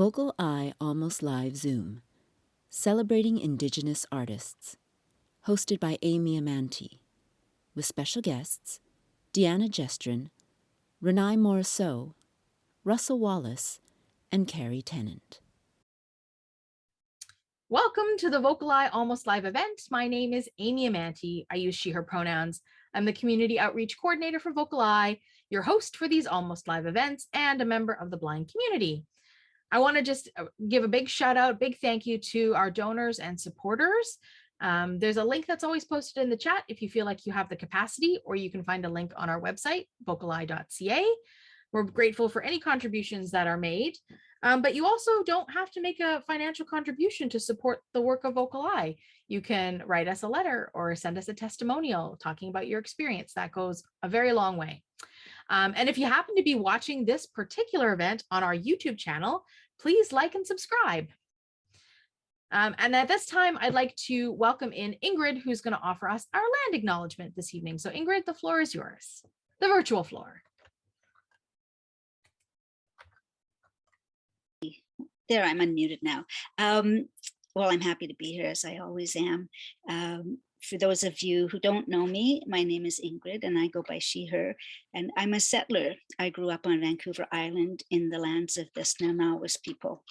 VocalEye Almost Live Zoom, celebrating Indigenous artists, hosted by Amy Amantea, with special guests Deanna Gestrin, Renae Morriseau, Russell Wallace, and Carrie Tennant. Welcome to the VocalEye Almost Live event. My name is Amy Amantea. I use she, her pronouns. I'm the Community Outreach Coordinator for VocalEye, your host for these Almost Live events, and a member of the blind community. I want to just give a big shout out, big thank you to our donors and supporters. There's a link that's always posted in the chat if you feel like you have the capacity, or you can find a link on our website, vocaleye.ca. We're grateful for any contributions that are made, but you also don't have to make a financial contribution to support the work of VocalEye. You can write us a letter or send us a testimonial talking about your experience. That goes a very long way. And if you happen to be watching this particular event on our YouTube channel, please like and subscribe. And at this time, I'd like to welcome in Ingrid, who's going to offer us our land acknowledgement this evening. So Ingrid, the floor is yours, the virtual floor. There, I'm unmuted now. Well, I'm happy to be here, as I always am. For those of you who don't know me, my name is Ingrid and I go by she, her, and I'm a settler. I grew up on Vancouver Island in the lands of the Snuneymuxw people.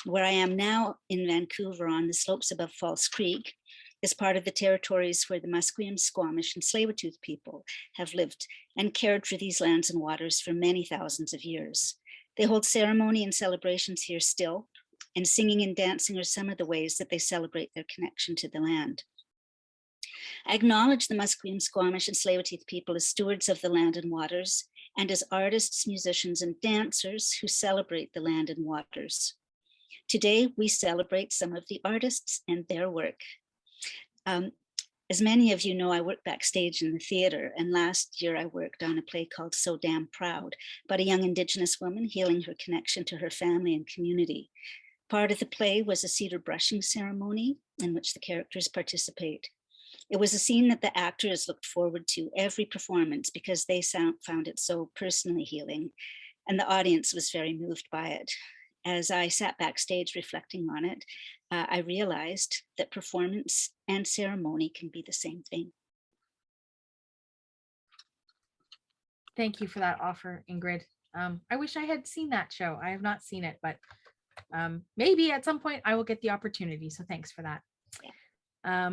Where I am now in Vancouver on the slopes above False Creek is part of the territories where the Musqueam, Squamish, and Tsleil-Waututh people have lived and cared for these lands and waters for many thousands of years. They hold ceremony and celebrations here still, and singing and dancing are some of the ways that they celebrate their connection to the land. I acknowledge the Musqueam, Squamish, and Tsleil-Waututh people as stewards of the land and waters, and as artists, musicians, and dancers who celebrate the land and waters. Today, we celebrate some of the artists and their work. As many of you know, I work backstage in the theater, and last year I worked on a play called So Damn Proud, about a young Indigenous woman healing her connection to her family and community. Part of the play was a cedar brushing ceremony in which the characters participate. It was a scene that the actors looked forward to every performance because they found it so personally healing, and the audience was very moved by it. As I sat backstage reflecting on it, I realized that performance and ceremony can be the same thing. Thank you for that offer, Ingrid. I wish I had seen that show. I have not seen it, but maybe at some point I will get the opportunity. So thanks for that. Yeah.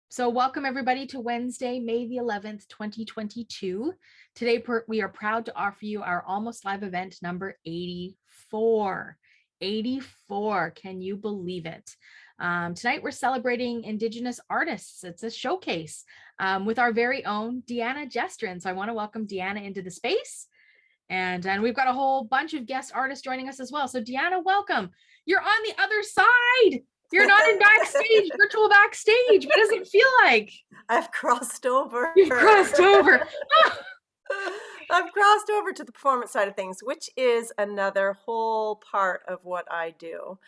So welcome everybody to Wednesday, May the 11th, 2022. Today we are proud to offer you our Almost Live event number 84. 84, can you believe it? Tonight we're celebrating Indigenous artists. It's a showcase with our very own Deanna Gestrin. So I want to welcome Deanna into the space. And we've got a whole bunch of guest artists joining us as well. So Deanna, welcome. You're on the other side. You're not in backstage, virtual backstage. What does it feel like? I've crossed over. You've crossed over. I've crossed over to the performance side of things, which is another whole part of what I do.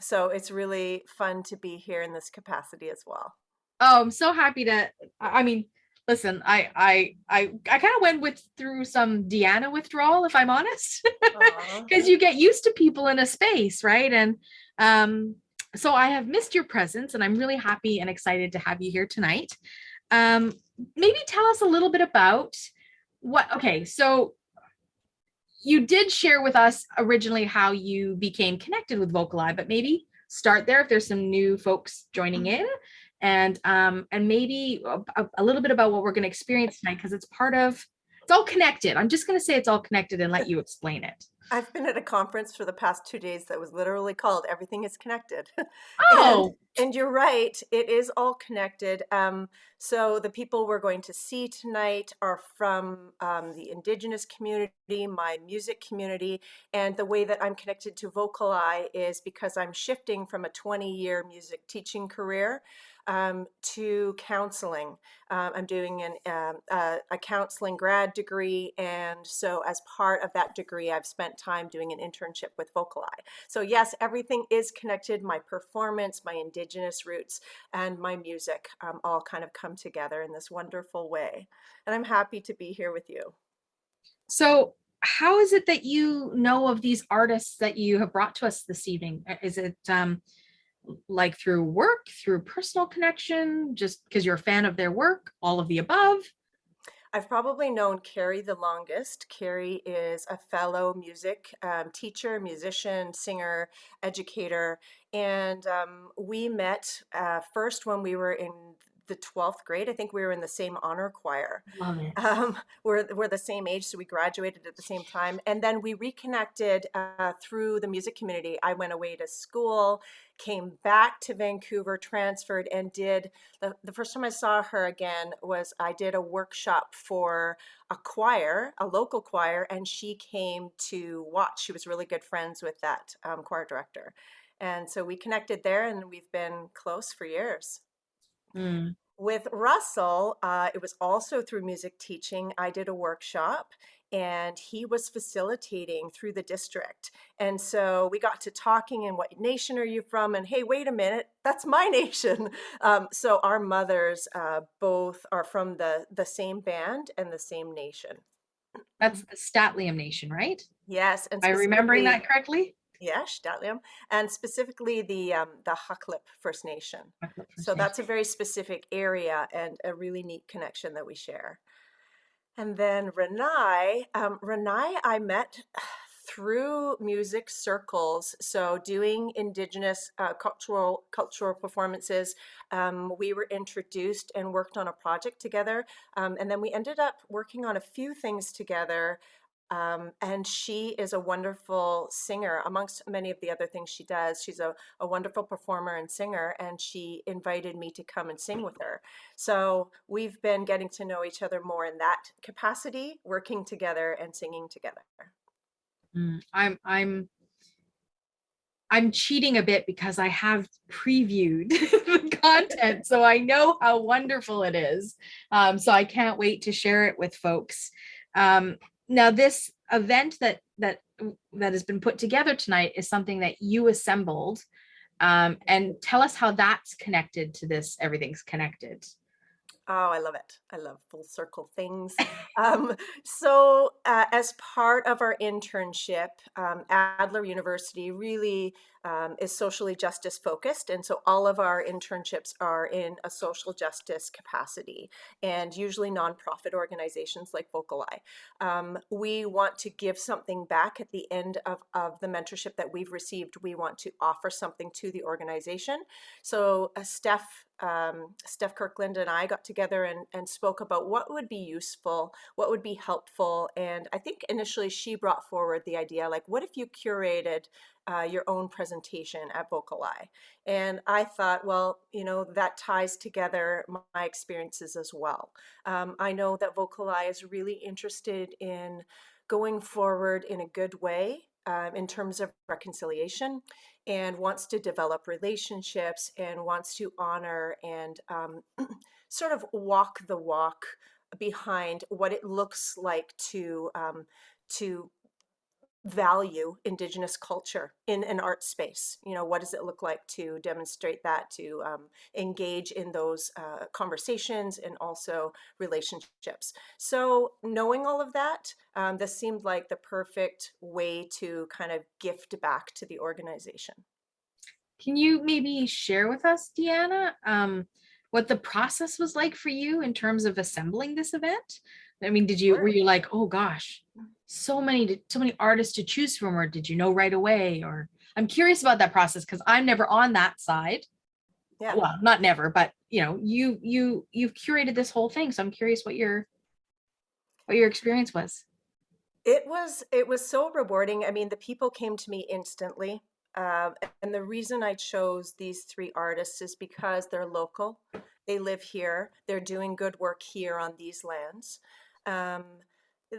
So it's really fun to be here in this capacity as well. Oh, I'm so happy to, I mean, listen, I kind of went through some Deanna withdrawal, if I'm honest, because you get used to people in a space, right? And so I have missed your presence, and I'm really happy and excited to have you here tonight. Maybe tell us a little bit about so you did share with us originally how you became connected with VocalEye, but maybe start there if there's some new folks joining in, and maybe a little bit about what we're going to experience tonight, because it's all connected. I'm just going to say it's all connected and let you explain it. I've been at a conference for the past 2 days that was literally called Everything is Connected. Oh, and you're right, it is all connected. So the people we're going to see tonight are from the Indigenous community, my music community, and the way that I'm connected to VocalEye is because I'm shifting from a 20-year music teaching career to counseling. I'm doing a counseling grad degree, and so as part of that degree, I've spent time doing an internship with VocalEye. So yes, everything is connected. My performance, my Indigenous roots, and my music all kind of come together in this wonderful way. And I'm happy to be here with you. So how is it that you know of these artists that you have brought to us this evening? Is it like through work, through personal connection, just because you're a fan of their work, all of the above? I've probably known Carrie the longest. Carrie is a fellow music teacher, musician, singer, educator, and we met first when we were in the 12th grade. I think we were in the same honor choir. Love it. We're the same age, so we graduated at the same time. And then we reconnected through the music community. I went away to school, came back to Vancouver, transferred, and did the first time I saw her again was I did a workshop for a choir, a local choir, and she came to watch. She was really good friends with that choir director. And so we connected there, and we've been close for years. Mm. With Russell, it was also through music teaching. I did a workshop and he was facilitating through the district. And so we got to talking and what nation are you from? And hey, wait a minute, that's my nation. So our mothers both are from the same band and the same nation. That's the Statliam Nation, right? Yes, and Am I remembering specifically, that correctly? yeah, Stadtliam, and specifically the Haklip First Nation. So that's a very specific area and a really neat connection that we share. And then Renae, Renae I met through music circles. So doing Indigenous cultural performances, we were introduced and worked on a project together. And then we ended up working on a few things together. And she is a wonderful singer amongst many of the other things she does. She's a wonderful performer and singer, and she invited me to come and sing with her. So we've been getting to know each other more in that capacity, working together and singing together. I'm cheating a bit because I have previewed the content, so I know how wonderful it is. So I can't wait to share it with folks. Now, this event that has been put together tonight is something that you assembled, and tell us how that's connected to this. Everything's connected. Oh, I love it. I love full circle things. So, as part of our internship, Adler University really is socially justice focused. And so all of our internships are in a social justice capacity and usually nonprofit organizations like VocalEye. We want to give something back at the end of the mentorship that we've received. We want to offer something to the organization. So, Steph Kirkland and I got together and spoke about what would be useful, what would be helpful. And I think initially she brought forward the idea, like, what if you curated your own presentation at VocalEye? And I thought, well, that ties together my experiences as well. I know that VocalEye is really interested in going forward in a good way in terms of reconciliation, and wants to develop relationships and wants to honor and sort of walk the walk behind what it looks like to value Indigenous culture in an art space. What does it look like to demonstrate that, to engage in those conversations and also relationships? So knowing all of that, this seemed like the perfect way to kind of gift back to the organization. Can you maybe share with us, Deanna, what the process was like for you in terms of assembling this event? I mean, were you like, oh gosh, so many artists to choose from, or did you know right away? Or I'm curious about that process because I'm never on that side. Yeah. Well, not never, but you've curated this whole thing. So I'm curious what your experience was. It was so rewarding. I mean, the people came to me instantly. And the reason I chose these three artists is because they're local. They live here. They're doing good work here on these lands.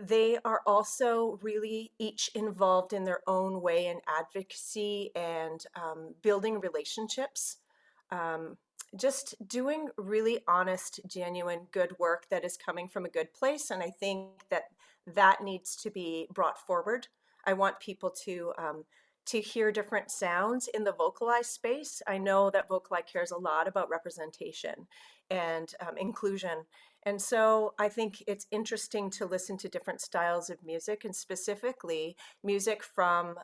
They are also really each involved in their own way in advocacy and building relationships. Just doing really honest, genuine, good work that is coming from a good place. And I think that needs to be brought forward. I want people to hear different sounds in the VocalEye space. I know that VocalEye cares a lot about representation and inclusion. And so I think it's interesting to listen to different styles of music, and specifically music from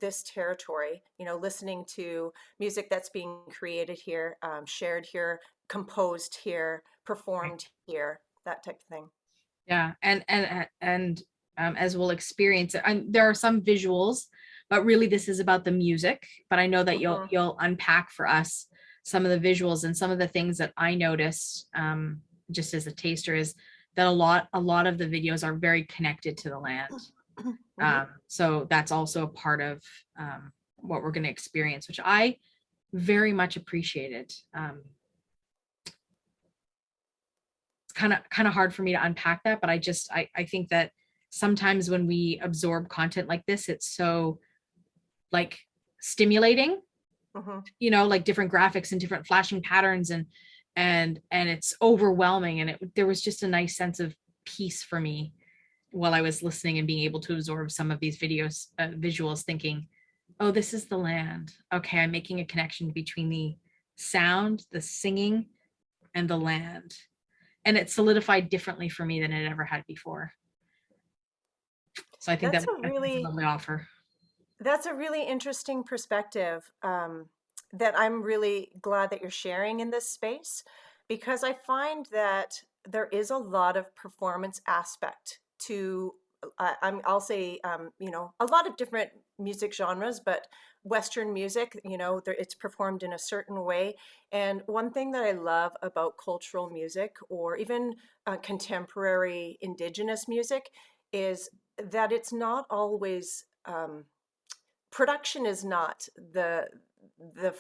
this territory, listening to music that's being created here, shared here, composed here, performed here, that type of thing. Yeah, and as we'll experience it, there are some visuals, but really this is about the music. But I know that you'll unpack for us some of the visuals, and some of the things that I noticed just as a taster is that a lot of the videos are very connected to the land. So that's also a part of what we're going to experience, which I very much appreciated. It's kind of hard for me to unpack that, but I think that sometimes when we absorb content like this, it's so like stimulating, like different graphics and different flashing patterns, and it's overwhelming. And there was just a nice sense of peace for me while I was listening and being able to absorb some of these visuals, thinking, oh, this is the land. Okay, I'm making a connection between the sound, the singing, and the land. And it solidified differently for me than it ever had before. So I think that's a lovely offer. That's a really interesting perspective that I'm really glad that you're sharing in this space, because I find that there is a lot of performance aspect to, I'll say, a lot of different music genres, but Western music, it's performed in a certain way. And one thing that I love about cultural music, or even contemporary Indigenous music, is that it's not always, production is not the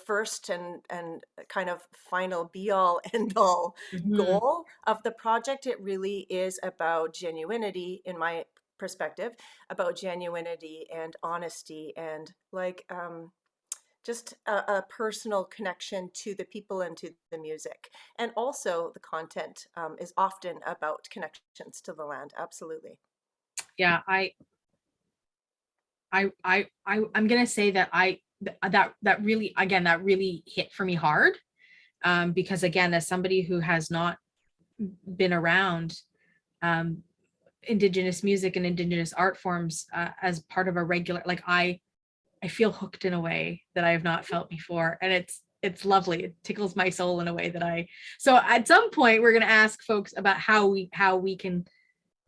first and kind of final be all end all goal of the project. It really is about genuinity, in my perspective, about genuinity and honesty, and like just a personal connection to the people and to the music. And also the content is often about connections to the land. Absolutely. Yeah, I'm gonna say that that really hit for me hard, because again, as somebody who has not been around Indigenous music and Indigenous art forms as part of a regular, like I feel hooked in a way that I have not felt before, and it's lovely. It tickles my soul in a way that so at some point we're going to ask folks about how we can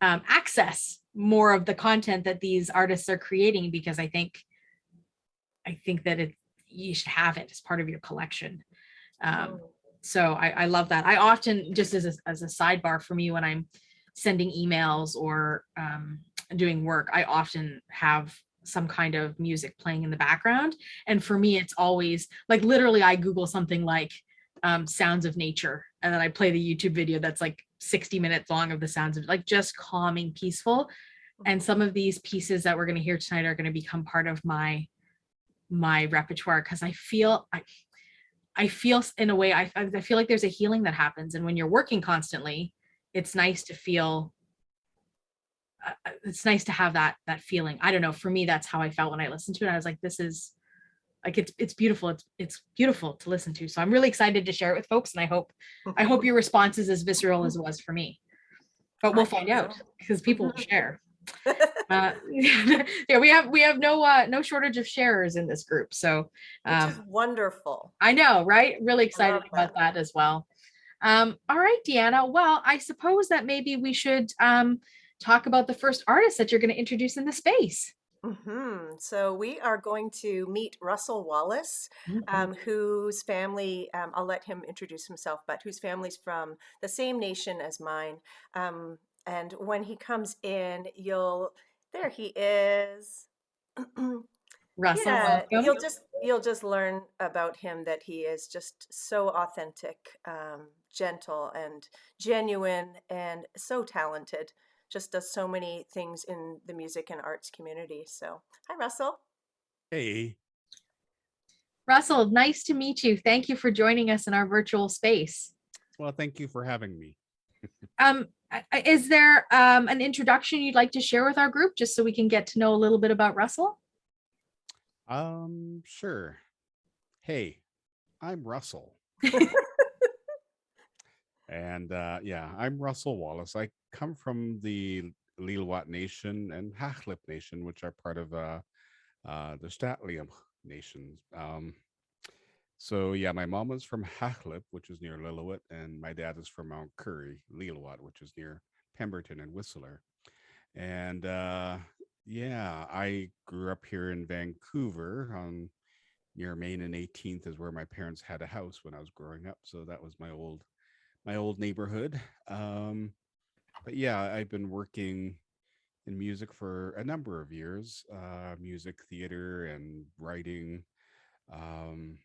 access more of the content that these artists are creating, because I think that you should have it as part of your collection. So I love that. I often, just as a sidebar for me, when I'm sending emails or doing work, I often have some kind of music playing in the background. And for me, it's always like, literally, I Google something like sounds of nature, and then I play the YouTube video that's like 60 minutes long of the sounds of, like, just calming, peaceful. And some of these pieces that we're going to hear tonight are going to become part of my repertoire, because I feel in a way, I feel like there's a healing that happens. And when you're working constantly, it's nice to feel, it's nice to have that feeling. I don't know, for me, that's how I felt when I listened to it. I was like, this is like, it's beautiful. It's beautiful to listen to. So I'm really excited to share it with folks. And I hope your response is as visceral as it was for me, but we'll find out, because people will share. Yeah, we have no shortage of sharers in this group. So which is wonderful. I know, right? Really excited about that as well. All right, Deanna. Well, I suppose that maybe we should talk about the first artist that you're going to introduce in the space. So we are going to meet Russell Wallace, whose family, I'll let him introduce himself, but whose family's from the same nation as mine. And when he comes in, there he is. Russell, yeah, welcome. you'll just learn about him that he is just so authentic, gentle and genuine, and so talented. Just does so many things in the music and arts community. So, hi, Russell. Hey. Russell, nice to meet you. Thank you for joining us in our virtual space. Well, thank you for having me. Is there an introduction you'd like to share with our group, just so we can get to know a little bit about Russell? Sure. Hey, I'm Russell. And yeah, I'm Russell Wallace. I come from the Lilwat Nation and Haklip Nation, which are part of the Statlium nations. So yeah, my mom was from Haklip, which is near Lillooet, and my dad is from Mount Currie, Lilwat, which is near Pemberton and Whistler. And yeah, I grew up here in Vancouver on near Main and 18th is where my parents had a house when I was growing up. So that was my old neighborhood. Um, but yeah, I've been working in music for a number of years, music, theater, and writing. Um,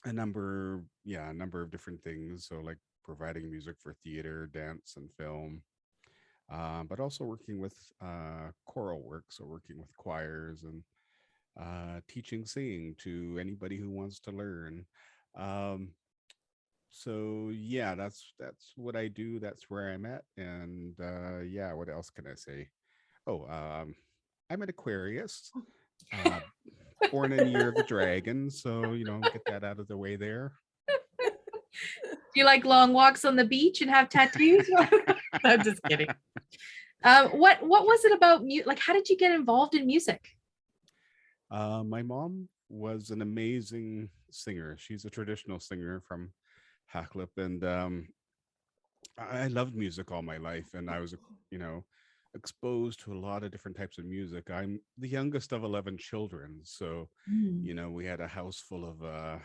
a number of different things. So like providing music for theater, dance, and film. But also working with choral work, so working with choirs and teaching singing to anybody who wants to learn. Um, so yeah, that's what I do. That's where I'm at, and yeah, what else can I say? Oh, I'm an Aquarius, uh, born in year of the dragon, so get that out of the way there. Do you like long walks on the beach and have tattoos? I'm just kidding. What was it about music? Like, how did you get involved in music? My mom was an amazing singer. She's a traditional singer from Haklip, and I loved music all my life, and I was, you know, exposed to a lot of different types of music. I'm the youngest of 11 children, so Mm. we had a house full of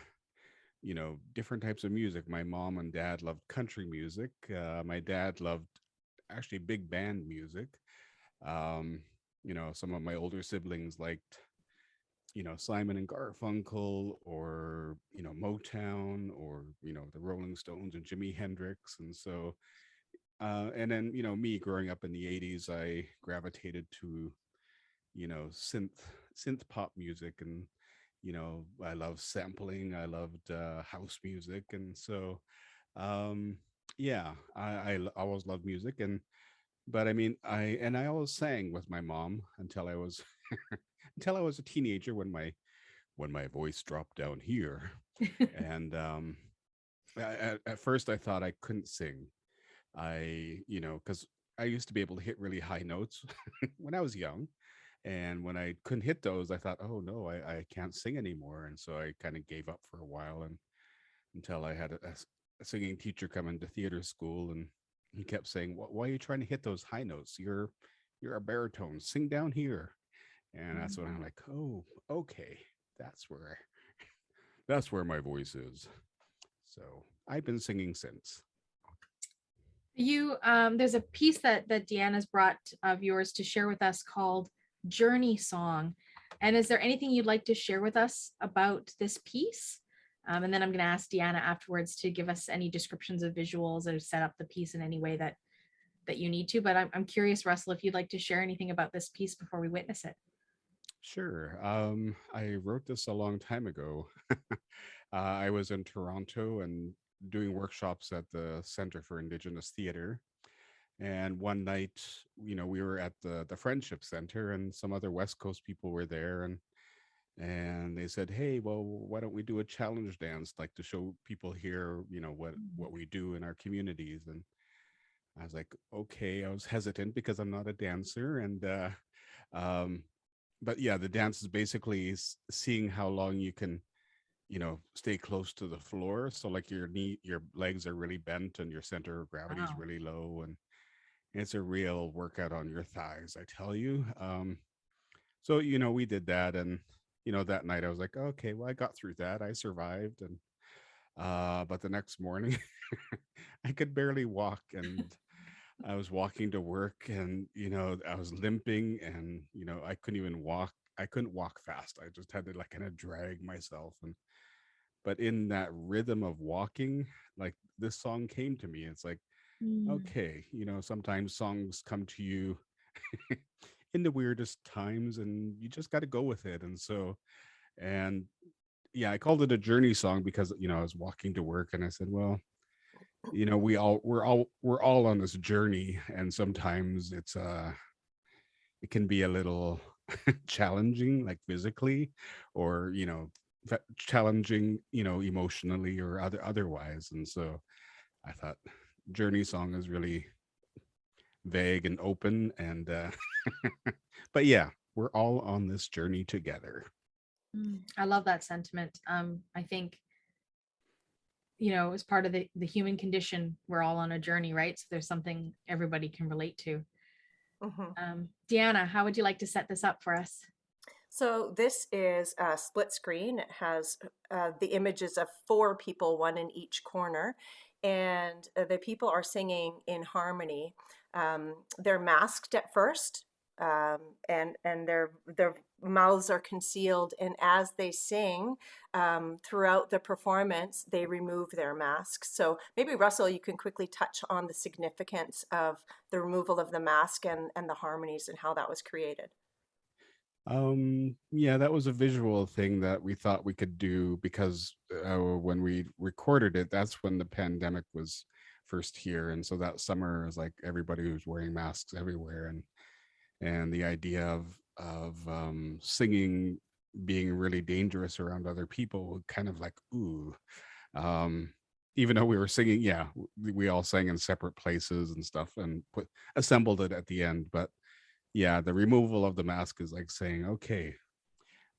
different types of music. My mom and dad loved country music. My dad loved actually big band music. Um, some of my older siblings liked Simon and Garfunkel, or Motown, or the Rolling Stones and Jimi Hendrix. And so and then me growing up in the 80s, I gravitated to synth pop music. And I love sampling. I loved house music. And so um yeah, always loved music. And but I mean, I always sang with my mom until I was until I was a teenager, when my voice dropped down here. And at first I thought I couldn't sing. Because I used to be able to hit really high notes when I was young. And when I couldn't hit those, I thought, oh no, I can't sing anymore. And so I kind of gave up for a while, and until I had a singing teacher come into theater school, and he kept saying, why are you trying to hit those high notes? You're a baritone. Sing down here. And that's when I'm like, oh, okay, that's where that's where my voice is. So I've been singing since. There's a piece that Deanna's brought of yours to share with us called Journey Song. And is there anything you'd like to share with us about this piece? And then I'm going to ask Deanna afterwards to give us any descriptions of visuals or set up the piece in any way that you need to. But I'm curious, Russell, if you'd like to share anything about this piece before we witness it. Sure. I wrote this a long time ago. I was in Toronto and doing workshops at the Center for Indigenous Theater. And one night, we were at the Friendship Center, and some other West Coast people were there, and they said, "Hey, well, why don't we do a challenge dance, like to show people here, what we do in our communities?" And I was like, "Okay." I was hesitant because I'm not a dancer, and um, but yeah, the dance is basically seeing how long you can stay close to the floor. So like your legs are really bent, and your center of gravity is Wow. really low, and it's a real workout on your thighs, I tell you. So we did that, and that night I was like, okay, well, I got through that. I survived. And but the next morning I could barely walk, and I was walking to work, and I was limping, and I couldn't even walk. I couldn't walk fast. I just had to like kind of drag myself. And but in that rhythm of walking, like, this song came to me. It's like, Mm. okay, sometimes songs come to you in the weirdest times, and you just got to go with it. And so, and yeah, I called it a journey song because I was walking to work, and I said, well, we're all on this journey, and sometimes it can be a little challenging, like physically, or challenging, emotionally, or otherwise. And so I thought journey song is really vague and open, and but yeah, we're all on this journey together. I love that sentiment. I think, as part of the human condition, we're all on a journey, right? So there's something everybody can relate to. Deanna, how would you like to set this up for us? So this is a split screen. It has the images of 4 people, one in each corner, and the people are singing in harmony. They're masked at first, and their mouths are concealed, and as they sing throughout the performance, they remove their masks. So maybe Russell, you can quickly touch on the significance of the removal of the mask and the harmonies and how that was created. Yeah, that was a visual thing that we thought we could do because when we recorded it, that's when the pandemic was first here, and so that summer is like everybody was wearing masks everywhere, and the idea of singing being really dangerous around other people, kind of like ooh, um, even though we were singing, yeah, we all sang in separate places and stuff, and assembled it at the end, but yeah, the removal of the mask is like saying, okay,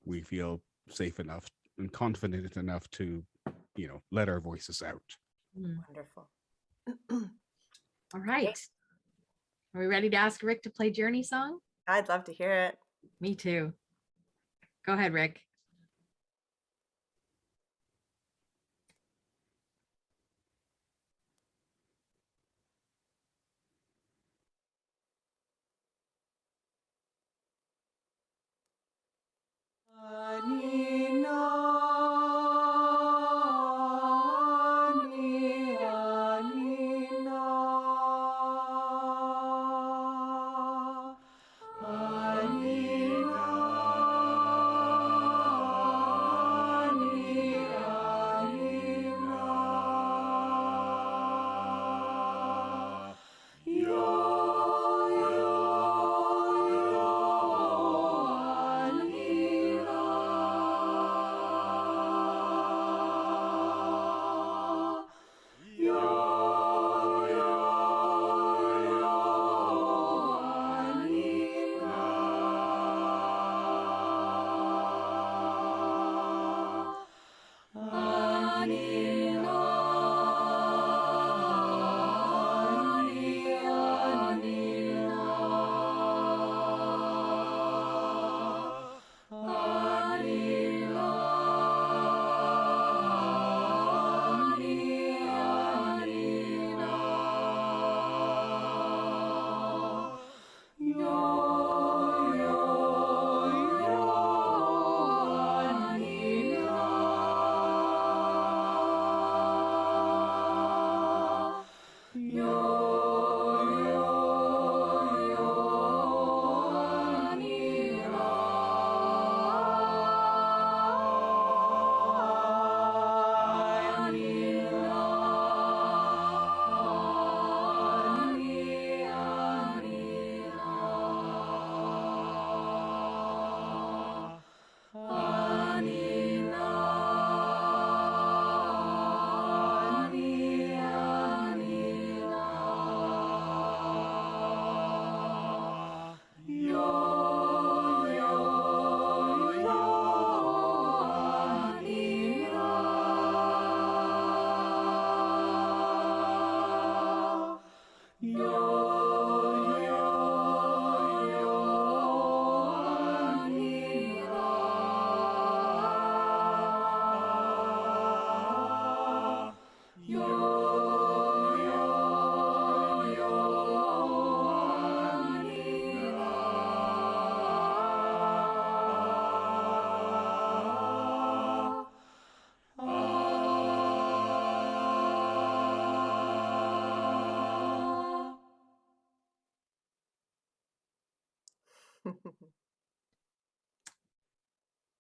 we feel safe enough and confident enough to, let our voices out. Wonderful. All right. Are we ready to ask Rick to play Journey song? I'd love to hear it. Me too. Go ahead, Rick.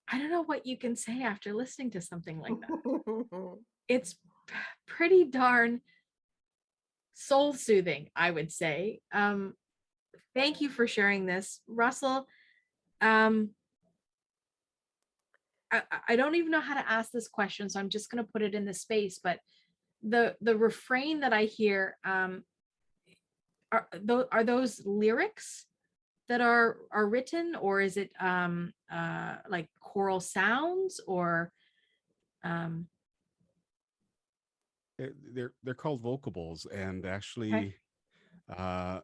I don't know what you can say after listening to something like that. It's pretty darn soul soothing, I would say. Thank you for sharing this, Russell. I don't even know how to ask this question, so I'm just going to put it in the space. But the refrain that I hear, are those lyrics that are written, or is it like choral sounds, or um They're called vocables, and okay. actually, uh,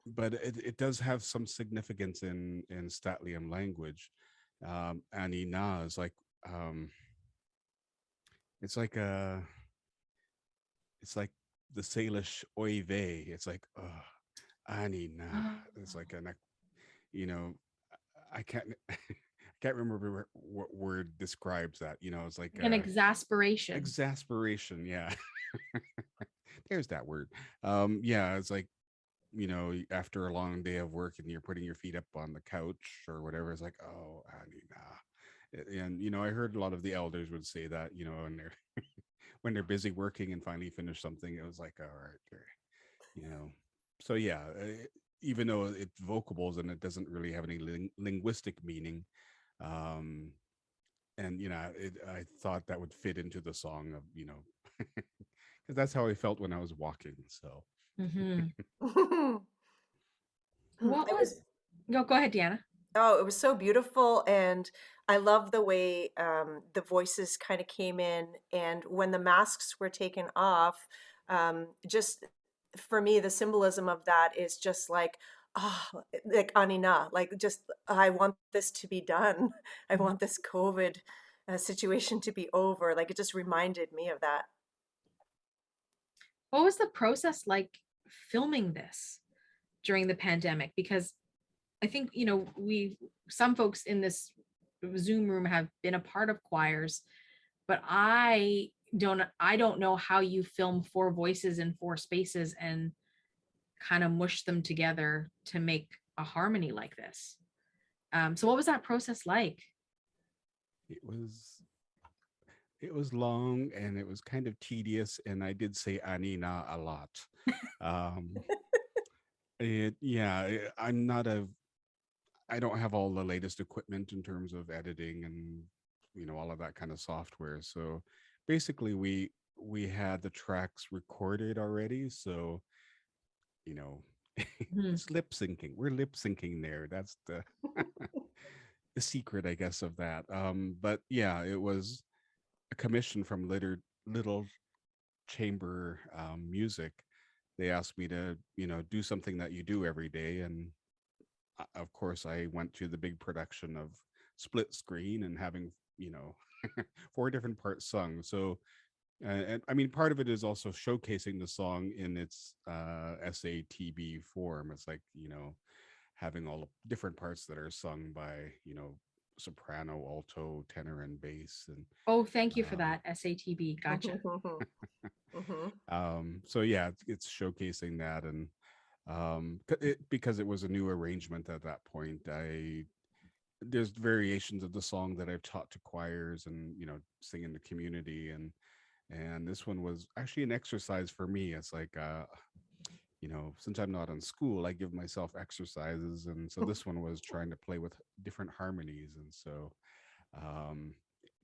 but it does have some significance in Statlium language. Anina is like um, it's like a it's like the Salish oive. It's like Anina. It's like an you know I can't I can't remember what word describes that. It's like An exasperation. exasperation. Yeah, there's that word. Yeah, it's like after a long day of work and you're putting your feet up on the couch or whatever, it's like, oh, Annie, nah. And I heard a lot of the elders would say that, when they're when they're busy working and finally finish something, it was like, all right, you know. So yeah, even though it's vocables and it doesn't really have any linguistic meaning, um, and I thought that would fit into the song of because that's how I felt when I was walking. So Hmm. It What was, was go ahead, Deanna. Oh, it was so beautiful, and I love the way the voices kind of came in, and when the masks were taken off, just for me, the symbolism of that is just like, ah, like Anina, like just I want this to be done. I want this COVID situation to be over. Like it just reminded me of that. What was the process like filming this during the pandemic? Because I think, some folks in this Zoom room have been a part of choirs, but I don't know how you film four voices in four spaces and kind of mush them together to make a harmony like this. So what was that process like? it was it was long and it was kind of tedious, and I did say Anina a lot. Um, I'm not I don't have all the latest equipment in terms of editing and all of that kind of software. So basically, we had the tracks recorded already. So you know, Mhm. it's lip syncing. We're lip syncing there. That's the the secret, I guess, of that. But yeah, it was a commission from Little Chamber Music. They asked me to, do something that you do every day, and of course, I went to the big production of split screen and having, four different parts sung. So, and I mean, part of it is also showcasing the song in its SATB form. It's like, having all the different parts that are sung by, soprano, alto, tenor, and bass. And Oh, thank you for um, that, SATB. Gotcha. Hmm. so yeah, it's showcasing that, and because it was a new arrangement at that point, there's variations of the song that I've taught to choirs and sing in the community, and this one was actually an exercise for me. It's like since I'm not in school, I give myself exercises, and so this one was trying to play with different harmonies, and so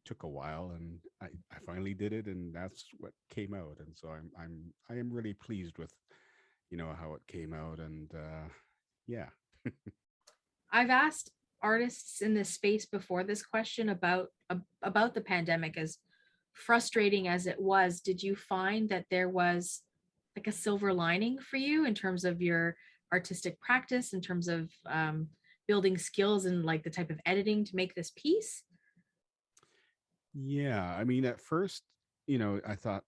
took a while, and I finally did it, and that's what came out. And so I am really pleased with how it came out, and yeah. I've asked artists in this space before this question about the pandemic. As frustrating as it was, did you find that there was like a silver lining for you in terms of your artistic practice, in terms of building skills and like the type of editing to make this piece? Yeah, I mean, at first, I thought,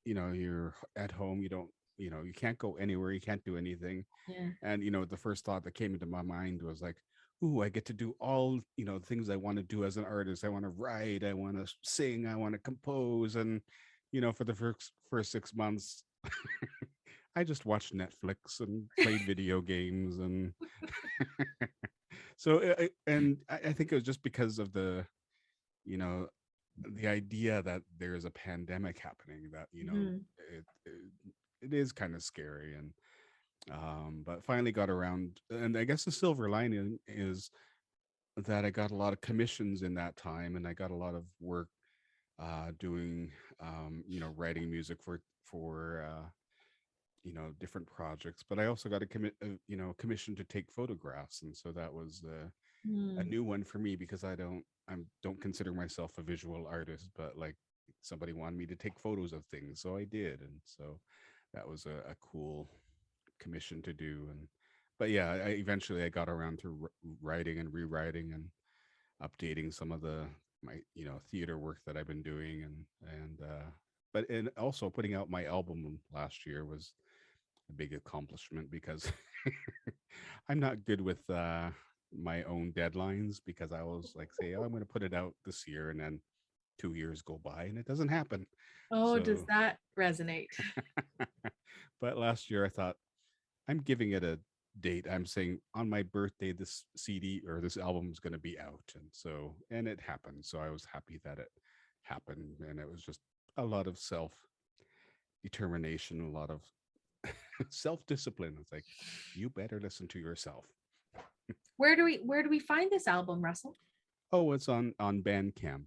you're at home, you don't, you can't go anywhere, you can't do anything. Yeah. And, the first thought that came into my mind was like, ooh, I get to do all, things I want to do as an artist. I want to write, I want to sing, I want to compose. And, for the first 6 months, I just watched Netflix and played video games. And so, I think it was just because of you know, the idea that there is a pandemic happening, that Mhm. it is kind of scary. And but finally got around, and I guess the silver lining is that I got a lot of commissions in that time, and I got a lot of work doing writing music for different projects. But I also got a commission to take photographs, and so that was a Hmm. new one for me because I don't consider myself a visual artist, but like somebody wanted me to take photos of things, so I did, and so that was a cool commission to do. And but yeah, eventually I got around to writing and rewriting and updating some of my theater work that I've been doing, and also putting out my album last year was a big accomplishment because I'm not good with my own deadlines, because I always like say, oh, I'm going to put it out this year, and then 2 years go by and it doesn't happen. Oh, does So, that resonate? but last year I thought, I'm giving it a date. I'm saying on my birthday, this CD or this album is going to be out. And it happened. So I was happy that it happened. And it was just a lot of self determination, a lot of self discipline. It's like, you better listen to yourself. Where do we find this album, Russell? Oh, it's on Bandcamp.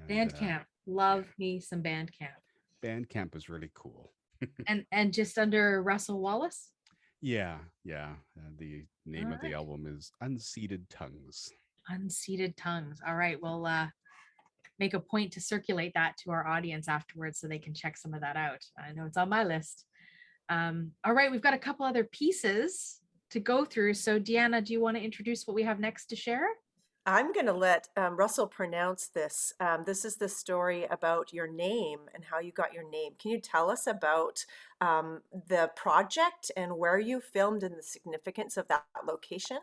And Bandcamp. yeah, Love me some Bandcamp. Bandcamp is really cool. And just under Russell Wallace. Yeah, yeah. The name All of the right. album is Unseated Tongues. Unseated Tongues. All right. We'll make a point to circulate that to our audience afterwards so they can check some of that out. I know it's on my list. All right. We've got a couple other pieces to go through. So Deanna, do you want to introduce what we have next to share? I'm going to let Russell pronounce this. This is the story about your name and how you got your name. Can you tell us about the project and where you filmed and the significance of that location?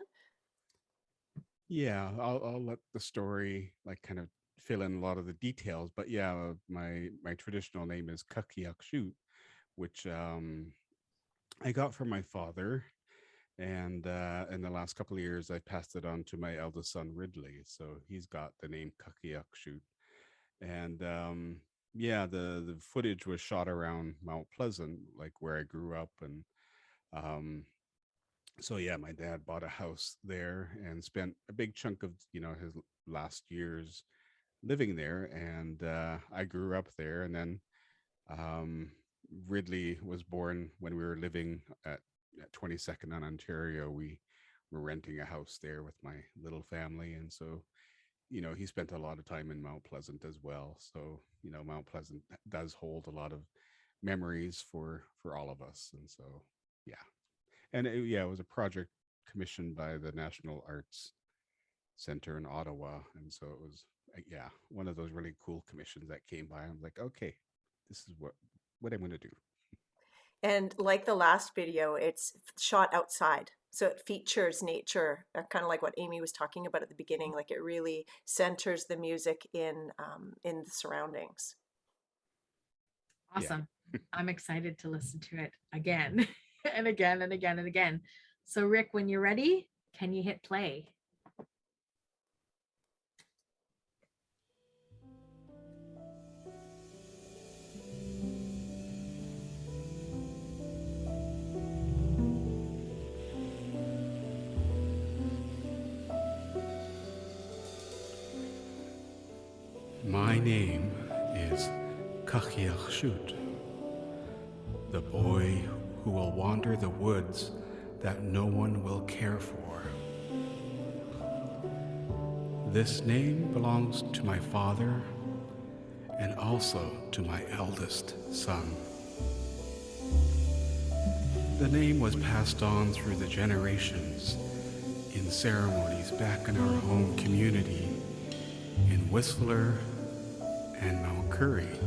Yeah, I'll let the story like kind of fill in a lot of the details, but yeah, my traditional name is Qekiyeksut, which I got from my father, and in the last couple of years, I passed it on to my eldest son Ridley, so he's got the name Kahkiyaksut. And yeah, the footage was shot around Mount Pleasant, like where I grew up, and um, so yeah, my dad bought a house there and spent a big chunk of his last years living there, and I grew up there. And then um, Ridley was born when we were living at 22nd on Ontario. We were renting a house there with my little family, and so he spent a lot of time in Mount Pleasant as well. So Mount Pleasant does hold a lot of memories for all of us, and so yeah. And yeah, it was a project commissioned by the National Arts Center in Ottawa, and so it was yeah, one of those really cool commissions that came by. I'm like, okay, this is what I'm going to do. And like the last video, it's shot outside. So it features nature, kind of like what Amy was talking about at the beginning. Like it really centers the music in the surroundings. Yeah. Awesome. I'm excited to listen to it again and again and again and again. So Rick, when you're ready, can you hit play? My name is Qekiyeksut, the boy who will wander the woods that no one will care for. This name belongs to my father and also to my eldest son. The name was passed on through the generations in ceremonies back in our home community in Whistler and Mount Currie,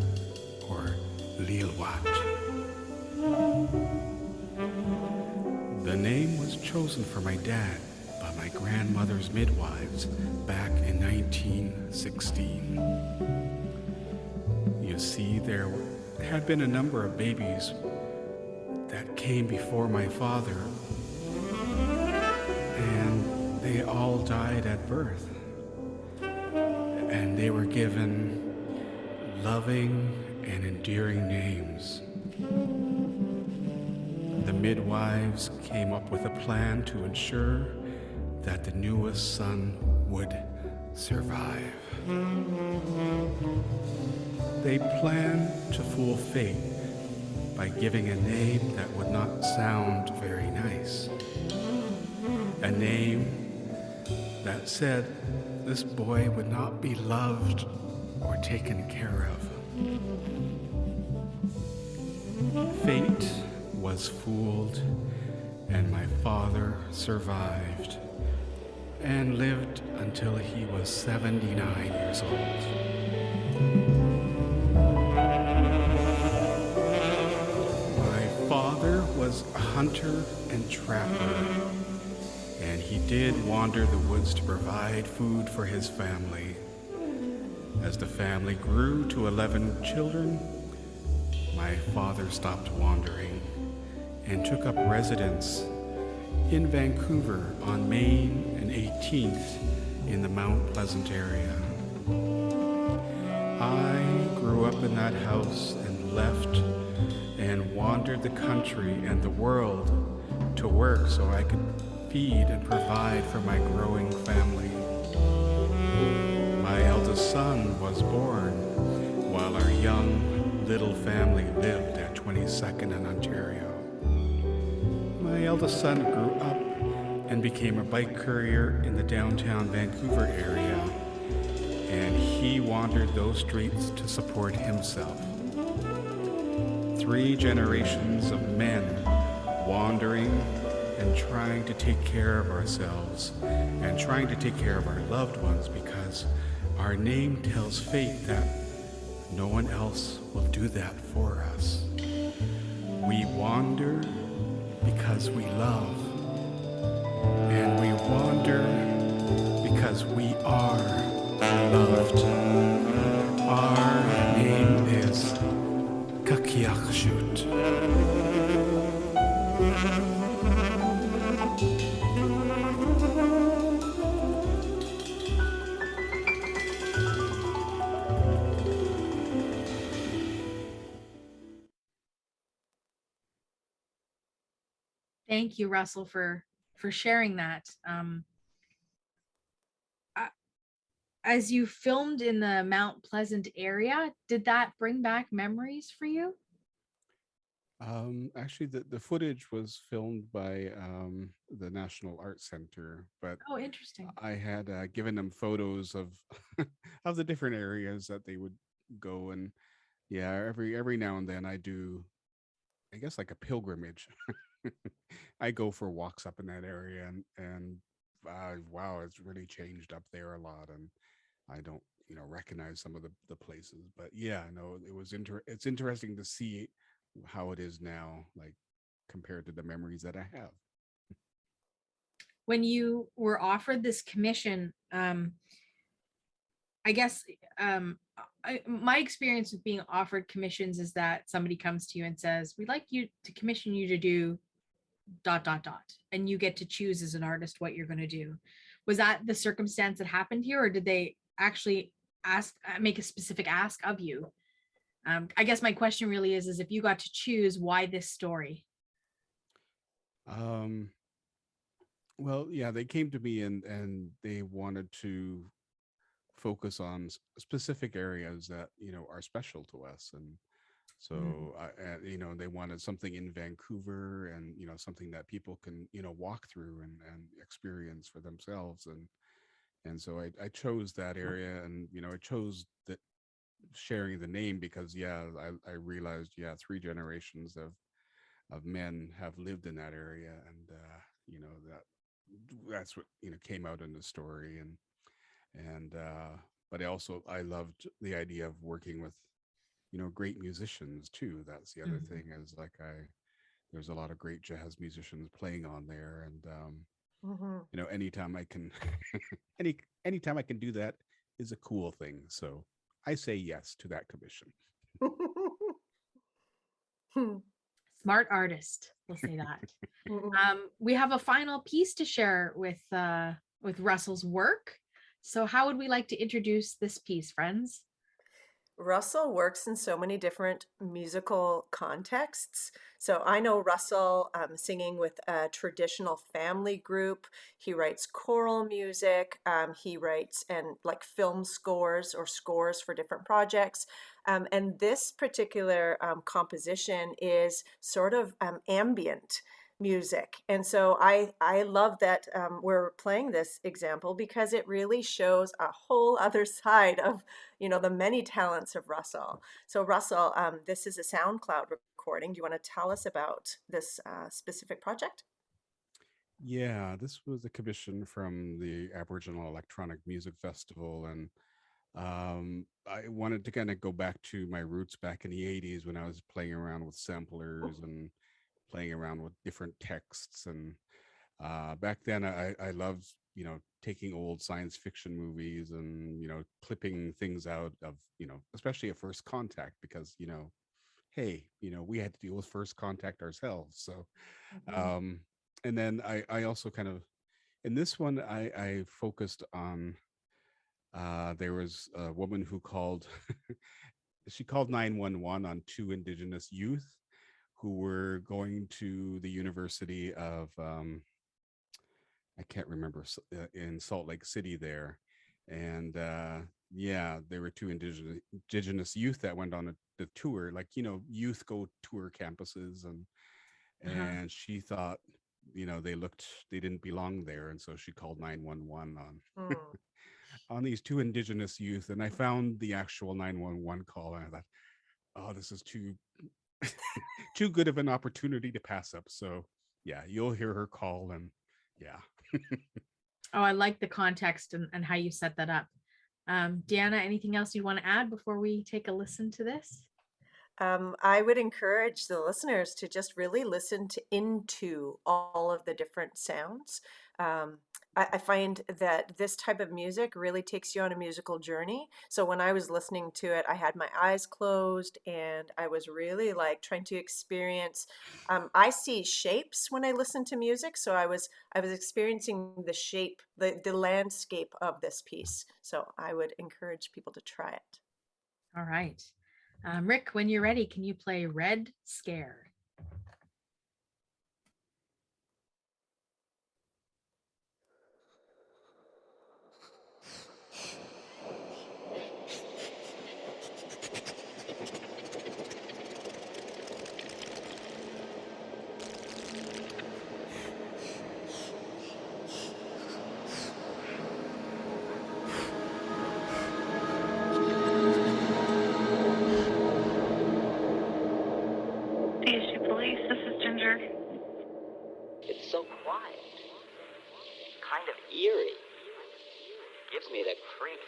or Lilwat. The name was chosen for my dad by my grandmother's midwives back in 1916. You see, there had been a number of babies that came before my father, and they all died at birth. And they were given loving and endearing names. The midwives came up with a plan to ensure that the newest son would survive. They plan to fool fate by giving a name that would not sound very nice. A name that said this boy would not be loved or taken care of. Fate was fooled, and my father survived and lived until he was 79 years old. My father was a hunter and trapper, and he did wander the woods to provide food for his family. As the family grew to 11 children, my father stopped wandering and took up residence in Vancouver on Main and 18th in the Mount Pleasant area. I grew up in that house and left and wandered the country and the world to work so I could feed and provide for my growing family. My eldest son was born while our young little family lived at 22nd and Ontario. My eldest son grew up and became a bike courier in the downtown Vancouver area, and he wandered those streets to support himself. 3 generations of men wandering and trying to take care of ourselves and trying to take care of our loved ones, because our name tells fate that no one else will do that for us. We wander because we love, and we wander because we are loved. Our name is Qekiyeksut. Thank you, Russell, for sharing that. As you filmed in the Mount Pleasant area, did that bring back memories for you? Actually, the footage was filmed by the National Arts Center, but Oh, interesting. I had given them photos of of the different areas that they would go, and yeah, every now and then I do, I guess, like a pilgrimage. I go for walks up in that area, and wow, it's really changed up there a lot, and I don't, recognize some of the places, but yeah, no, it's interesting to see how it is now, like compared to the memories that I have. When you were offered this commission, I guess my experience with being offered commissions is that somebody comes to you and says, "We'd like you to commission you to do ... and you get to choose as an artist what you're going to do." Was that the circumstance that happened here, or did they actually make a specific ask of you? I guess my question really is if you got to choose, why this story? Um, well, yeah, they came to me and they wanted to focus on specific areas that are special to us, and so they wanted something in Vancouver, and something that people can walk through and experience for themselves, and so I chose that area, and I chose that sharing the name because I realized 3 generations of men have lived in that area, and that's what came out in the story, and but I loved the idea of working with great musicians too. That's the other thing, is like there's a lot of great jazz musicians playing on there, and anytime I can anytime I can do that is a cool thing, so I say yes to that commission. Smart artist, we'll say that. We have a final piece to share with Russell's work. So how would we like to introduce this piece, friends? Russell works in so many different musical contexts. So I know Russell singing with a traditional family group. He writes choral music. He writes and like film scores or scores for different projects. And this particular composition is sort of ambient music. And so I love that we're playing this example because it really shows a whole other side of, the many talents of Russell. So Russell, this is a SoundCloud recording. Do you want to tell us about this specific project? Yeah, this was a commission from the Aboriginal Electronic Music Festival, and I wanted to kind of go back to my roots back in the 80s when I was playing around with samplers and playing around with different texts. And back then I loved, taking old science fiction movies and, clipping things out of, especially a First Contact, because, hey, we had to deal with First Contact ourselves. So, um, and then I also kind of, in this one, I focused on, there was a woman who called, she called 911 on two Indigenous youth who were going to the University of, I can't remember, in Salt Lake City there. And yeah, there were two indigenous youth that went on the tour, like, youth go tour campuses, and she thought, they didn't belong there. And so she called 911 on on these two indigenous youth. And I found the actual 911 call, and I thought, oh, this is too too good of an opportunity to pass up. So yeah, you'll hear her call, and yeah. Oh, I like the context and how you set that up. Deanna, anything else you want to add before we take a listen to this? I would encourage the listeners to just really listen into all of the different sounds. I find that this type of music really takes you on a musical journey. So when I was listening to it, I had my eyes closed and I was really like trying to experience. I see shapes when I listen to music, so I was experiencing the shape, the landscape of this piece. So I would encourage people to try it. All right. Rick, when you're ready, can you play Red Scare? It's so quiet, kind of eerie. Gives me the creeps.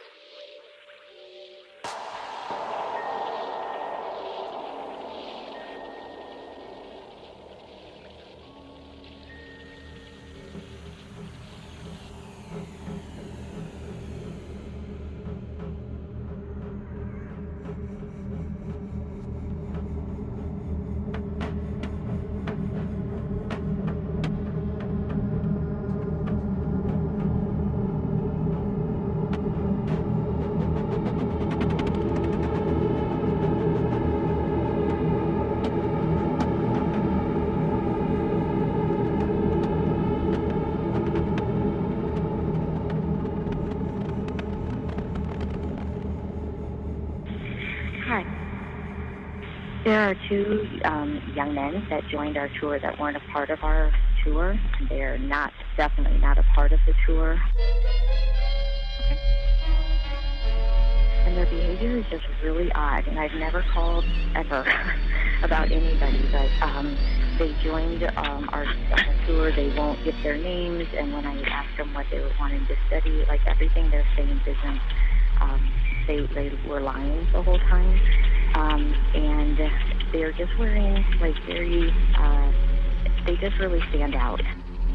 There are two young men that joined our tour that weren't a part of our tour. They're definitely not a part of the tour. Okay. And their behavior is just really odd. And I've never called ever about anybody, but they joined our tour. They won't give their names. And when I asked them what they were wanting to study, like everything they're saying isn't, they were lying the whole time. And they're just wearing like very, they just really stand out.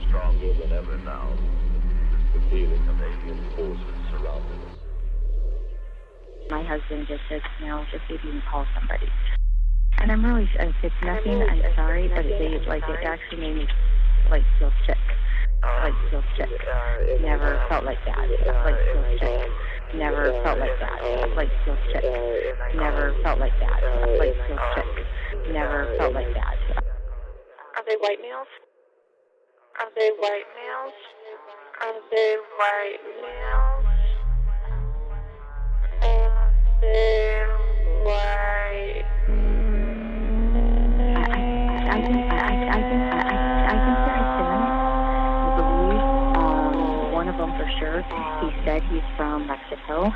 Stronger than ever now, the feeling of alien forces surrounding us. My husband just says, just see if you can call somebody. And I'm really, it's nothing, I'm sorry, but it actually made me feel sick. Feel sick. Never felt like that. Feel sick. Never felt like that. Light skills check. Never felt like that. Light skills check. Never felt like that. Are they white males? Are they white males? Are they white males? Are they white? I think they're Hispanic. I believe one of them for sure. He said he's from Mexico.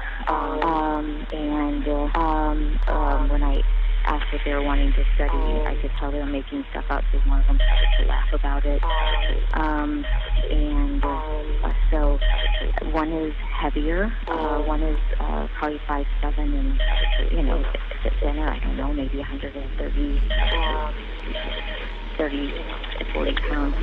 When I asked if they were wanting to study, I could tell they were making stuff up because one of them started to laugh about it. So one is heavier, one is probably 5'7", and thinner. I don't know, maybe 40 pounds.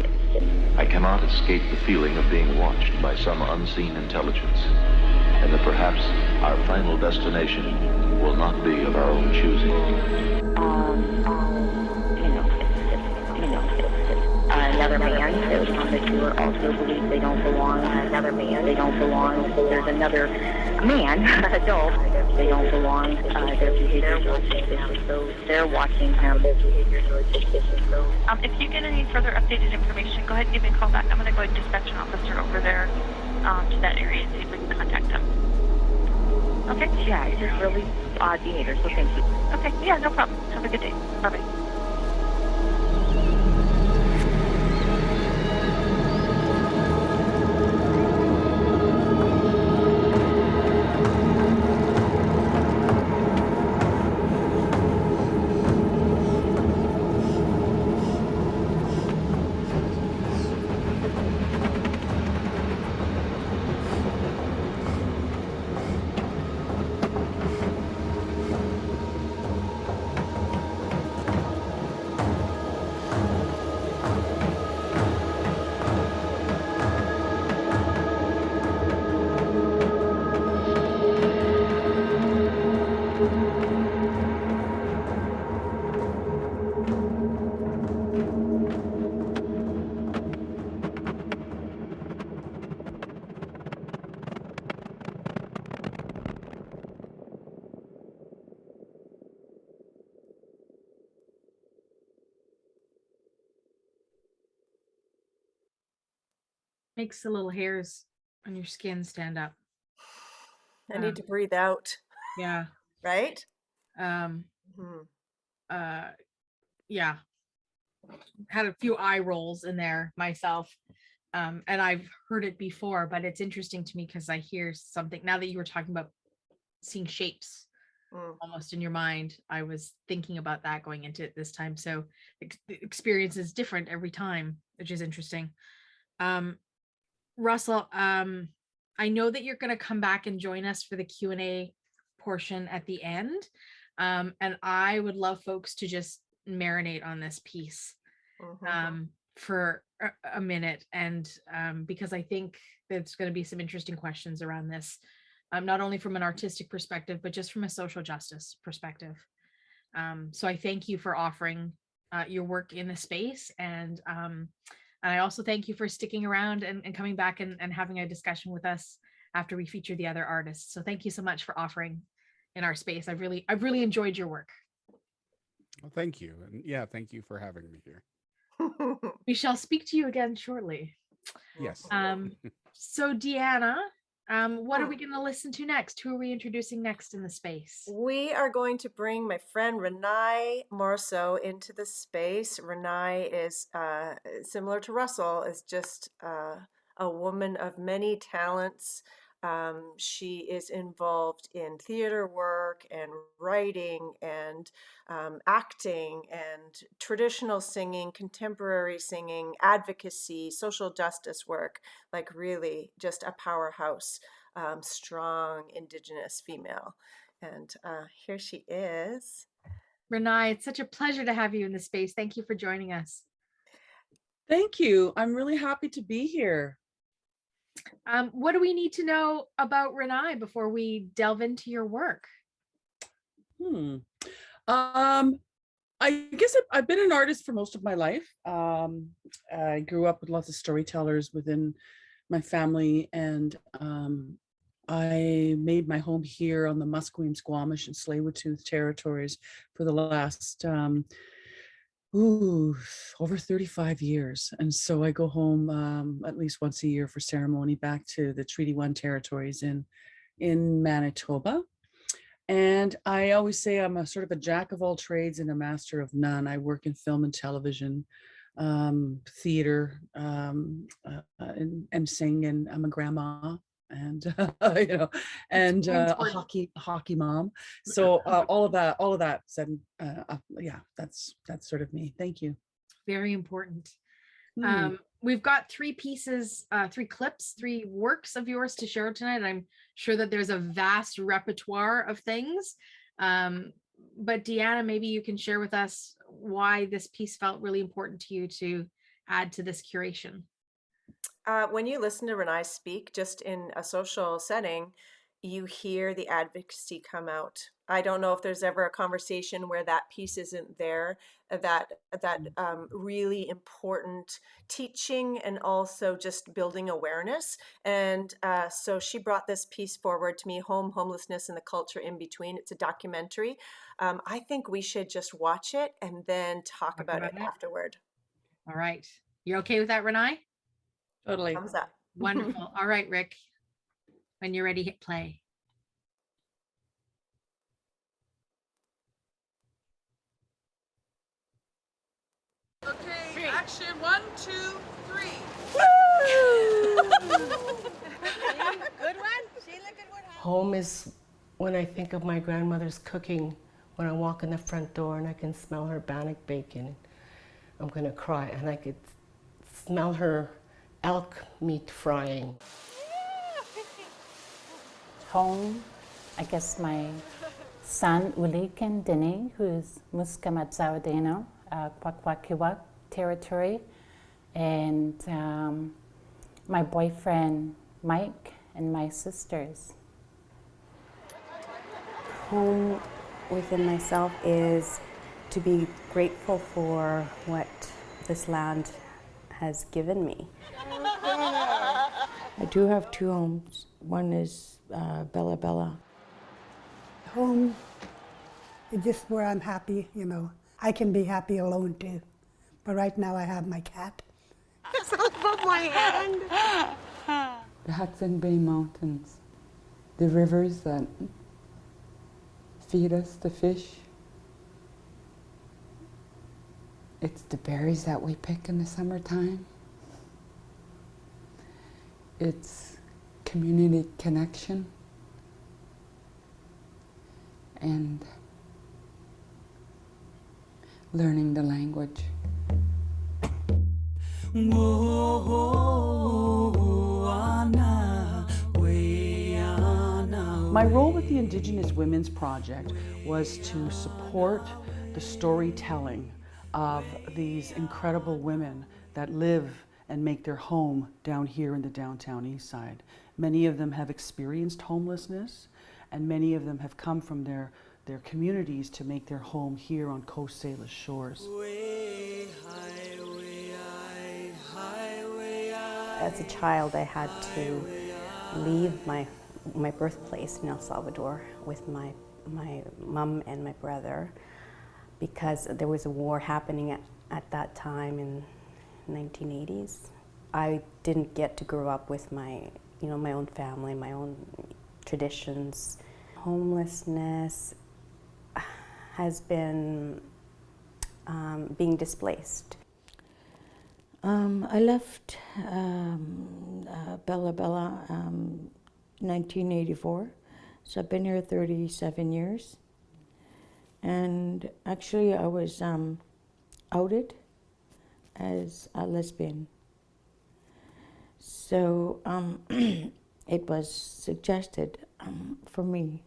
I cannot escape the feeling of being watched by some unseen intelligence, and that perhaps our final destination will not be of our own choosing. Another man that was on the tour also believes they don't belong. Another man, they don't belong. There's another man, adult, they don't belong. Their behaviors are suspicious, so they're watching him. Their behaviors are suspicious, so. If you get any further updated information, go ahead and give me a call back. I'm going to go and dispatch an officer over there to that area and see if we can contact him. Okay? Yeah, it's just really odd behavior, so thank you. Okay, yeah, no problem. Have a good day. Bye-bye. Makes the little hairs on your skin stand up. I need to breathe out. Yeah. Right? Yeah. Had a few eye rolls in there myself. And I've heard it before, but it's interesting to me because I hear something now that you were talking about seeing shapes almost in your mind. I was thinking about that going into it this time. So the experience is different every time, which is interesting. Russell, I know that you're going to come back and join us for the Q&A portion at the end. And I would love folks to just marinate on this piece for a minute. And because I think there's going to be some interesting questions around this, not only from an artistic perspective, but just from a social justice perspective. So I thank you for offering your work in the space. And I also thank you for sticking around and coming back and having a discussion with us after we feature the other artists. So thank you so much for offering in our space. I've really enjoyed your work. Well, thank you. And yeah, thank you for having me here. We shall speak to you again shortly. Yes. So Deanna, what are we going to listen to next? Who are we introducing next in the space? We are going to bring my friend Renae Morriseau into the space. Renae is similar to Russell, is just a woman of many talents. She is involved in theater work and writing and acting and traditional singing, contemporary singing, advocacy, social justice work, like really just a powerhouse, strong Indigenous female. And here she is. Renae, it's such a pleasure to have you in the space. Thank you for joining us. Thank you. I'm really happy to be here. What do we need to know about Renae before we delve into your work? I guess I've been an artist for most of my life. I grew up with lots of storytellers within my family, and I made my home here on the Musqueam, Squamish, and Tsleil-Waututh territories for the last over 35 years. And so I go home at least once a year for ceremony back to the Treaty 1 territories in Manitoba. And I always say I'm a sort of a jack of all trades and a master of none. I work in film and television, theater, and sing, and I'm a grandma, and and a hockey mom. So all of that said, yeah, that's sort of me. Thank you. Very important. We've got 3 pieces, 3 clips, 3 works of yours to share tonight. I'm sure that there's a vast repertoire of things. But Deanna, maybe you can share with us why this piece felt really important to you to add to this curation. When you listen to Renae speak, just in a social setting, you hear the advocacy come out. I don't know if there's ever a conversation where that piece isn't there, that really important teaching and also just building awareness. And so she brought this piece forward to me, Homelessness and the Culture in Between. It's a documentary. I think we should just watch it and then talk about it afterward. All right. You're okay with that, Renae? Totally. Thumbs up. Wonderful. All right, Rick. When you're ready, hit play. Okay, action. 1, 2, 3. Good one. Sheila, good one. Home is when I think of my grandmother's cooking. When I walk in the front door and I can smell her bannock bacon, I'm gonna cry. And I could smell her elk meat frying. Home, I guess my son Uliken Dene, who's Muskamat Zawadeno, Qekiyeksut territory, and my boyfriend Mike and my sisters. Home within myself is to be grateful for what this land has given me. I do have 2 homes. One is Bella Bella. Home is just where I'm happy, you know. I can be happy alone too. But right now I have my cat. It's all above my hand. The Hudson Bay Mountains, the rivers that feed us the fish. It's the berries that we pick in the summertime. It's community connection and learning the language. My role with the Indigenous Women's Project was to support the storytelling of these incredible women that live and make their home down here in the downtown east side. Many of them have experienced homelessness, and many of them have come from their communities to make their home here on Coast Salish shores. As a child, I had to leave my birthplace in El Salvador with my mom and my brother because there was a war happening at that time in 1980s. I didn't get to grow up with my own family, my own traditions. Homelessness has been being displaced. I left Bella Bella 1984, so I've been here 37 years. And actually I was outed as a lesbian. So it was suggested for me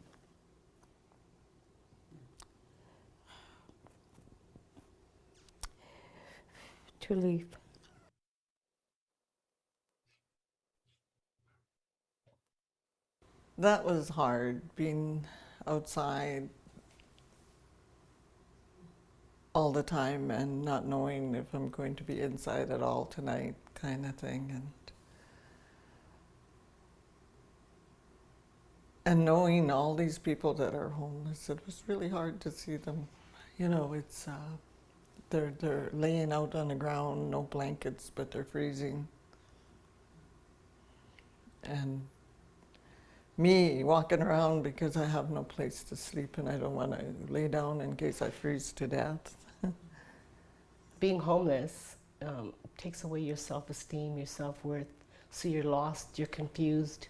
to leave. That was hard, being outside all the time and not knowing if I'm going to be inside at all tonight, kind of thing. And And knowing all these people that are homeless, it was really hard to see them. You know, it's they're laying out on the ground, no blankets, but they're freezing. And me walking around because I have no place to sleep and I don't want to lay down in case I freeze to death. Being homeless takes away your self-esteem, your self-worth. So you're lost, you're confused,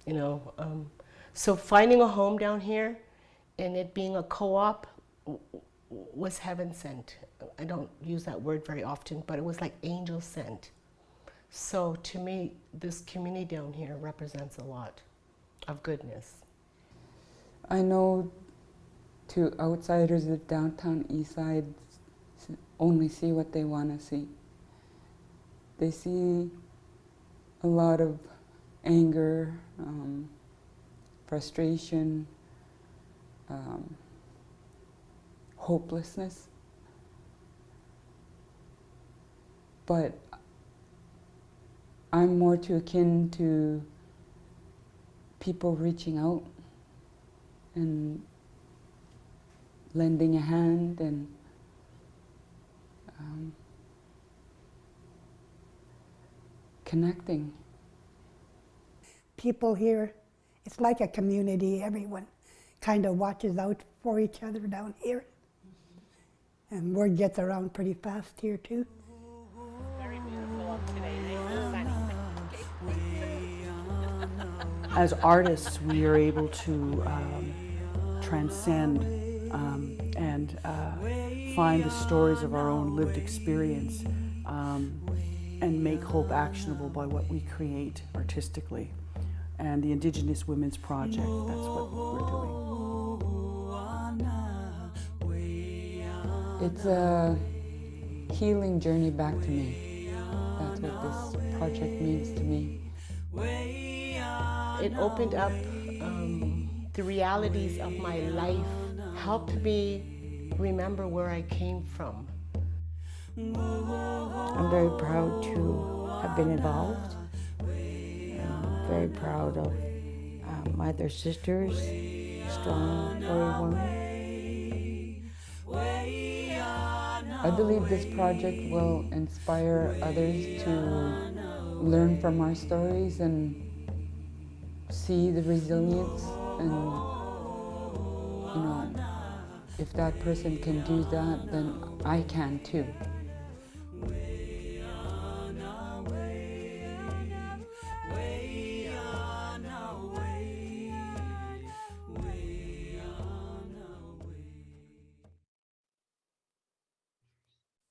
you know. So finding a home down here and it being a co-op was heaven sent. I don't use that word very often, but it was like angel sent. So to me, this community down here represents a lot of goodness. I know to outsiders of downtown Eastside only see what they want to see. They see a lot of anger, frustration, hopelessness. But I'm more too akin to people reaching out and lending a hand and connecting. People here, it's like a community. Everyone kind of watches out for each other down here. And word gets around pretty fast here too. Very beautiful today. As artists, we are able to transcend and find the stories of our own lived experience and make hope actionable by what we create artistically. And the Indigenous Women's Project, that's what we're doing. It's a healing journey back to me. That's what this project means to me. It opened up the realities of my life, helped me remember where I came from. I'm very proud to have been involved. I'm very proud of my other sisters, strong, warrior women. I believe this project will inspire others to learn from our stories and see the resilience, and you know, if that person can do that, then I can too.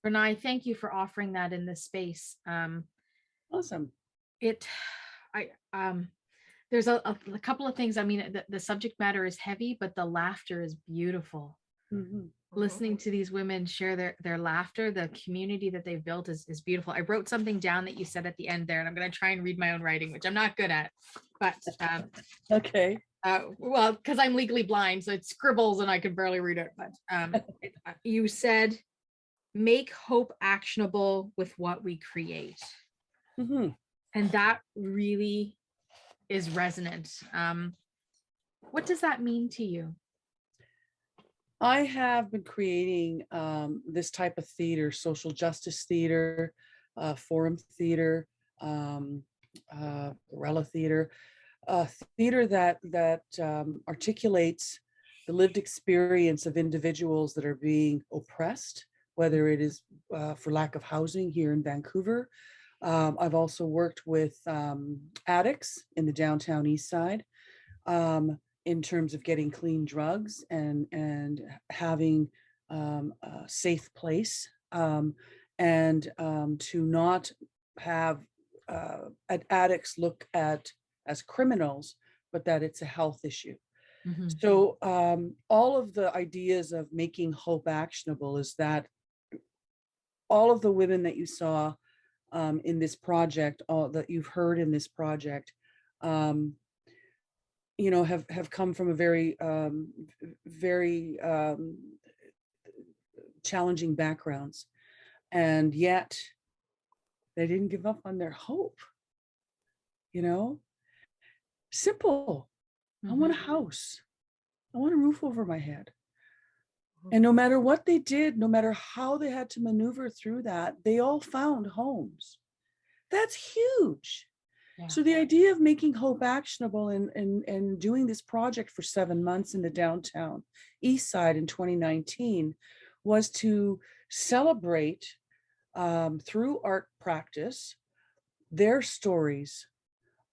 Renae, thank you for offering that in this space. Awesome. There's a couple of things. I mean, the subject matter is heavy, but the laughter is beautiful. Mm-hmm. Listening to these women share their laughter, the community that they've built is beautiful. I wrote something down that you said at the end there, and I'm going to try and read my own writing, which I'm not good at, but okay. Well, because I'm legally blind, so it scribbles and I can barely read it. But you said, make hope actionable with what we create. Mm-hmm. And that really is resonant. What does that mean to you? I have been creating this type of theater, social justice theater, forum theater, guerrilla theater, theater that articulates the lived experience of individuals that are being oppressed, whether it is for lack of housing here in Vancouver. I've also worked with addicts in the downtown east side in terms of getting clean drugs and having a safe place, and to not have addicts look at as criminals, but that it's a health issue. Mm-hmm. So all of the ideas of making hope actionable is that all of the women that you saw in this project, all that you've heard in this project, you know, have come from a very challenging backgrounds, and yet they didn't give up on their hope. You know, simple. I want a house. I want a roof over my head. And no matter what they did, no matter how they had to maneuver through that, they all found homes. That's huge. Yeah. So the idea of making hope actionable and doing this project for 7 months in the downtown East Side in 2019 was to celebrate through art practice their stories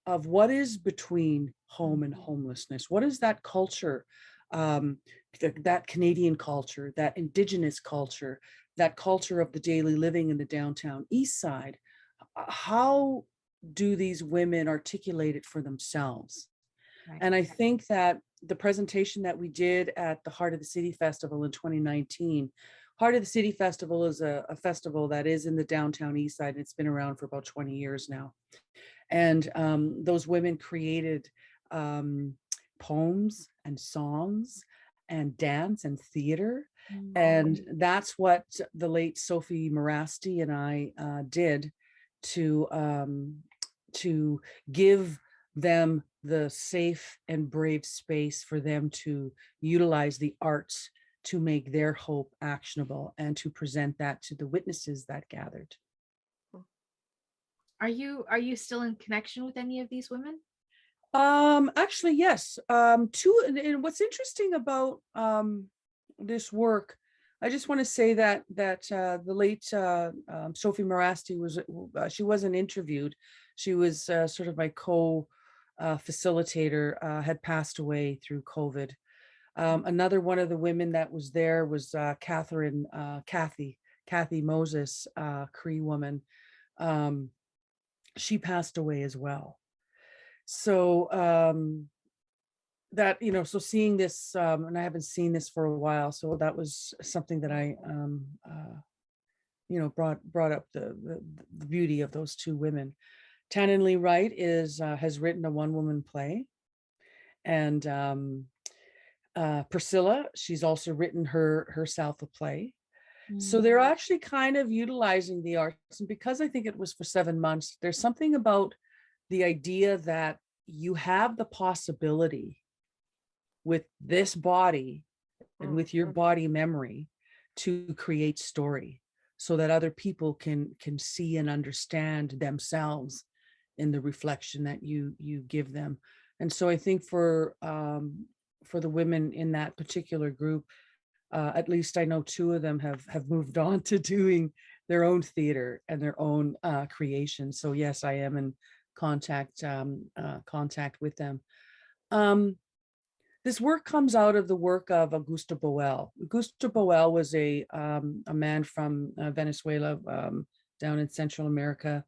of what is between home and homelessness. What is that culture, that Canadian culture, that Indigenous culture, that culture of the daily living in the downtown East Side? How do these women articulate it for themselves? Right. And I think that the presentation that we did at the Heart of the City Festival in 2019, Heart of the City Festival is a festival that is in the downtown East Side. It's been around for about 20 years now. And those women created poems and songs and dance and theater. And that's what the late Sophie Morriseau and I did to give them the safe and brave space for them to utilize the arts to make their hope actionable and to present that to the witnesses that gathered. Are you still in connection with any of these women? Actually, yes. Two, and what's interesting about this work, I just want to say that the late Sophie Morriseau was she wasn't interviewed. She was sort of my co-facilitator, had passed away through COVID. Another one of the women that was there was Kathy Moses, Cree woman. She passed away as well. So that, so seeing this, and I haven't seen this for a while, so that was something that I brought up the beauty of those two women. Tannen Lee Wright has written a one-woman play, and Priscilla, she's also written herself a play. So they're actually kind of utilizing the arts, and because I think it was for 7 months, there's something about the idea that you have the possibility with this body and with your body memory to create story so that other people can see and understand themselves in the reflection that you give them. And so I think for the women in that particular group, at least I know two of them have moved on to doing their own theater and their own creation. So yes, I am in contact with them. This work comes out of the work of Augusto Boal. Augusto Boal was a man from Venezuela, down in Central America.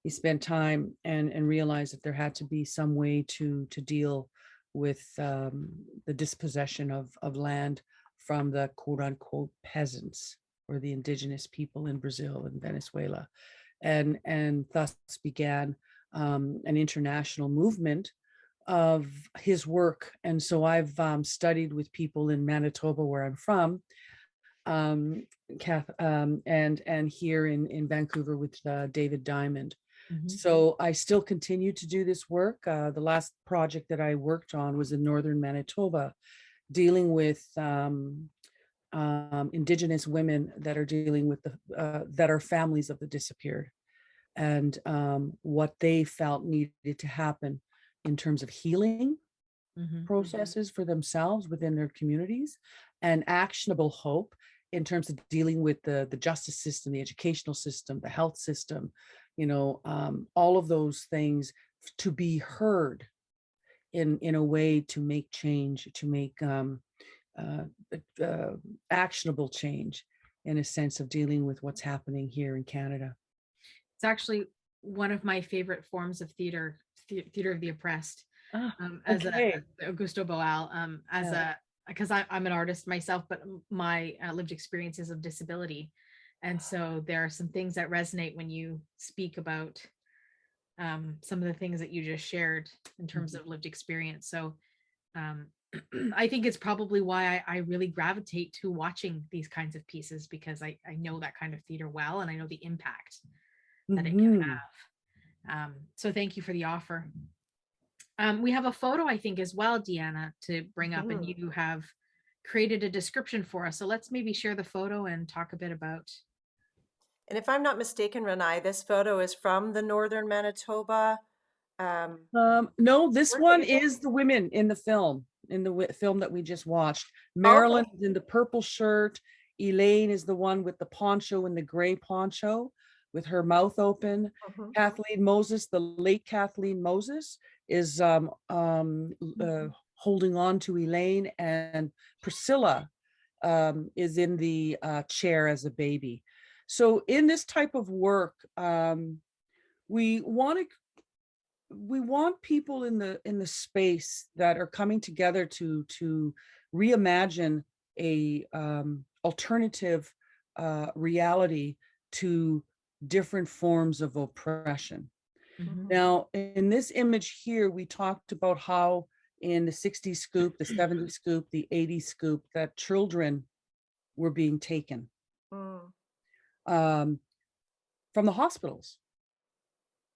He spent time and realized that there had to be some way to deal with the dispossession of land from the quote unquote peasants or the indigenous people in Brazil and Venezuela. And thus began an international movement of his work. And so I've studied with people in Manitoba, where I'm from, and here in Vancouver with David Diamond. So I still continue to do this work. The last project that I worked on was in northern Manitoba, dealing with Indigenous women that are dealing with that are families of the disappeared, and what they felt needed to happen in terms of healing processes for themselves within their communities, and actionable hope in terms of dealing with the justice system, the educational system, the health system, all of those things, to be heard in a way to make change, to make actionable change in a sense of dealing with what's happening here in Canada. It's actually one of my favorite forms of theater of the oppressed. As Augusto Boal, because I'm an artist myself, but my lived experiences of disability. And so there are some things that resonate when you speak about some of the things that you just shared in terms of lived experience. So I think it's probably why I really gravitate to watching these kinds of pieces, because I know that kind of theater well, and I know the impact that it can have. So thank you for the offer. We have a photo, I think, as well, Deanna, to bring up, and you have created a description for us. So let's maybe share the photo and talk a bit about. And if I'm not mistaken, Renae, this photo is from the northern Manitoba. No, this Where one is it? is the women in the film, film that we just watched. Okay. Marilyn is in the purple shirt. Elaine is the one with the poncho and the gray poncho with her mouth open. Kathleen Moses, the late Kathleen Moses, is holding on to Elaine, and Priscilla is in the chair as a baby. So in this type of work, we want people in the space that are coming together to reimagine a alternative reality to different forms of oppression. Now, in this image here, we talked about how in the 60s scoop, the 70s scoop, the 80s scoop, that children were being taken from the hospitals.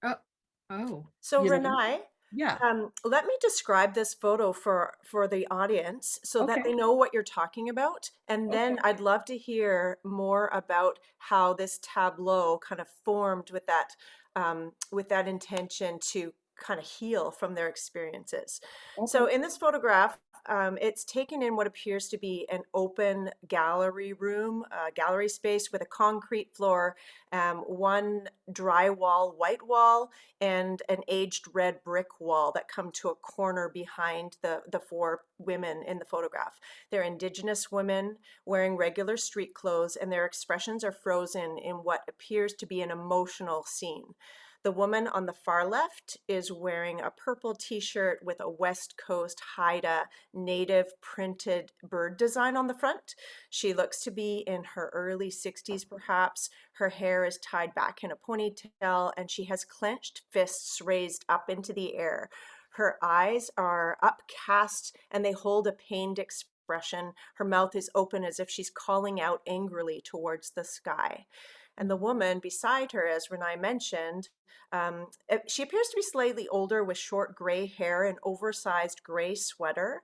So You know? Renae, Yeah. let me describe this photo for the audience so that they know what you're talking about. And then I'd love to hear more about how this tableau kind of formed with that intention to kind of heal from their experiences. So in this photograph, it's taken in what appears to be an open gallery room, gallery space with a concrete floor, one drywall white wall, and an aged red brick wall that come to a corner behind the four women in the photograph. They're Indigenous women wearing regular street clothes, and their expressions are frozen in what appears to be an emotional scene. The woman on the far left is wearing a purple t-shirt with a West Coast Haida native printed bird design on the front. She looks to be in her early 60s perhaps. Her hair is tied back in a ponytail, and she has clenched fists raised up into the air. Her eyes are upcast and they hold a pained expression. Her mouth is open as if she's calling out angrily towards the sky. And the woman beside her, as Renae mentioned, she appears to be slightly older with short gray hair and oversized gray sweater.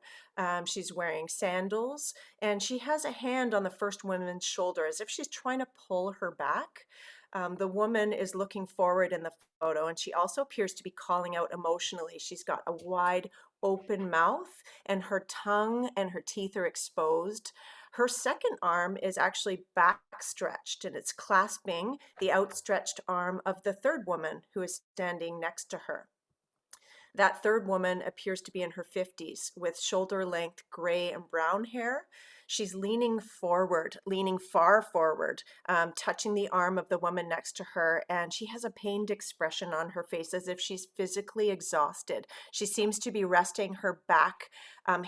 She's wearing sandals, and she has a hand on the first woman's shoulder as if she's trying to pull her back. The woman is looking forward in the photo, and she also appears to be calling out emotionally. She's got a wide open mouth, and her tongue and her teeth are exposed. Her second arm is actually backstretched, and it's clasping the outstretched arm of the third woman who is standing next to her. That third woman appears to be in her 50s with shoulder-length gray and brown hair. She's leaning forward, leaning far forward, touching the arm of the woman next to her, and she has a pained expression on her face as if she's physically exhausted. She seems to be resting her back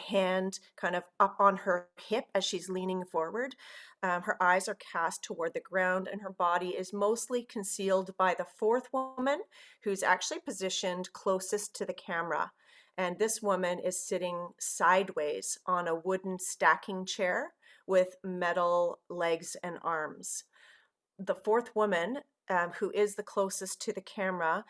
hand kind of up on her hip as she's leaning forward. Her eyes are cast toward the ground, and her body is mostly concealed by the fourth woman, who's actually positioned closest to the camera. And this woman is sitting sideways on a wooden stacking chair with metal legs and arms. The fourth woman, who is the closest to the camera,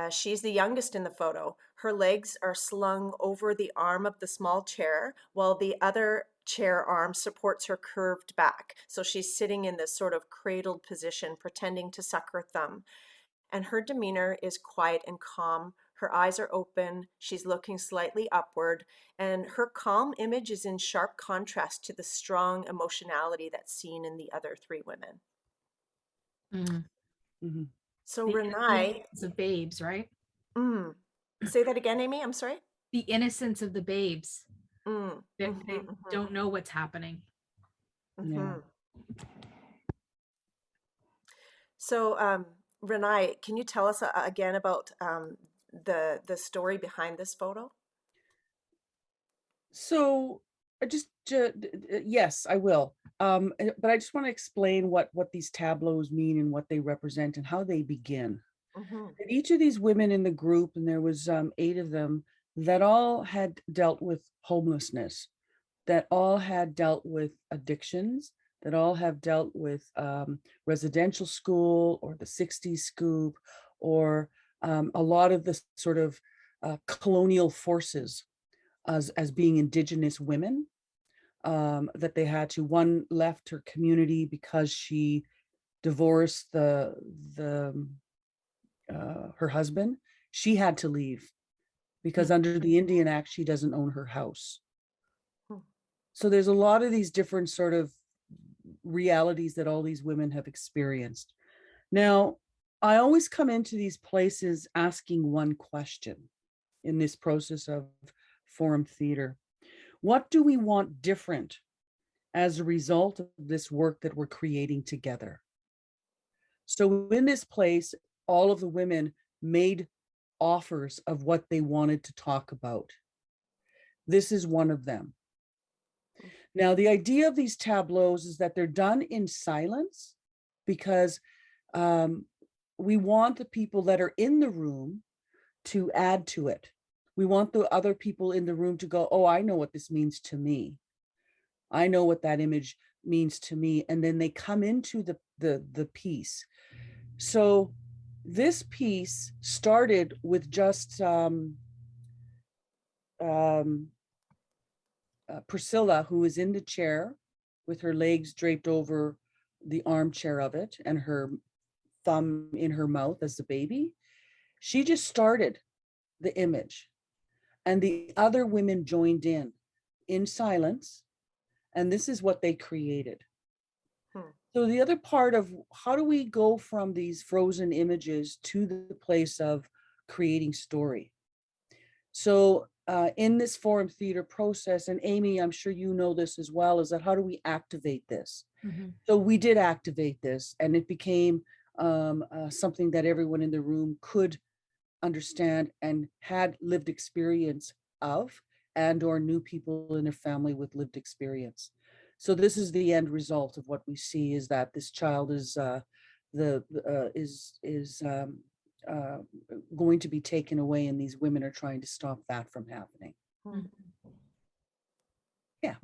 she's the youngest in the photo. Her legs are slung over the arm of the small chair, while the other chair arm supports her curved back. So she's sitting in this sort of cradled position, pretending to suck her thumb. And her demeanor is quiet and calm. Her eyes are open. She's looking slightly upward. And her calm image is in sharp contrast to the strong emotionality that's seen in the other three women. So the Renae, innocence of babes, right? Say that again, Amy. I'm sorry. The innocence of the babes. They don't know what's happening. So Renae, can you tell us again about the story behind this photo? So yes, I will. But I just want to explain what these tableaus mean and what they represent and how they begin. And each of these women in the group, and there was 8 of them, that all had dealt with homelessness, that all had dealt with addictions, that all have dealt with residential school or the 60s scoop, or a lot of the sort of colonial forces as being Indigenous women, that they had to. One left her community because she divorced her husband. She had to leave because under the Indian Act, she doesn't own her house. So there's a lot of these different sort of realities that all these women have experienced. Now, I always come into these places asking one question in this process of forum theater. What do we want different as a result of this work that we're creating together? So in this place, all of the women made offers of what they wanted to talk about. This is one of them. Now, the idea of these tableaus is that they're done in silence because we want the people that are in the room to add to it. We want the other people in the room to go, oh, I know what this means to me. I know what that image means to me. And then they come into the piece. So this piece started with just Priscilla, who is in the chair with her legs draped over the armchair of it and her thumb in her mouth as a baby. She just started the image and the other women joined in silence. And this is what they created. So the other part of how do we go from these frozen images to the place of creating story? So in this forum theater process, and Amy, I'm sure you know this as well, is that how do we activate this? So we did activate this and it became something that everyone in the room could understand and had lived experience of, and or knew people in their family with lived experience. So this is the end result of what we see, is that this child is going to be taken away, and these women are trying to stop that from happening. Yeah.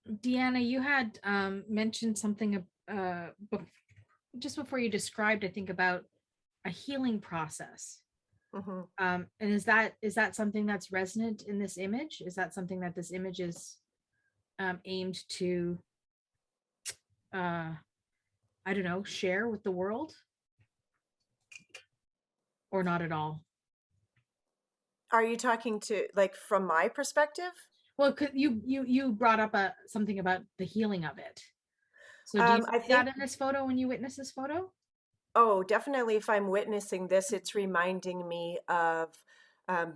Deanna, you had mentioned something just before you described, I think, about a healing process. And is that something that's resonant in this image? Is that something that this image is aimed to, I don't know, share with the world? Or not at all? Are you talking to, like, from my perspective? Well, you brought up something about the healing of it. So do you see that in this photo when you witness this photo? Oh, definitely. If I'm witnessing this, it's reminding me of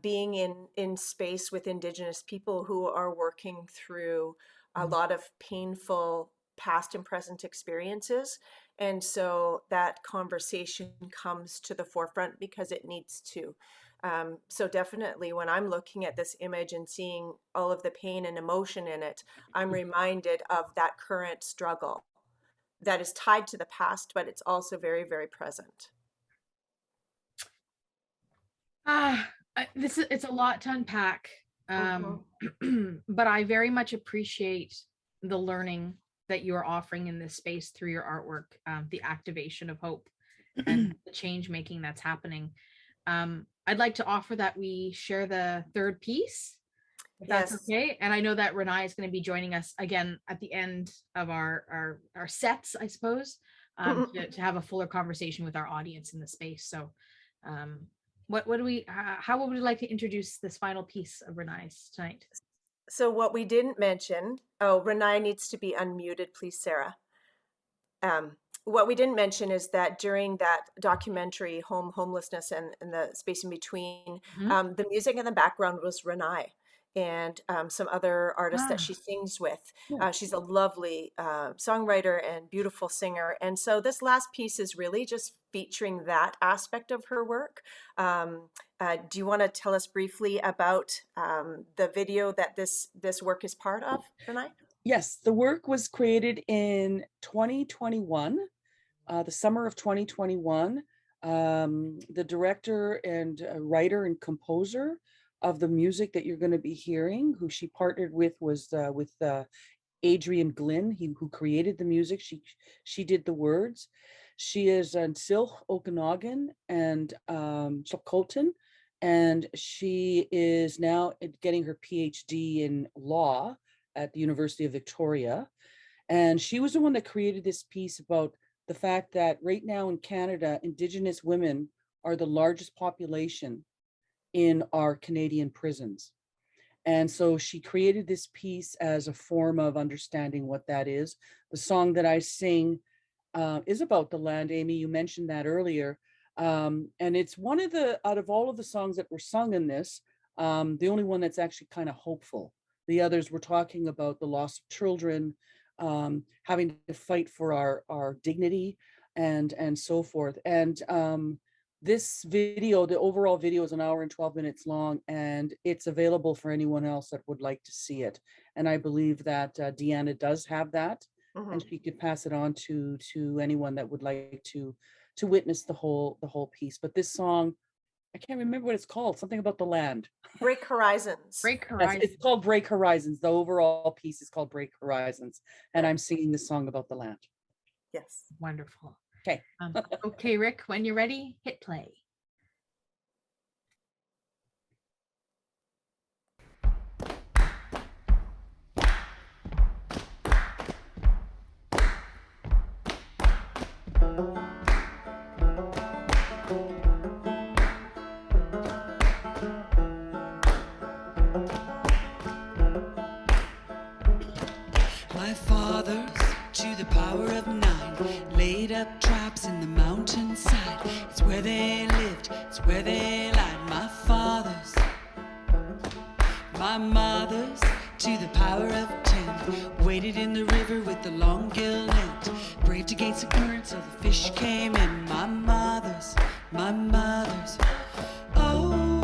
being in space with Indigenous people who are working through a lot of painful past and present experiences. And so that conversation comes to the forefront because it needs to. So definitely when I'm looking at this image and seeing all of the pain and emotion in it, I'm reminded of that current struggle that is tied to the past, but it's also very, very present. It's a lot to unpack, but I very much appreciate the learning that you are offering in this space through your artwork, the activation of hope and the change making that's happening. I'd like to offer that we share the third piece, if that's okay. And I know that Renae is going to be joining us again at the end of our sets, I suppose, to have a fuller conversation with our audience in the space. So how would we like to introduce this final piece of Renae's tonight? So what we didn't mention, Renae needs to be unmuted, please, Sarah. What we didn't mention is that during that documentary, Homelessness and the space in between, the music in the background was Renae and some other artists that she sings with. She's a lovely songwriter and beautiful singer. And so this last piece is really just featuring that aspect of her work. Do you want to tell us briefly about the video that this work is part of, Renae? Yes, the work was created in 2021, the summer of 2021. The director and writer and composer of the music that you're going to be hearing, who she partnered with, was with Adrian Glynn, who created the music. She did the words. She is in Silk Okanagan and Chilcotin, and she is now getting her PhD in law at the University of Victoria. And she was the one that created this piece about the fact that right now in Canada, Indigenous women are the largest population in our Canadian prisons. And so she created this piece as a form of understanding what that is. The song that I sing is about the land. Amy, you mentioned that earlier. And it's one of the, out of all of the songs that were sung in this, the only one that's actually kind of hopeful. The others were talking about the loss of children, having to fight for our dignity and so forth. And this video, the overall video is 1 hour and 12 minutes long, and it's available for anyone else that would like to see it. And I believe that Deanna does have that, and she could pass it on to anyone that would like to witness the whole piece. But this song, I can't remember what it's called, something about the land. Break Horizons. Break Horizons. It's called Break Horizons. The overall piece is called Break Horizons. And I'm singing the song about the land. Yes. Wonderful. Okay. Okay, Rick, when you're ready, hit play. My fathers, to the power of 9, laid up traps in the mountainside. It's where they lived, it's where they lied. My fathers, my mothers, to the power of 10, waded in the river with the long gill net, braved against the current so the fish came in. My mothers, oh.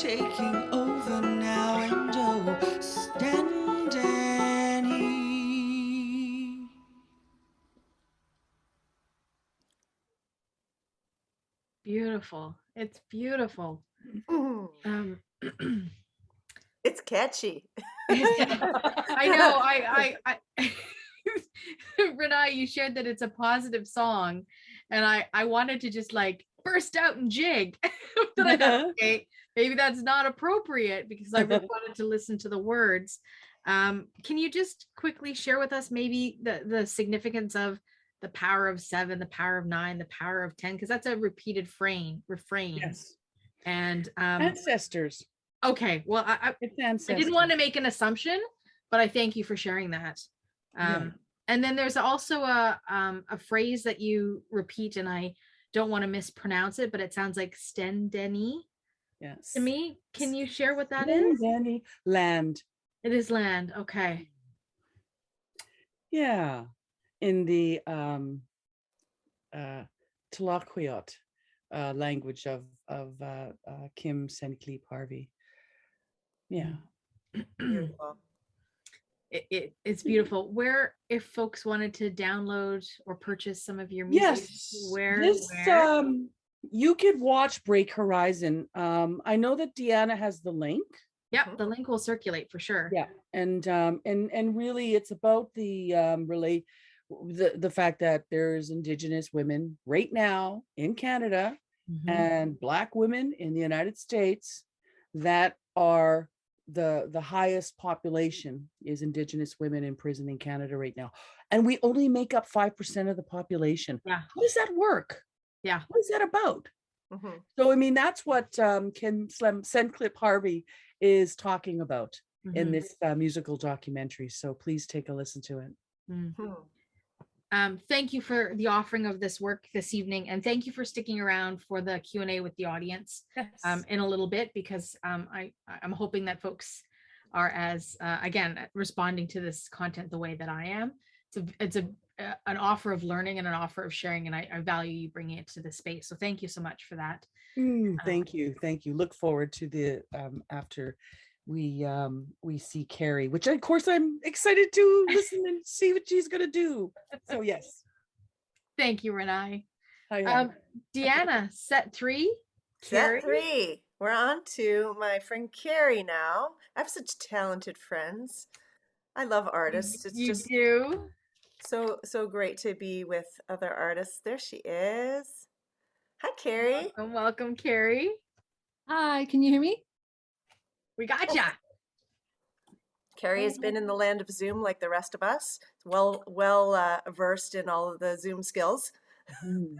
taking over now, and oh, stand Danny. Beautiful. It's beautiful. It's catchy. I know. I Renae, you shared that it's a positive song, and I wanted to just like burst out and jig. But I thought, okay, maybe that's not appropriate because I really wanted to listen to the words. Can you just quickly share with us maybe the significance of the power of 7, the power of 9, the power of 10? Because that's a repeated refrain. Yes. And ancestors. Okay, well, I didn't want to make an assumption, but I thank you for sharing that. And then there's also a phrase that you repeat, and I don't want to mispronounce it, but it sounds like Stendeni. Yes. To me, can you share what that is? Stendeni, land. It is land. Okay. Yeah, in the Qekiyeksut language of Kim Senkleep Harvey. Yeah. Beautiful. It's beautiful. Where, if folks wanted to download or purchase some of your music, where? You could watch Break Horizon. I know that Deanna has the link. Yep, the link will circulate for sure. Yeah, and really, it's about the fact that there's Indigenous women right now in Canada and Black women in the United States that are the highest population is Indigenous women in prison in Canada right now, and we only make up 5% of the population. Yeah, how does that work? Yeah, what is that about? So I mean, that's what Kim Senkleep Harvey is talking about in this musical documentary. So please take a listen to it. Thank you for the offering of this work this evening, and thank you for sticking around for the Q&A with the audience in a little bit, because I'm hoping that folks are as again responding to this content the way that I am. It's an offer of learning and an offer of sharing, and I value you bringing it to the space. So thank you so much for that. Thank you. Look forward to the after we see Carrie, which of course I'm excited to listen and see what she's gonna do. So yes. Thank you, Renae. Hi. Deanna, set 3. Set 3. We're on to my friend Carrie now. I have such talented friends. I love artists. It's just do. So great to be with other artists. There she is. Hi, Carrie. Welcome, Carrie. Hi, can you hear me? We gotcha. Carrie has been in the land of Zoom like the rest of us. Well versed in all of the Zoom skills.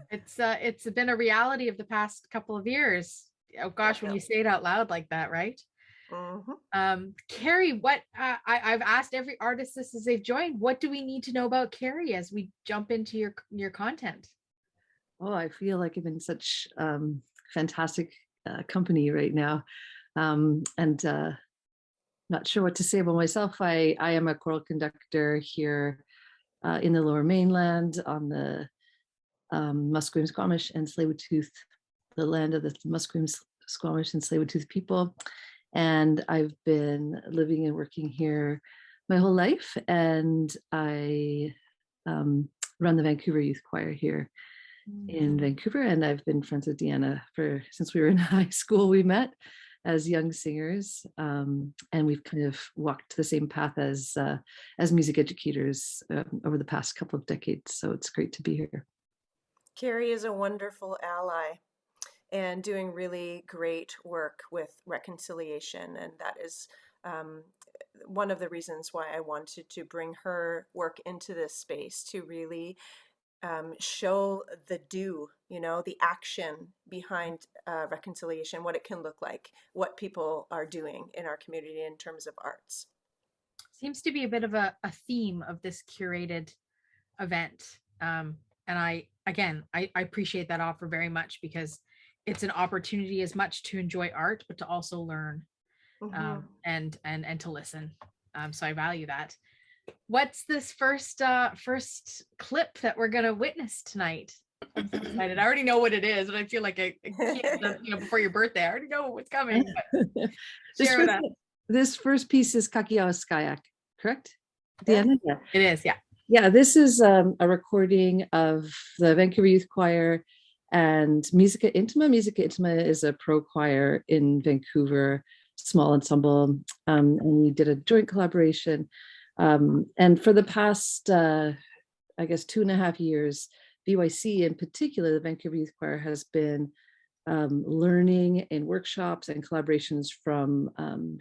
It's been a reality of the past couple of years. Oh gosh, when you say it out loud like that, right? Carrie, what I've asked every artist this as they've joined, what do we need to know about Carrie as we jump into your content? Oh, I feel like I'm in such fantastic company right now, and not sure what to say about myself. I am a choral conductor here in the Lower Mainland on the Musqueam, Squamish, and Tsleil-Waututh, the land of the Musqueam, Squamish, and Tsleil-Waututh people. And I've been living and working here my whole life, and I run the Vancouver Youth Choir here in Vancouver, and I've been friends with Deanna since we were in high school. We met as young singers, and we've kind of walked the same path as music educators over the past couple of decades. So it's great to be here. Carrie is a wonderful ally and doing really great work with reconciliation, and that is one of the reasons why I wanted to bring her work into this space, to really show the the action behind reconciliation, what it can look like, what people are doing in our community in terms of arts. Seems to be a bit of a theme of this curated event. And I appreciate that offer very much, because it's an opportunity as much to enjoy art, but to also learn and to listen. So I value that. What's this first clip that we're going to witness tonight? I'm so excited. I already know what it is, and I feel like a kid does, before your birthday. I already know what's coming. Share with us. This first piece is Kahkiyaw Oskayak, correct? Deanna? Yeah. It is, yeah. Yeah, this is a recording of the Vancouver Youth Choir and Musica Intima. Musica Intima is a pro choir in Vancouver, small ensemble, and we did a joint collaboration. And for the past, I guess, 2.5 years, VYC in particular, the Vancouver Youth Choir, has been learning in workshops and collaborations from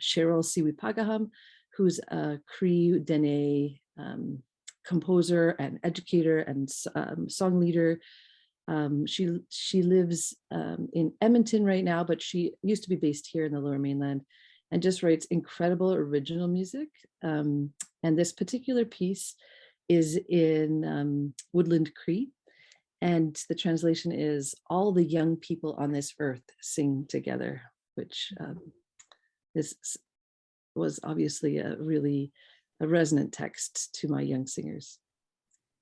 Sherryl Sewepagaham, who's a Cree Dene composer and educator and song leader. She lives in Edmonton right now, but she used to be based here in the Lower Mainland, and just writes incredible original music. And this particular piece is in Woodland Cree, and the translation is "All the young people on this earth sing together," which was obviously a resonant text to my young singers.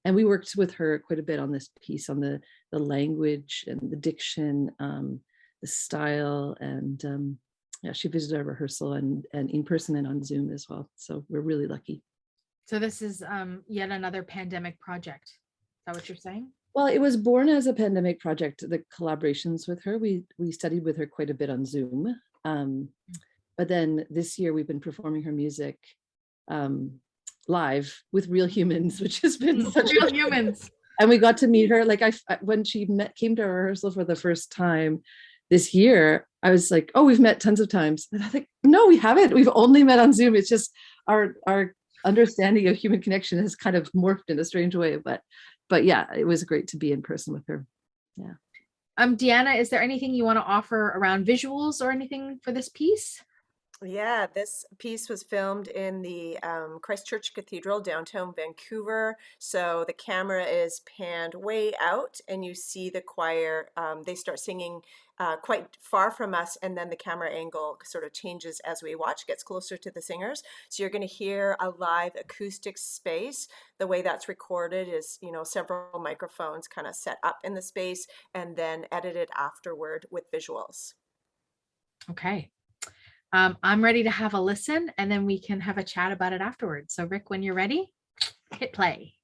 And we worked with her quite a bit on this piece, on the language and the diction, the style, and yeah, she visited our rehearsal and in person and on Zoom as well. So we're really lucky. So this is yet another pandemic project. Is that what you're saying? Well, it was born as a pandemic project, the collaborations with her. We studied with her quite a bit on Zoom. But then this year we've been performing her music live with real humans, which has been such real humans. And we got to meet her. Like when she came to our rehearsal for the first time this year, I was like, "Oh, we've met tons of times." And I think, no, we haven't. We've only met on Zoom. It's just our understanding of human connection has kind of morphed in a strange way. But yeah, it was great to be in person with her. Yeah. Deanna, is there anything you want to offer around visuals or anything for this piece? Yeah, this piece was filmed in the Christchurch Cathedral, downtown Vancouver. So the camera is panned way out and you see the choir. They start singing quite far from us, and then the camera angle sort of changes as we watch, gets closer to the singers. So you're going to hear a live acoustic space. The way that's recorded is, several microphones kind of set up in the space and then edited afterward with visuals. Okay. I'm ready to have a listen, and then we can have a chat about it afterwards. So Rick, when you're ready, hit play.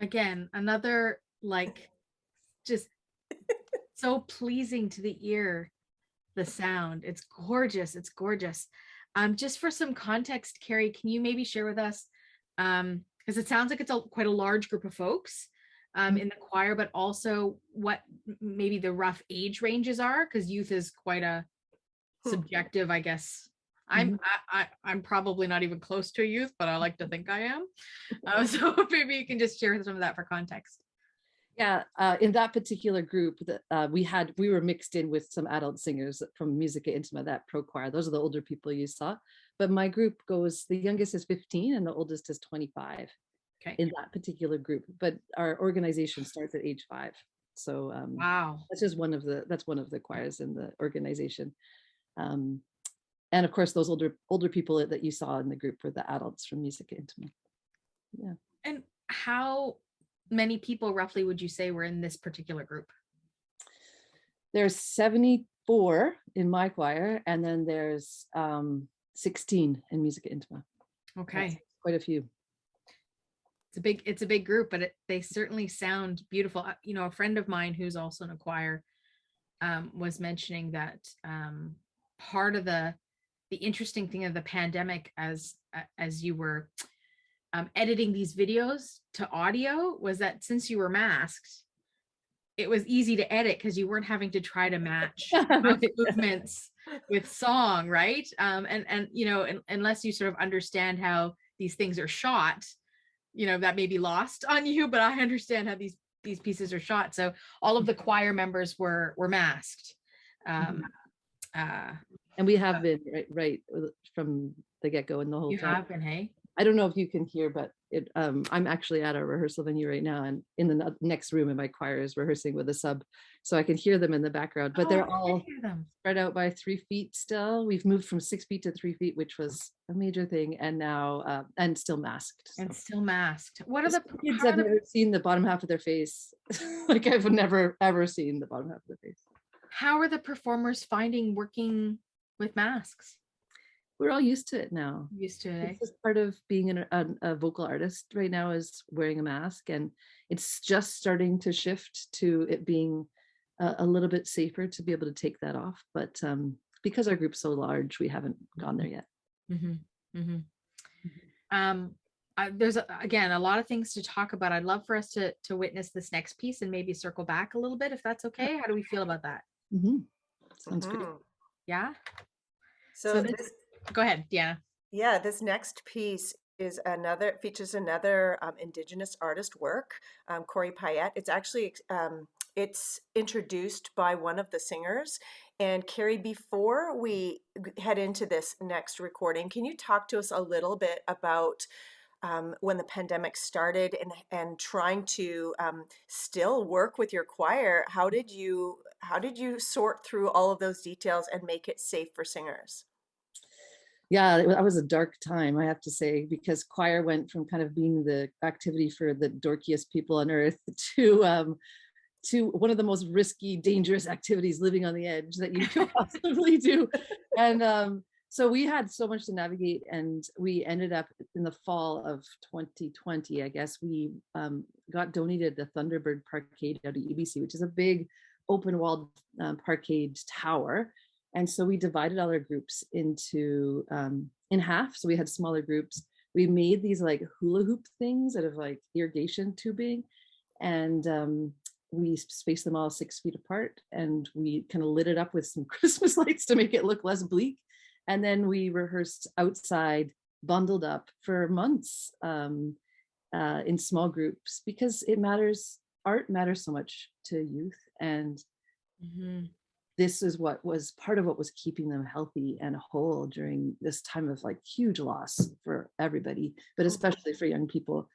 again, another like just so pleasing to the ear, the sound. It's gorgeous. It's gorgeous. Just for some context, Carrie, can you maybe share with us, because it sounds like it's quite a large group of folks in the choir, but also what maybe the rough age ranges are, because youth is quite a subjective, I guess. I'm probably not even close to a youth, but I like to think I am. So maybe you can just share some of that for context. Yeah, in that particular group, that we were mixed in with some adult singers from Musica Intima, that pro choir. Those are the older people you saw. But my group goes, the youngest is 15 and the oldest is 25. Okay. In that particular group, but our organization starts at age 5. So wow, that's just one of the choirs in the organization. And of course, those older people that you saw in the group were the adults from Musica Intima. Yeah. And how many people roughly would you say were in this particular group? There's 74 in my choir, and then there's 16 in Musica Intima. Okay. That's quite a few. It's a big group, but they certainly sound beautiful. You know, a friend of mine who's also in a choir was mentioning that part of the interesting thing of the pandemic, as you were editing these videos to audio, was that since you were masked, it was easy to edit because you weren't having to try to match movements with song, right? And you know, unless you sort of understand how these things are shot, you know, that may be lost on you, but I understand how these pieces are shot. So all of the choir members were masked. And we have been right from the get-go and the whole you time. have been, hey? I don't know if you can hear, but I'm actually at a rehearsal venue right now, and in the next room in my choir is rehearsing with a sub, so I can hear them in the background, but they're all spread out by 3 feet still. We've moved from 6 feet to 3 feet, which was a major thing, and now and still masked. So. And still masked. What are the kids? I've never seen the bottom half of their face. Like I've never ever seen the bottom half of their face. How are the performers finding working with masks? We're all used to it now. Used to it. It's just part of being a vocal artist right now, is wearing a mask, and it's just starting to shift to it being a little bit safer to be able to take that off. But because our group's so large, we haven't gone there yet. There's again a lot of things to talk about. I'd love for us to witness this next piece and maybe circle back a little bit, if that's okay. How do we feel about that? Sounds great. Yeah. So go ahead, Deanna. Yeah, this next piece features another Indigenous artist work, Corey Payette. It's actually it's introduced by one of the singers. And Carrie, before we head into this next recording, can you talk to us a little bit about when the pandemic started and trying to still work with your choir? How did you sort through all of those details and make it safe for singers? Yeah, that was a dark time, I have to say, because choir went from kind of being the activity for the dorkiest people on earth to one of the most risky, dangerous activities, living on the edge, that you could possibly do. And so we had so much to navigate, and we ended up in the fall of 2020, I guess, we got donated the Thunderbird Parkade out of EBC, which is a big open-walled parkade tower. And so we divided all our groups into in half. So we had smaller groups. We made these like hula hoop things out of like irrigation tubing, and we spaced them all 6 feet apart, and we kind of lit it up with some Christmas lights to make it look less bleak. And then we rehearsed outside, bundled up for months in small groups, because it matters. Art matters so much to youth, and this is what was part of what was keeping them healthy and whole during this time of like huge loss for everybody, but especially for young people.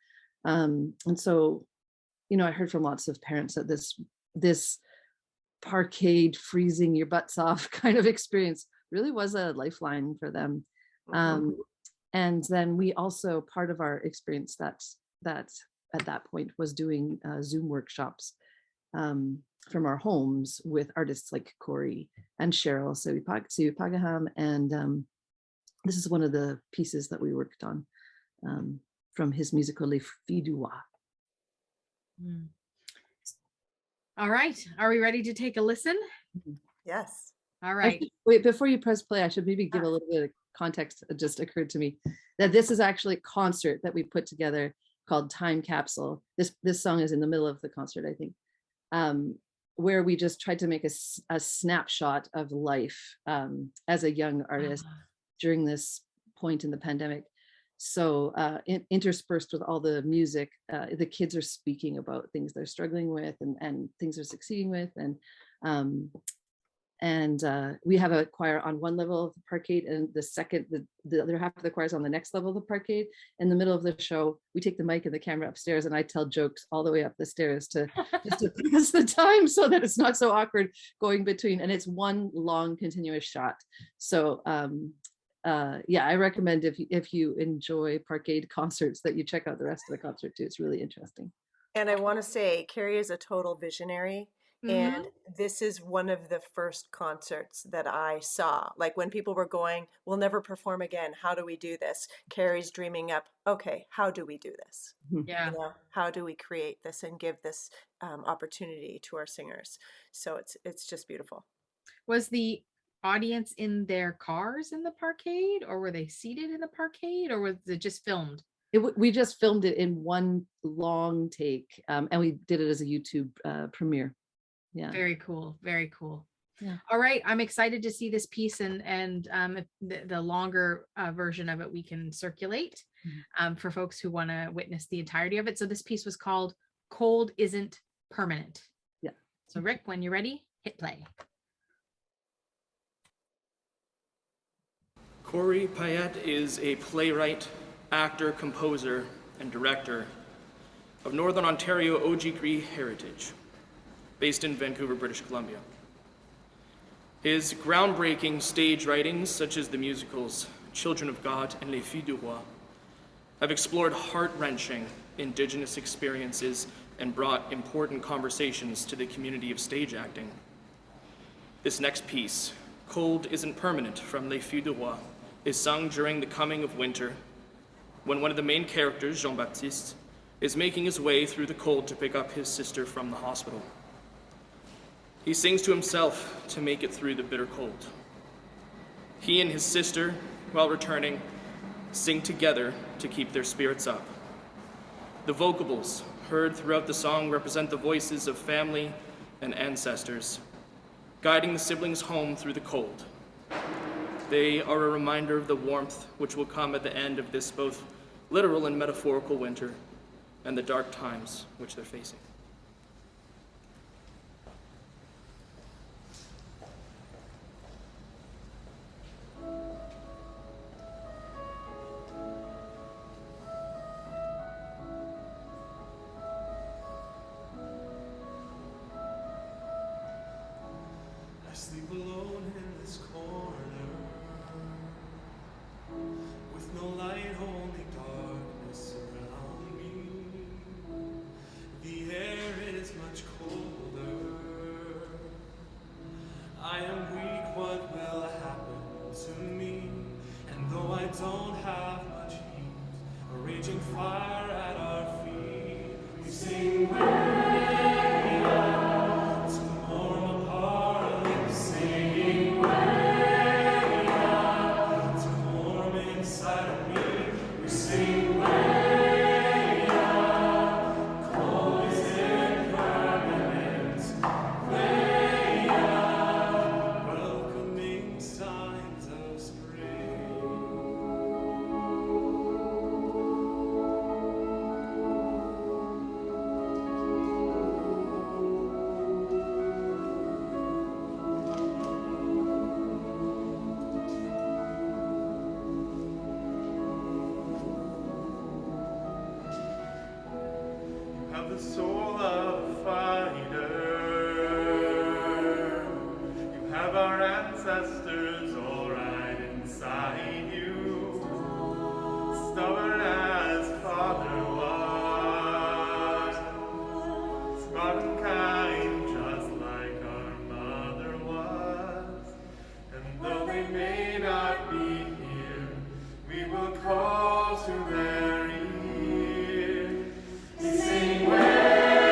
And so, you know, I heard from lots of parents that this parkade freezing your butts off kind of experience really was a lifeline for them. And then we also, part of our experience that at that point was doing Zoom workshops from our homes with artists like Corey and Sherryl, Sewepagaham, and this is one of the pieces that we worked on from his musical Le Fidua. All right. Are we ready to take a listen? Yes. All right. Wait, before you press play, I should maybe give a little bit of context. It just occurred to me that this is actually a concert that we put together called Time Capsule. This song is in the middle of the concert, I think, where we just tried to make a snapshot of life as a young artist during this point in the pandemic. So interspersed with all the music, the kids are speaking about things they're struggling with and things they're succeeding with. And we have a choir on one level of the Parkade, and the other half of the choir is on the next level of the Parkade. In the middle of the show, we take the mic and the camera upstairs, and I tell jokes all the way up the stairs to pass the time so that it's not so awkward going between. And it's one long continuous shot. So yeah, I recommend if you enjoy Parkade concerts that you check out the rest of the concert too. It's really interesting. And I want to say Carrie is a total visionary. And this is one of the first concerts that I saw. Like when people were going, we'll never perform again. How do we do this? Carrie's dreaming up, okay, how do we do this? Yeah. You know, how do we create this and give this opportunity to our singers? So it's just beautiful. Was the audience in their cars in the Parkade, or were they seated in the Parkade, or was it just filmed? We just filmed it in one long take, and we did it as a YouTube premiere. Yeah. Very cool. Very cool. Yeah. All right. I'm excited to see this piece, and the longer version of it we can circulate for folks who want to witness the entirety of it. So this piece was called Cold Isn't Permanent. Yeah. So Rick, when you're ready, hit play. Corey Payette is a playwright, actor, composer, and director of Northern Ontario Ojibwe heritage, based in Vancouver, British Columbia. His groundbreaking stage writings, such as the musicals Children of God and Les Filles du Roi, have explored heart-wrenching Indigenous experiences and brought important conversations to the community of stage acting. This next piece, Cold Isn't Permanent, from Les Filles du Roi, is sung during the coming of winter, when one of the main characters, Jean-Baptiste, is making his way through the cold to pick up his sister from the hospital. He sings to himself to make it through the bitter cold. He and his sister, while returning, sing together to keep their spirits up. The vocables heard throughout the song represent the voices of family and ancestors, guiding the siblings home through the cold. They are a reminder of the warmth which will come at the end of this both literal and metaphorical winter and the dark times which they're facing. I sleep alone in this corner, with no light, only darkness around me. The air is much colder. I am weak, what will happen to me? And though I don't have much heat, a raging fire at our feet, we sing where we are, to mourn apart, singing where we are, to warm inside of me, we sing where we are, cold isn't permanent, where we are, welcoming signs of spring. You have the soul of a fighter. You have our ancestors all right inside you. Stubborn as father was. Smart and kind, just like our mother was. And though they may not be here, we will call to their ear. We sing where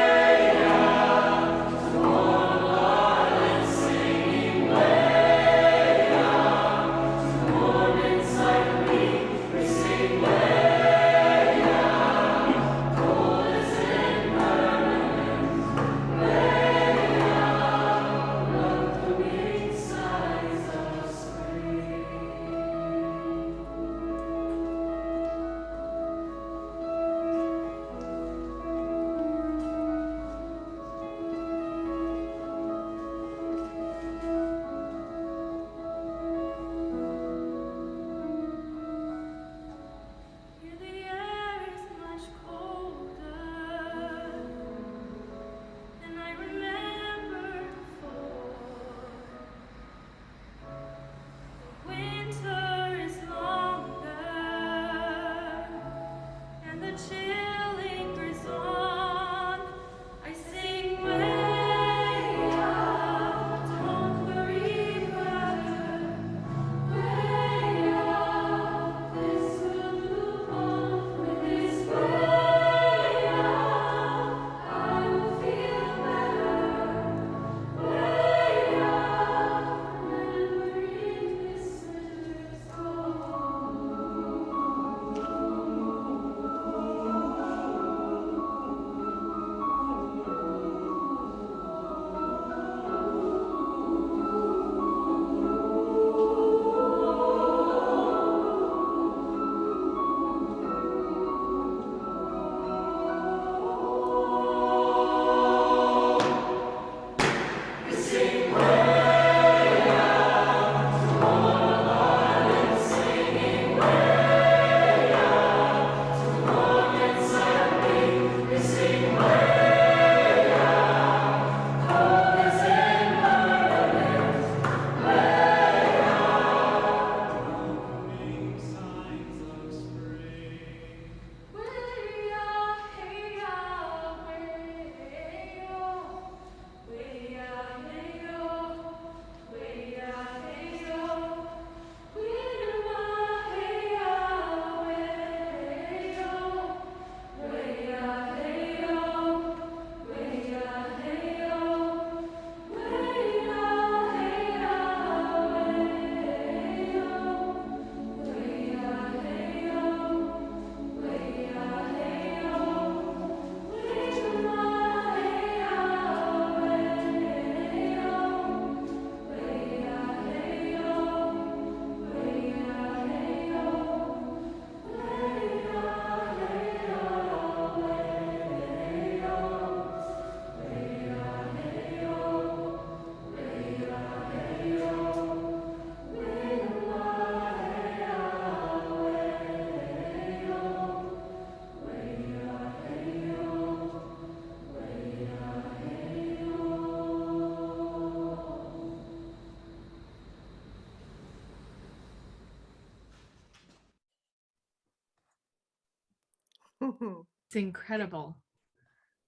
It's incredible.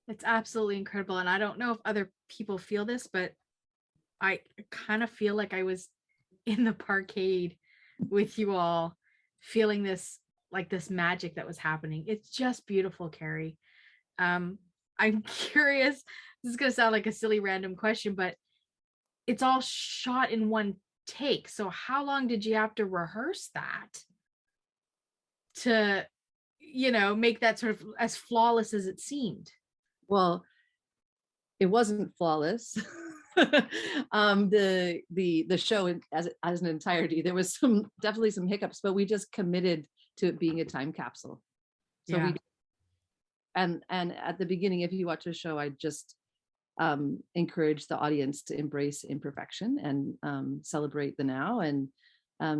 It's absolutely incredible. And I don't know if other people feel this, but I kind of feel like I was in the Parkade with you all, feeling this, like this magic that was happening. It's just beautiful, Carrie. I'm curious, this is going to sound like a silly random question, but it's all shot in one take. So how long did you have to rehearse that to, make that sort of as flawless as it seemed? Well, it wasn't flawless. The show as an entirety, there was definitely some hiccups, but we just committed to it being a time capsule. So Yeah. and at the beginning, if you watch the show, I just encourage the audience to embrace imperfection and celebrate the now. And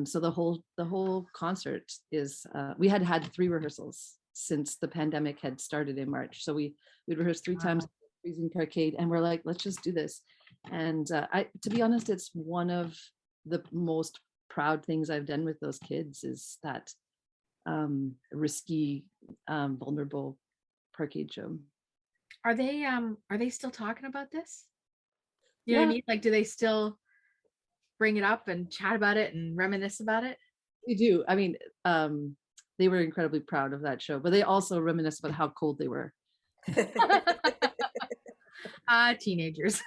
so the whole concert is we had 3 rehearsals since the pandemic had started in March. So we'd rehearsed 3 times freezing Parkade, and we're like, let's just do this. And to be honest, it's one of the most proud things I've done with those kids, is that risky, vulnerable Parkade show. Are they still talking about this? You know Yeah. what I mean? Like, do they still bring it up and chat about it and reminisce about it? They do. I mean, they were incredibly proud of that show, but they also reminisce about how cold they were. Teenagers.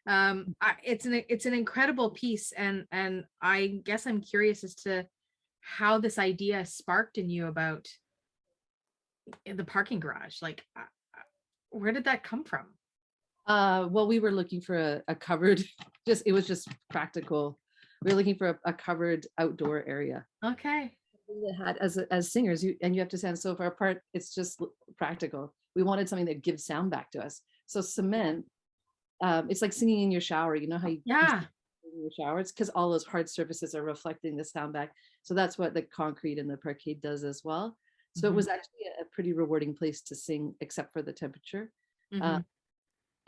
It's an incredible piece, and I guess I'm curious as to how this idea sparked in you about the parking garage. Like, where did that come from? Well, we were looking for a covered, it was just practical. We were looking for a covered outdoor area. Okay. That had, as singers, you have to stand so far apart. It's just practical. We wanted something that gives sound back to us. So cement, it's like singing in your shower. You know how you Yeah. in your shower? It's because all those hard surfaces are reflecting the sound back. So that's what the concrete and the Parkade does as well. So it was actually a pretty rewarding place to sing, except for the temperature.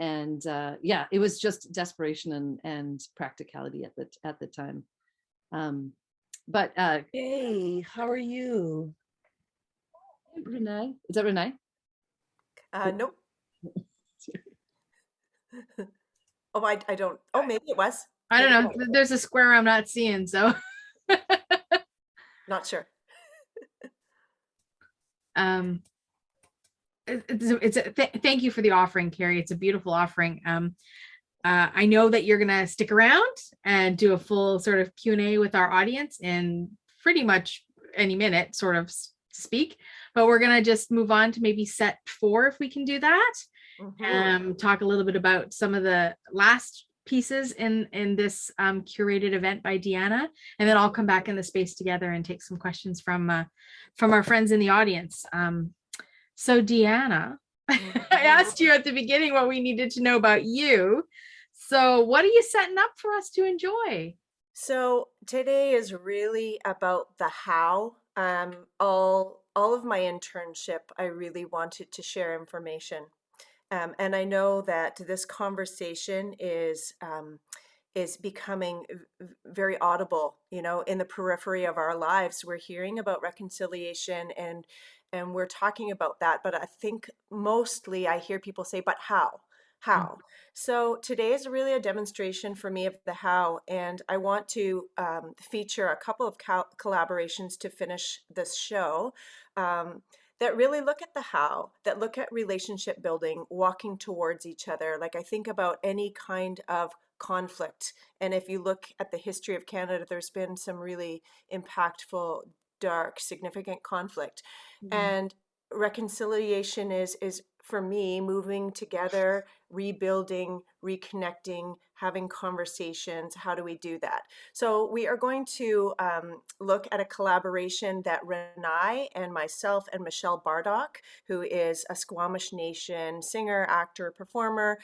And yeah, it was just desperation and practicality at the time. But hey, how are you? Renae, is that Renae? Nope. Oh, I don't. Oh, maybe it was. I don't know. There's a square I'm not seeing, so. Not sure. Thank you for the offering, Carrie. It's a beautiful offering. I know that you're gonna stick around and do a full sort of Q&A with our audience in pretty much any minute, sort of to speak, but we're gonna just move on to maybe set 4 if we can do that. Talk a little bit about some of the last pieces in this curated event by Deanna, and then I'll come back in the space together and take some questions from our friends in the audience. So Deanna, I asked you at the beginning what we needed to know about you. So what are you setting up for us to enjoy? So today is really about the how. All of my internship, I really wanted to share information. And I know that this conversation is becoming very audible, in the periphery of our lives. We're hearing about reconciliation and we're talking about that, but I think mostly I hear people say, but how? How? So today is really a demonstration for me of the how, and I want to feature a couple of collaborations to finish this show that really look at the how, that look at relationship building, walking towards each other. Like, I think about any kind of conflict, and if you look at the history of Canada, there's been some really impactful, dark, significant conflict. And reconciliation is for me moving together, rebuilding, reconnecting, having conversations. How do we do that? So we are going to look at a collaboration that Renae and myself and Michelle Bardock, who is a Squamish Nation singer, actor, performer,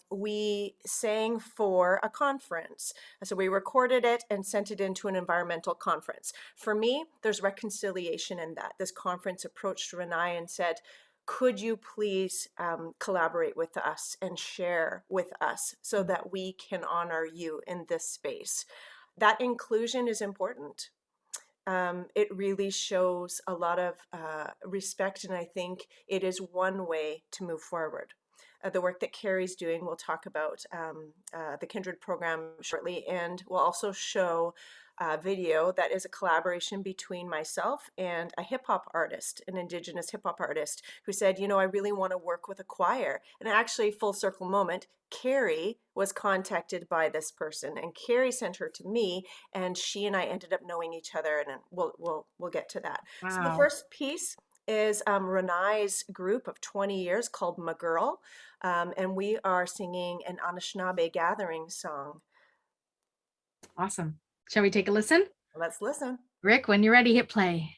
we sang for a conference. So we recorded it and sent it into an environmental conference. For me, there's reconciliation in that. This conference approached Renae and said, could you please collaborate with us and share with us so that we can honor you in this space? That inclusion is important. it really shows a lot of respect, and I think it is one way to move forward. The work that Carrie's doing, we'll talk about the Kindred program shortly, and we'll also show a video that is a collaboration between myself and a hip-hop artist, an Indigenous hip-hop artist, who said, you know, I really want to work with a choir. And actually, full circle moment, Carrie was contacted by this person, and Carrie sent her to me, and she and I ended up knowing each other, and we'll get to that. Wow. So the first piece is Renae's group of 20 years called My Girl, and we are singing an Anishinaabe gathering song. Awesome. Shall we take a listen? Let's listen. Rick, when you're ready, hit play.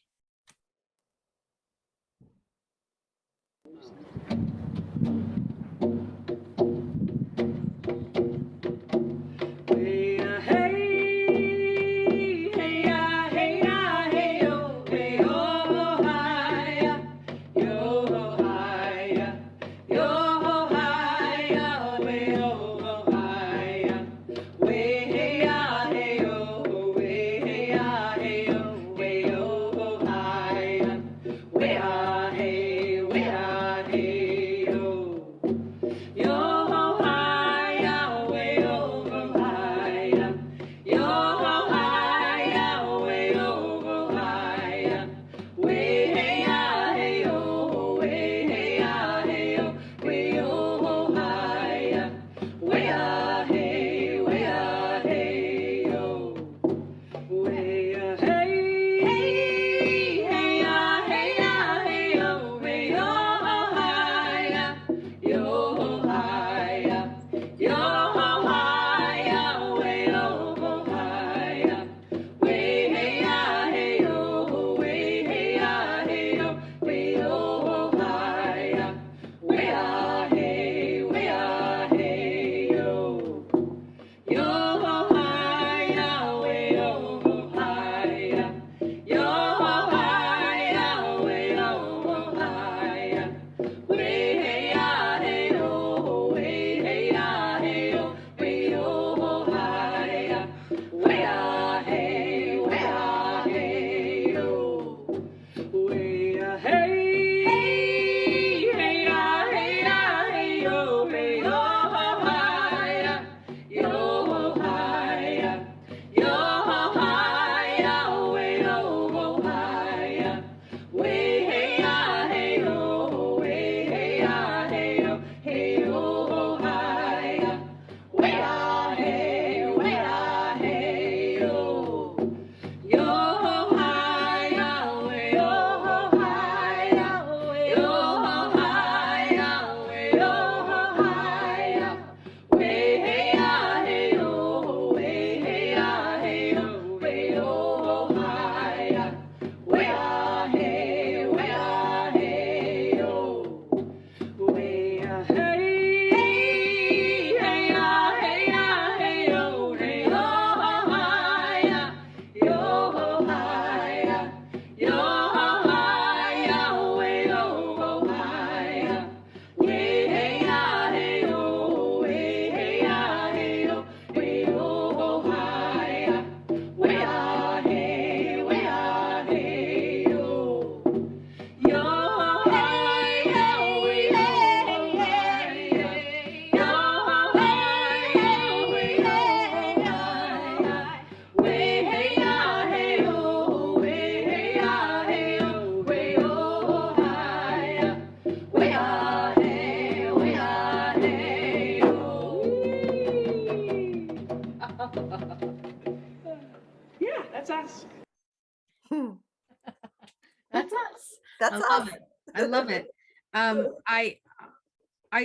That's us. That's I love us. it. I love it.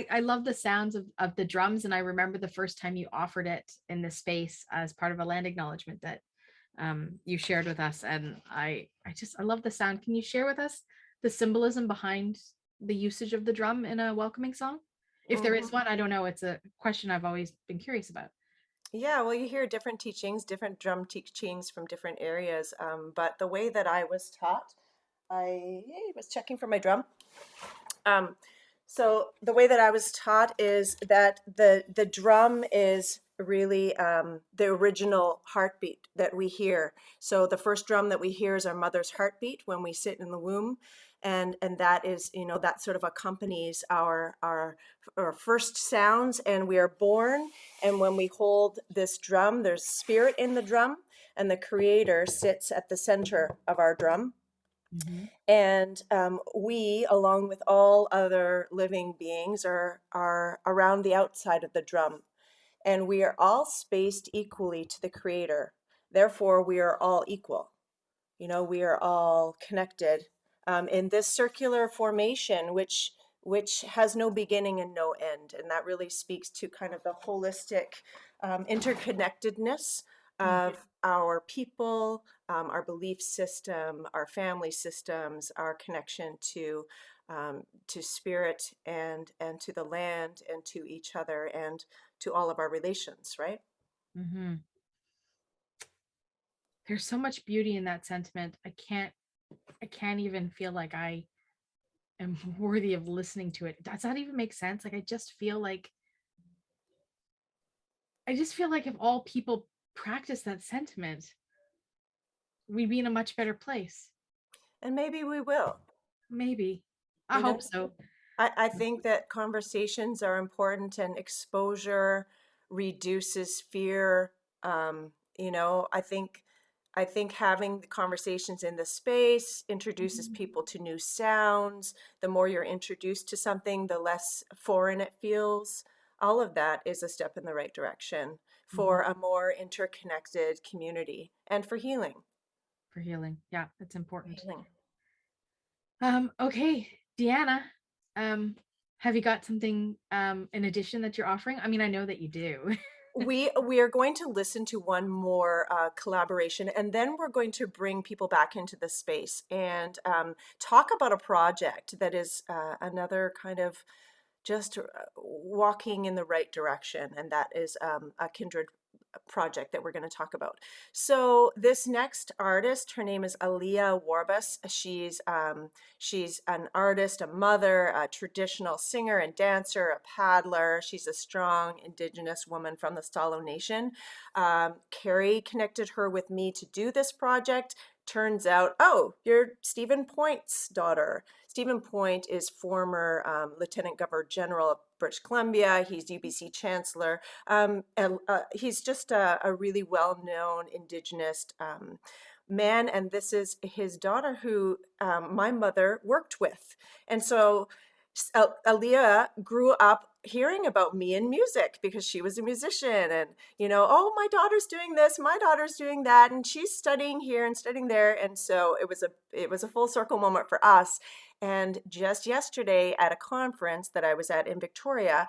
I love the sounds of the drums, and I remember the first time you offered it in this space as part of a land acknowledgement that you shared with us, and I love the sound. Can you share with us the symbolism behind the usage of the drum in a welcoming song? If there is one, I don't know. It's a question I've always been curious about. Yeah, well, you hear different teachings, different drum teachings from different areas. But the way that I was taught, I was checking for my drum. So the way that I was taught is that the drum is really the original heartbeat that we hear. So the first drum that we hear is our mother's heartbeat when we sit in the womb. And that is, that sort of accompanies our first sounds, and we are born. And when we hold this drum, there's spirit in the drum, and the creator sits at the center of our drum. Mm-hmm. And we, along with all other living beings, are around the outside of the drum. And we are all spaced equally to the creator. Therefore, we are all equal. We are all connected in this circular formation, which has no beginning and no end. And that really speaks to kind of the holistic interconnectedness of our people, our belief system, our family systems, our connection to spirit and to the land and to each other and to all of our relations, right? Mm-hmm. There's so much beauty in that sentiment. I can't even feel like I am worthy of listening to it. Does that even make sense? Like, I just feel like if all people practice that sentiment, we'd be in a much better place. And maybe we will. Maybe. I hope so. I think that conversations are important, and exposure reduces fear. I think having the conversations in the space introduces people to new sounds. The more you're introduced to something, the less foreign it feels. All of that is a step in the right direction for a more interconnected community and for healing. For healing. Yeah, that's important. Okay, Deanna, have you got something in addition that you're offering? I mean, I know that you do. We are going to listen to one more collaboration, and then we're going to bring people back into the space and talk about a project that is another kind of just walking in the right direction, and that is a kindred project that we're going to talk about. So this next artist, her name is Keliya Warbus. She's an artist, a mother, a traditional singer and dancer, a paddler. She's a strong Indigenous woman from the Stalo Nation. Carrie connected her with me to do this project. Turns out, oh, you're Stephen Point's daughter. Stephen Point is former Lieutenant Governor General of British Columbia. He's UBC Chancellor. And he's just a really well-known Indigenous man. And this is his daughter who my mother worked with. And so Keliya grew up hearing about me in music because she was a musician, and oh, my daughter's doing this, my daughter's doing that, and she's studying here and studying there. And so it was a full circle moment for us. And just yesterday at a conference that I was at in Victoria,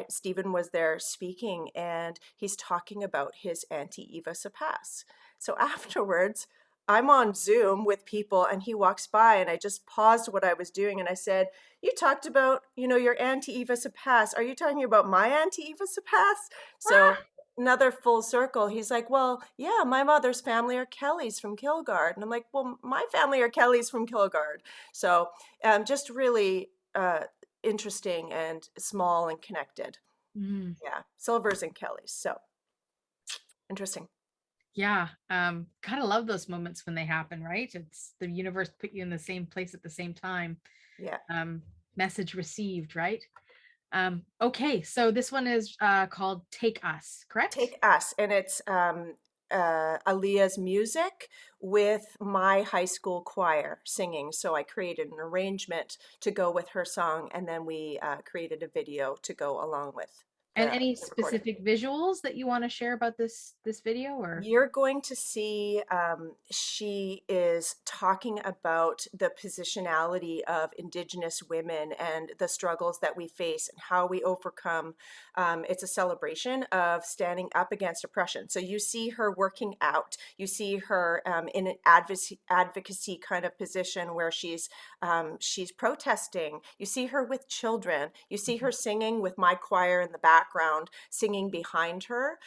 Stephen was there speaking, and he's talking about his Auntie Eva Sapas. So afterwards, I'm on Zoom with people, and he walks by, and I just paused what I was doing, and I said, "You talked about, your Auntie Eva Sapas. Are you talking about my Auntie Eva Sapas?" So another full circle. He's like, "Well, yeah, my mother's family are Kellys from Kilgard." And I'm like, "Well, my family are Kellys from Kilgard." So just really interesting and small and connected. Mm. Yeah, Silvers and Kellys. So interesting. Yeah, kind of love those moments when they happen, right? It's the universe put you in the same place at the same time. Yeah. Message received, right? Okay, so this one is called Take Us, correct? Take Us, and it's Keliya's music with my high school choir singing. So I created an arrangement to go with her song, and then we created a video to go along with. And any specific visuals that you want to share about this video? Or you're going to see she is talking about the positionality of Indigenous women and the struggles that we face and how we overcome. It's a celebration of standing up against oppression. So you see her working out. You see her in an advocacy kind of position where she's protesting. You see her with children. You see her singing with my choir in the back. background singing behind her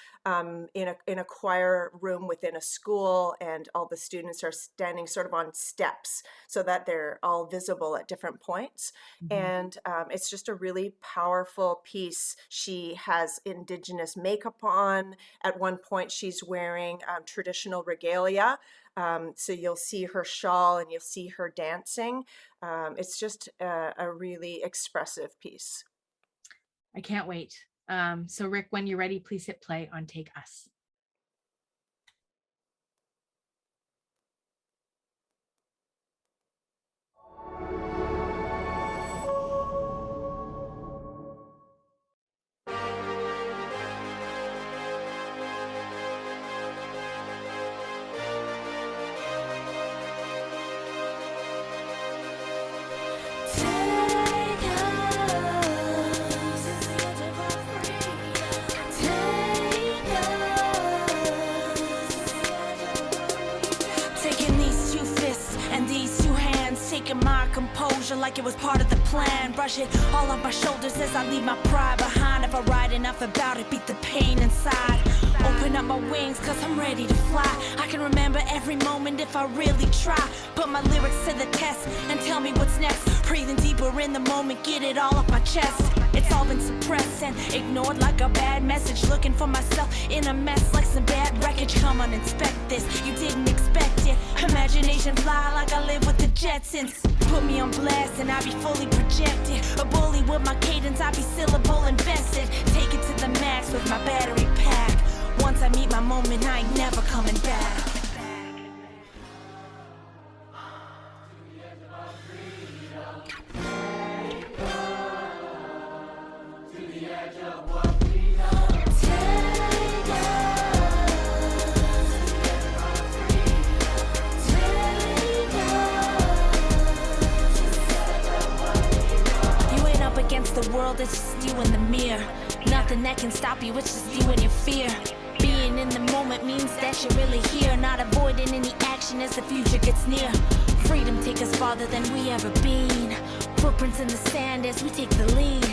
in a choir room within a school, and all the students are standing sort of on steps so that they're all visible at different points. And it's just a really powerful piece. She has Indigenous makeup on. At one point, she's wearing traditional regalia. So you'll see her shawl and you'll see her dancing. It's just a really expressive piece. I can't wait. So Rick, when you're ready, please hit play on Take Us. My composure like it was part of the plan. Brush it all off my shoulders as I leave my pride behind. If I write enough about it, beat the pain inside. Open up my wings cause I'm ready to fly. I can remember every moment if I really try. Put my lyrics to the test and tell me what's next. Breathing deeper in the moment, get it all off my chest. It's all been suppressed and ignored like a bad message. Looking for myself in a mess like some bad wreckage. Come on, inspect this, you didn't expect it. Imagination fly like I live with the Jetsons. Put me on blast and I be fully projected. A bully with my cadence, I be syllable invested. Take it to the max with my battery pack. Once I meet my moment, I ain't never coming back. The world is just you in the mirror. Nothing that can stop you, it's just you and your fear. Being in the moment means that you're really here. Not avoiding any action as the future gets near. Freedom take us farther than we ever been. Footprints in the sand as we take the lead.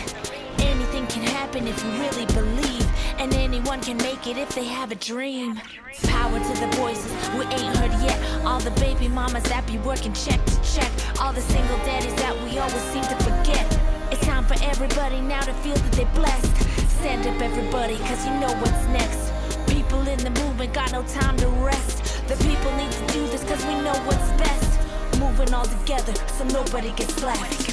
Anything can happen if you really believe. And anyone can make it if they have a dream. Power to the voices we ain't heard yet. All the baby mamas that be working check to check. All the single daddies that we always seem to forget. It's time for everybody now to feel that they're blessed. Stand up everybody, cause you know what's next. People in the movement got no time to rest. The people need to do this cause we know what's best. Moving all together so nobody gets left.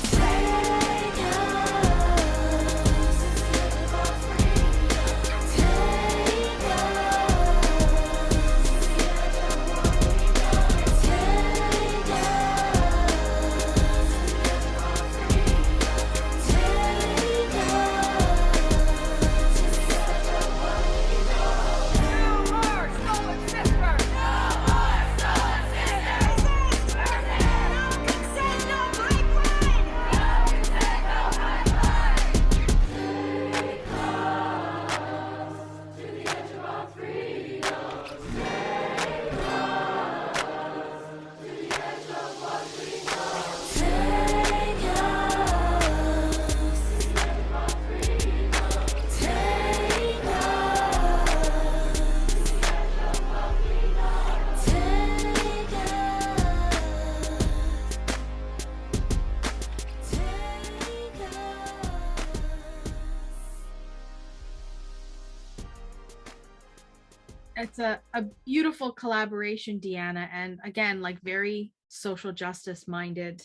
It's a beautiful collaboration, Deanna, and again, like very social justice minded.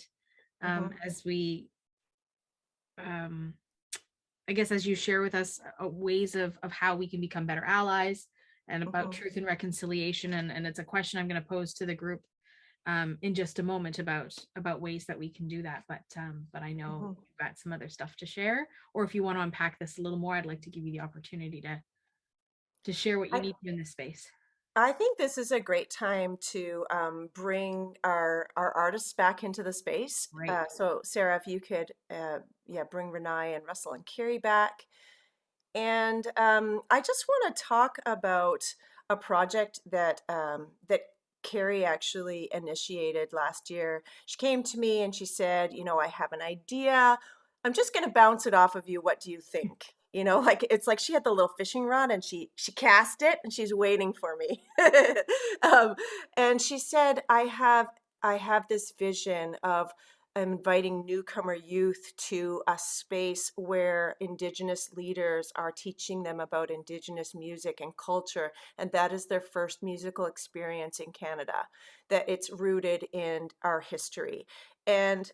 As we, I guess, as you share with us ways of how we can become better allies and about truth and reconciliation, and it's a question I'm going to pose to the group in just a moment about ways that we can do that. But I know you've got some other stuff to share, or if you want to unpack this a little more, I'd like to give you the opportunity to share what you need to in this space. I think this is a great time to bring our artists back into the space. Right. So Sarah, if you could, bring Renae and Russell and Carrie back. And I just want to talk about a project that Carrie actually initiated last year. She came to me and she said, I have an idea. I'm just going to bounce it off of you. What do you think? You know, like it's like she had the little fishing rod and she cast it and she's waiting for me. And she said, I have this vision of inviting newcomer youth to a space where Indigenous leaders are teaching them about Indigenous music and culture, and that is their first musical experience in Canada, that it's rooted in our history. And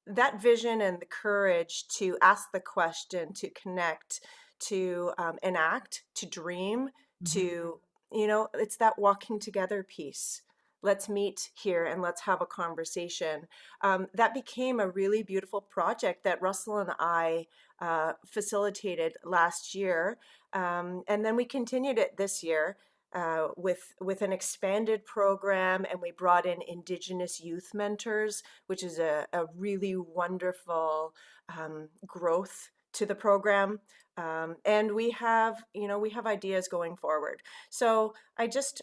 that vision and the courage to ask the question, to connect, to enact, to dream, to, you know, it's that walking together piece. Let's meet here and let's have a conversation. That became a really beautiful project that Russell and I facilitated last year. And then we continued it this year with an expanded program, and we brought in Indigenous youth mentors, which is a really wonderful growth to the program. And we have ideas going forward. So I just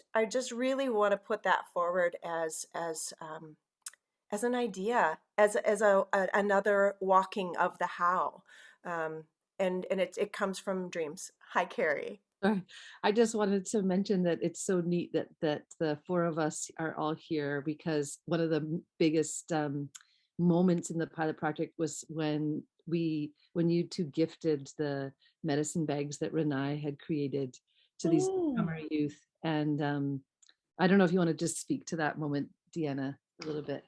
really want to put that forward as an idea, as another walking of the how, and it comes from dreams. Hi, Carrie. Sorry. I just wanted to mention that it's so neat that the four of us are all here, because one of the biggest moments in the pilot project was when you two gifted the medicine bags that Renae had created to these summer youth. And I don't know if you want to just speak to that moment, Deanna, a little bit.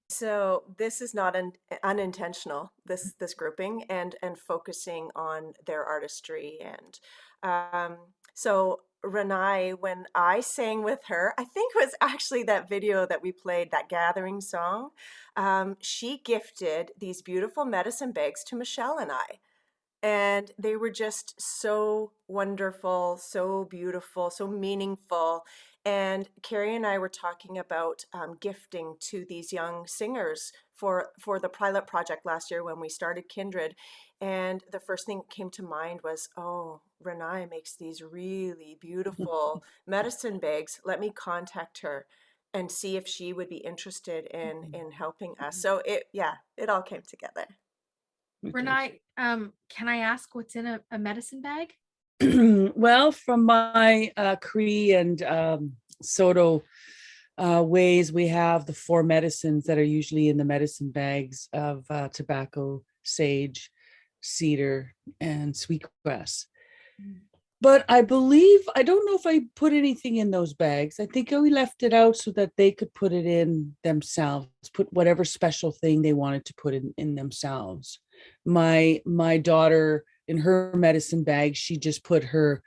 So this is not unintentional, this grouping and focusing on their artistry. And so Renae, when I sang with her, I think it was actually that video that we played, that gathering song, she gifted these beautiful medicine bags to Michelle and I. And they were just so wonderful, so beautiful, so meaningful. And Carrie and I were talking about gifting to these young singers for the pilot project last year when we started Kindred. And the first thing that came to mind was, oh, Renae makes these really beautiful medicine bags. Let me contact her and see if she would be interested in helping us. So it all came together. Renae, can I ask what's in a medicine bag? Well, from my Cree and Soto ways, we have the 4 medicines that are usually in the medicine bags of tobacco, sage, cedar, and sweetgrass. But I don't know if I put anything in those bags. I think we left it out so that they could put it in themselves, put whatever special thing they wanted to put in themselves. My daughter, in her medicine bag, she just put her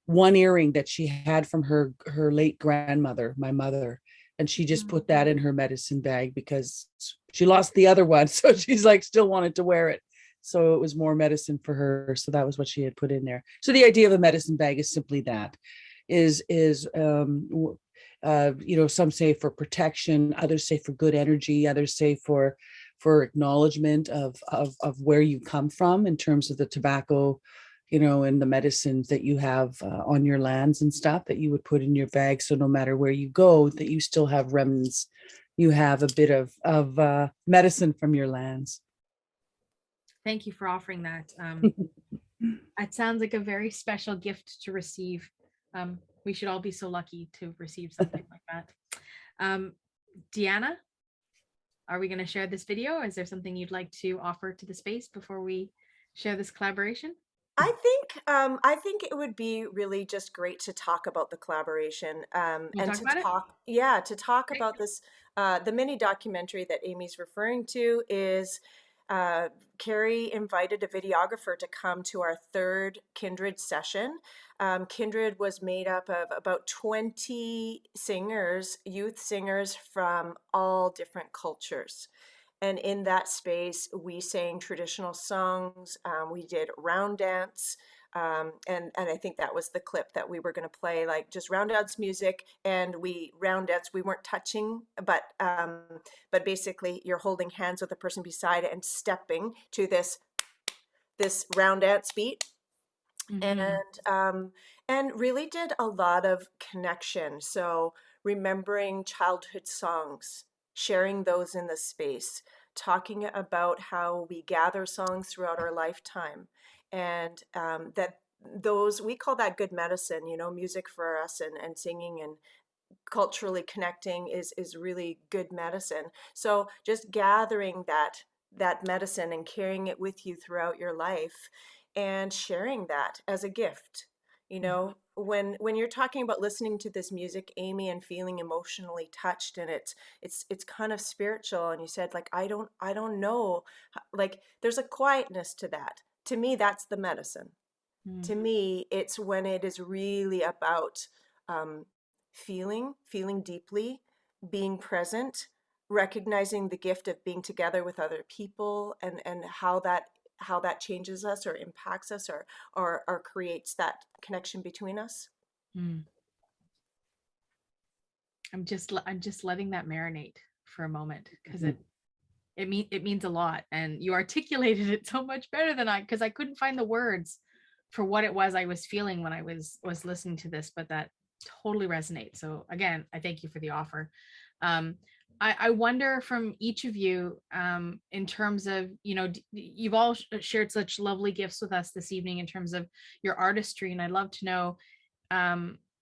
one earring that she had from her late grandmother, my mother, and she just put that in her medicine bag because she lost the other one, so she's like still wanted to wear it, so it was more medicine for her, so that was what she had put in there. So the idea of a medicine bag is simply that, is some say for protection, others say for good energy, others say for acknowledgement of where you come from in terms of the tobacco, and the medicines that you have on your lands and stuff that you would put in your bag. So no matter where you go, that you still have remnants, you have a bit of medicine from your lands. Thank you for offering that. It sounds like a very special gift to receive. We should all be so lucky to receive something like that. Deanna, are we going to share this video, or is there something you'd like to offer to the space before we share this collaboration? I think it would be really just great to talk about the collaboration and to talk about this. The mini documentary that Amy's referring to is Carrie invited a videographer to come to our 3rd Kindred session. Kindred was made up of about 20 singers, youth singers from all different cultures. And in that space, we sang traditional songs, we did round dance, and I think that was the clip that we were going to play, like just round dance music, and we weren't touching, but basically you're holding hands with the person beside it and stepping to this round dance beat. And really did a lot of connection. So remembering childhood songs, sharing those in the space, talking about how we gather songs throughout our lifetime and that those, we call that good medicine, you know, music for us, and singing and culturally connecting is really good medicine. So just gathering that medicine and carrying it with you throughout your life and sharing that as a gift. You know, when you're talking about listening to this music, Amy, and feeling emotionally touched, and it's kind of spiritual, and you said, like, I don't know, like, there's a quietness to that. To me, that's the medicine. To me, it's when it is really about feeling deeply, being present, recognizing the gift of being together with other people, and how that changes us or impacts us, or creates that connection between us. I'm just letting that marinate for a moment, because it means a lot, and you articulated it so much better than I, because I couldn't find the words for what it was I was feeling when I was listening to this, but that totally resonates. So again, I thank you for the offer. I wonder from each of you, in terms of, you know, you've all shared such lovely gifts with us this evening in terms of your artistry, and I'd love to know,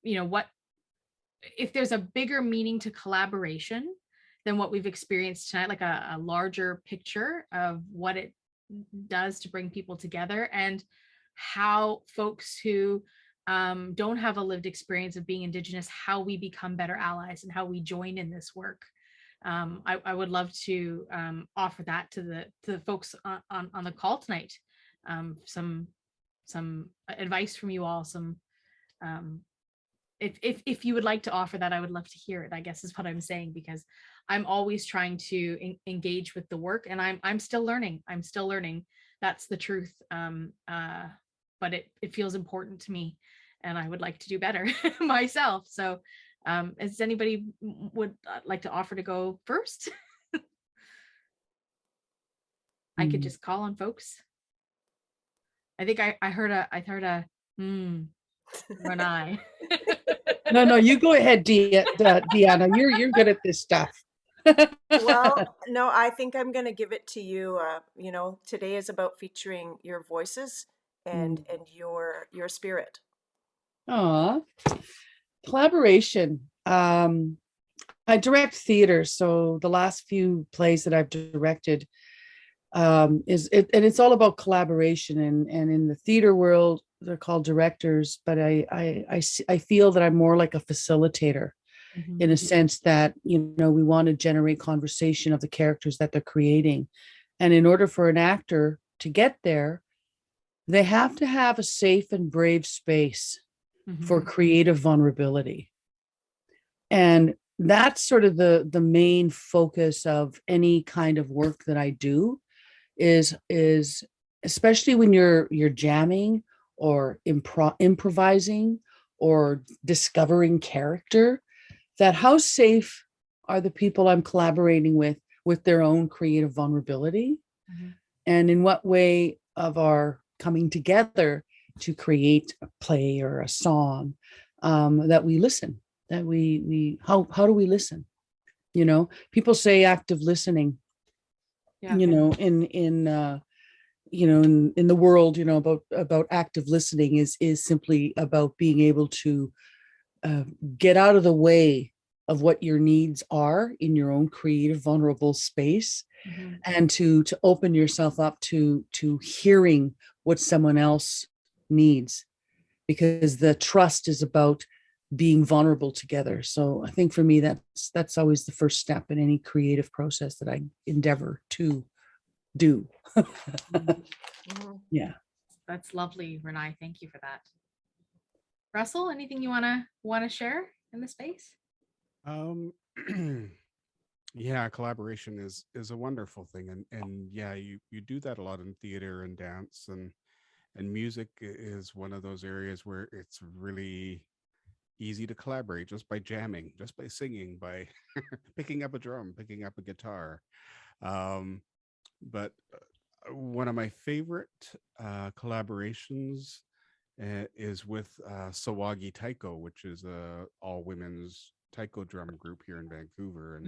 you know, what if there's a bigger meaning to collaboration than what we've experienced tonight, like a larger picture of what it does to bring people together, and how folks who don't have a lived experience of being Indigenous, how we become better allies and how we join in this work. I would love to offer that to the folks on the call tonight. Some advice from you all, some if you would like to offer that, I would love to hear it, I guess is what I'm saying, because I'm always trying to engage with the work, and I'm still learning. That's the truth. But it feels important to me, and I would like to do better myself. So does anybody would like to offer to go first? I could just call on folks. I think I heard a Renae. No, you go ahead, Deanna. You're good at this stuff. Well, no, I think I'm going to give it to you. You know, today is about featuring your voices and your spirit. Aw, collaboration. I direct theater, so the last few plays that I've directed and it's all about collaboration. And in the theater world, they're called directors, but I feel that I'm more like a facilitator, in a sense that, you know, we want to generate conversation of the characters that they're creating. And in order for an actor to get there, they have to have a safe and brave space for creative vulnerability. And that's sort of the main focus of any kind of work that I do, is especially when you're jamming or improvising or discovering character, that how safe are the people I'm collaborating with their own creative vulnerability, and in what way of our coming together to create a play or a song, that we listen, that we how do we listen? You know, people say active listening, you know, in the world, you know, about active listening is simply about being able to get out of the way of what your needs are in your own creative, vulnerable space, and to open yourself up to hearing what someone else needs, because the trust is about being vulnerable together. So I think for me, that's always the first step in any creative process that I endeavor to do. Yeah. That's lovely, Renae. Thank you for that. Russell, anything you want to share in the space? Yeah, collaboration is a wonderful thing, and yeah, you do that a lot in theater and dance, and music is one of those areas where it's really easy to collaborate just by jamming, just by singing, by picking up a drum, picking up a guitar. But one of my favorite collaborations is with Sawagi Taiko, which is a all women's taiko drum group here in Vancouver.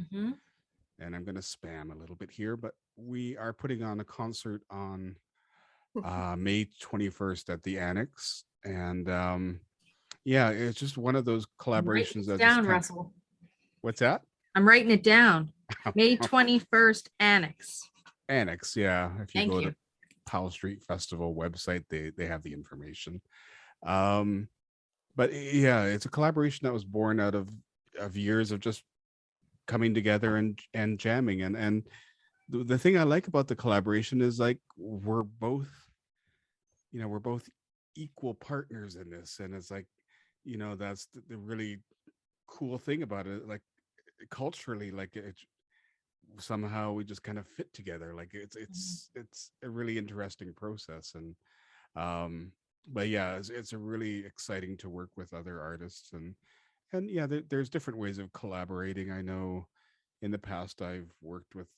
And I'm going to spam a little bit here, but we are putting on a concert on May 21st at the Annex. And yeah, it's just one of those collaborations that Down, Russell. What's that? I'm writing it down. May 21st, Annex. Annex, yeah. If you Thank go you. to Powell Street Festival website, they have the information. But yeah, it's a collaboration that was born out of years of just coming together and jamming. And the thing I like about the collaboration is like we're both equal partners in this. And it's like, that's the really cool thing about it. Like culturally, like it somehow we just kind of fit together. Like it's a really interesting process. And but yeah, it's a really exciting to work with other artists. And yeah, there's different ways of collaborating. I know in the past I've worked with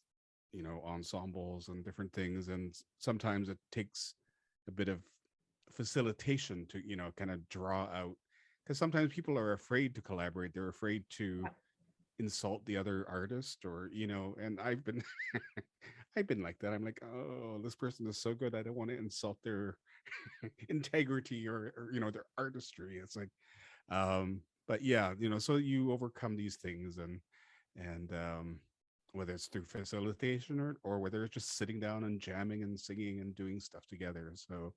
ensembles and different things, and sometimes it takes a bit of facilitation to kind of draw out, because sometimes people are afraid to collaborate. They're afraid to insult the other artist, or and I've been I've been like that. I'm like, oh, this person is so good, I don't want to insult their integrity or their artistry. It's like but yeah, so you overcome these things, and whether it's through facilitation or whether it's just sitting down and jamming and singing and doing stuff together. So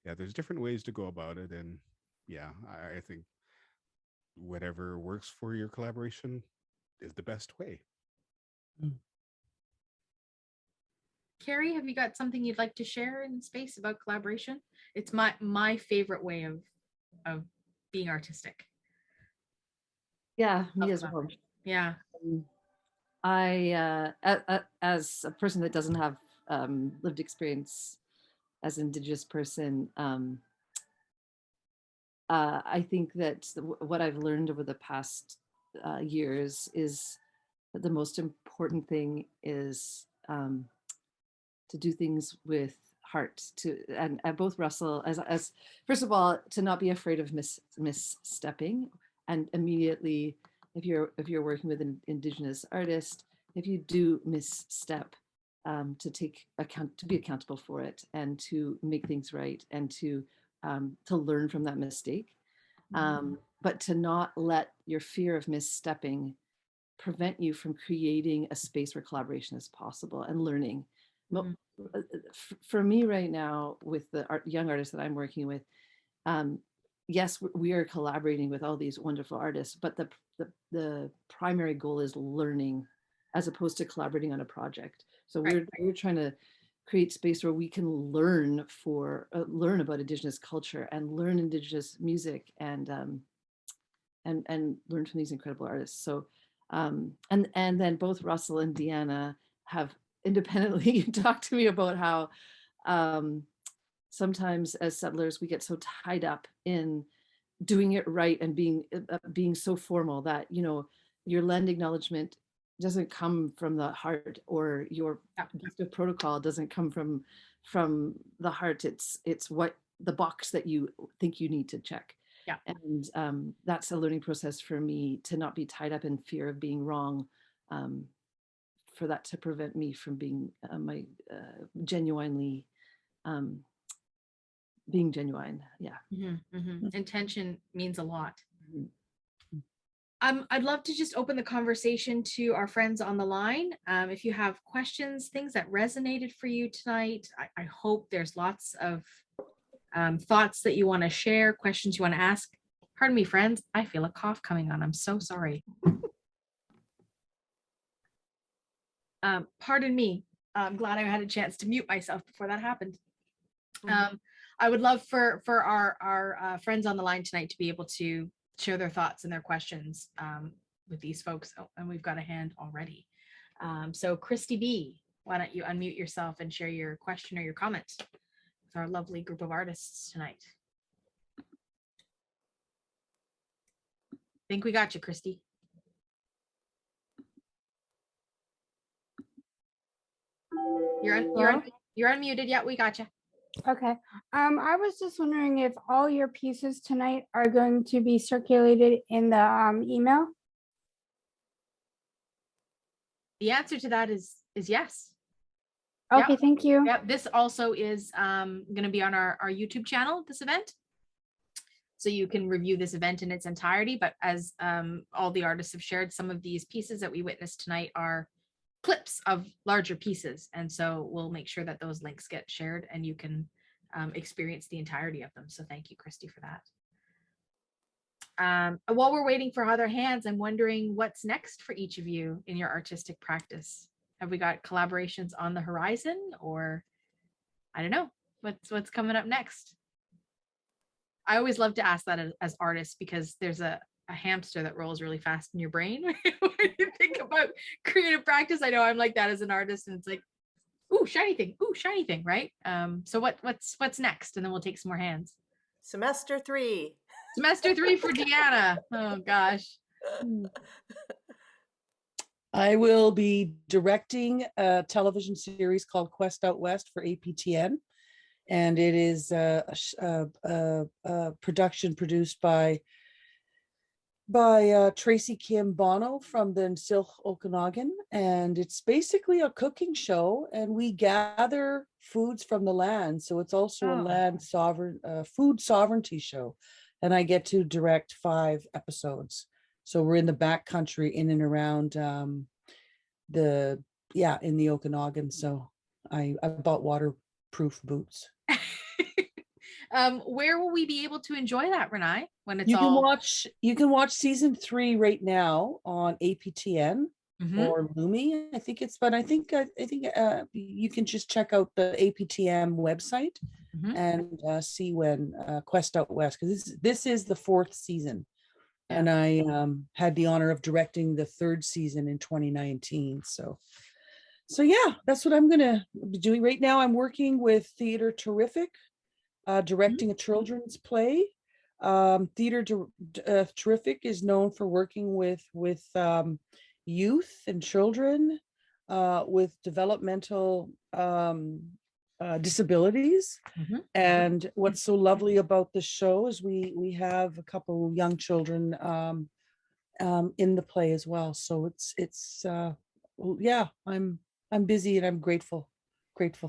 yeah, there's different ways to go about it. And yeah, I think whatever works for your collaboration is the best way. Carrie, have you got something you'd like to share in space about collaboration? It's my favorite way of being artistic. Yeah, me as well. Yeah. I as a person that doesn't have lived experience as an Indigenous person, I think that what I've learned over the past years is that the most important thing is to do things with heart. And both Russell, as first of all, to not be afraid of misstepping, and immediately, if you're working with an Indigenous artist, if you do misstep, to be accountable for it, and to make things right, and to learn from that mistake, but to not let your fear of misstepping prevent you from creating a space where collaboration is possible and learning. For me right now, with the young artists that I'm working with, yes, we are collaborating with all these wonderful artists, but the primary goal is learning, as opposed to collaborating on a project. So we're trying to create space where we can learn about Indigenous culture and learn Indigenous music, and learn from these incredible artists. So and then both Russell and Deanna have independently talked to me about how sometimes as settlers we get so tied up in doing it right and being so formal that your land acknowledgement doesn't come from the heart, or your gift of protocol doesn't come from the heart. It's what the box that you think you need to check. Yeah. And that's a learning process for me, to not be tied up in fear of being wrong, for that to prevent me from being genuinely being genuine. Yeah. Intention means a lot. I'd love to just open the conversation to our friends on the line. If you have questions, things that resonated for you tonight, I hope there's lots of thoughts that you want to share, questions you want to ask. Pardon me, friends, I feel a cough coming on. I'm so sorry. Pardon me. I'm glad I had a chance to mute myself before that happened. I would love for our friends on the line tonight to be able to share their thoughts and their questions with these folks. Oh, and we've got a hand already. So Christy B, why don't you unmute yourself and share your question or your comment with our lovely group of artists tonight. I think we got you, Christy. You're unmuted. Yeah, we got you. Okay. I was just wondering if all your pieces tonight are going to be circulated in the email. The answer to that is yes. Okay, Yep. thank you. Yep. This also is going to be on our YouTube channel, this event. So you can review this event in its entirety. But as all the artists have shared, some of these pieces that we witnessed tonight are clips of larger pieces. And so we'll make sure that those links get shared and you can experience the entirety of them. So thank you, Christy, for that. While we're waiting for other hands, I'm wondering what's next for each of you in your artistic practice. Have we got collaborations on the horizon, or I don't know, what's coming up next? I always love to ask that as artists, because there's a hamster that rolls really fast in your brain when you think about creative practice. I know I'm like that as an artist, and it's like, ooh, shiny thing, right? So what's next? And then we'll take some more hands. Semester 3. Semester 3 for Deanna. Oh gosh. I will be directing a television series called Quest Out West for APTN, and it is a production produced by Tracy Kim Bono from the Nsilch Okanagan, and it's basically a cooking show, and we gather foods from the land, so it's also a land food sovereignty show, and I get to direct 5 episodes. So we're in the backcountry, in and around in the Okanagan. So I bought waterproof boots. Where will we be able to enjoy that, Renae? When it's you can watch season 3 right now on APTN or Lumi. I think you can just check out the APTN website and see when Quest Out West, because this is the 4th season. And I had the honor of directing the 3rd season in 2019. So yeah, that's what I'm gonna be doing right now. I'm working with Theater Terrific, directing a children's play. Theater Terrific is known for working with youth and children with developmental disabilities. And what's so lovely about the show is we have a couple young children in the play as well. So I'm busy, and I'm grateful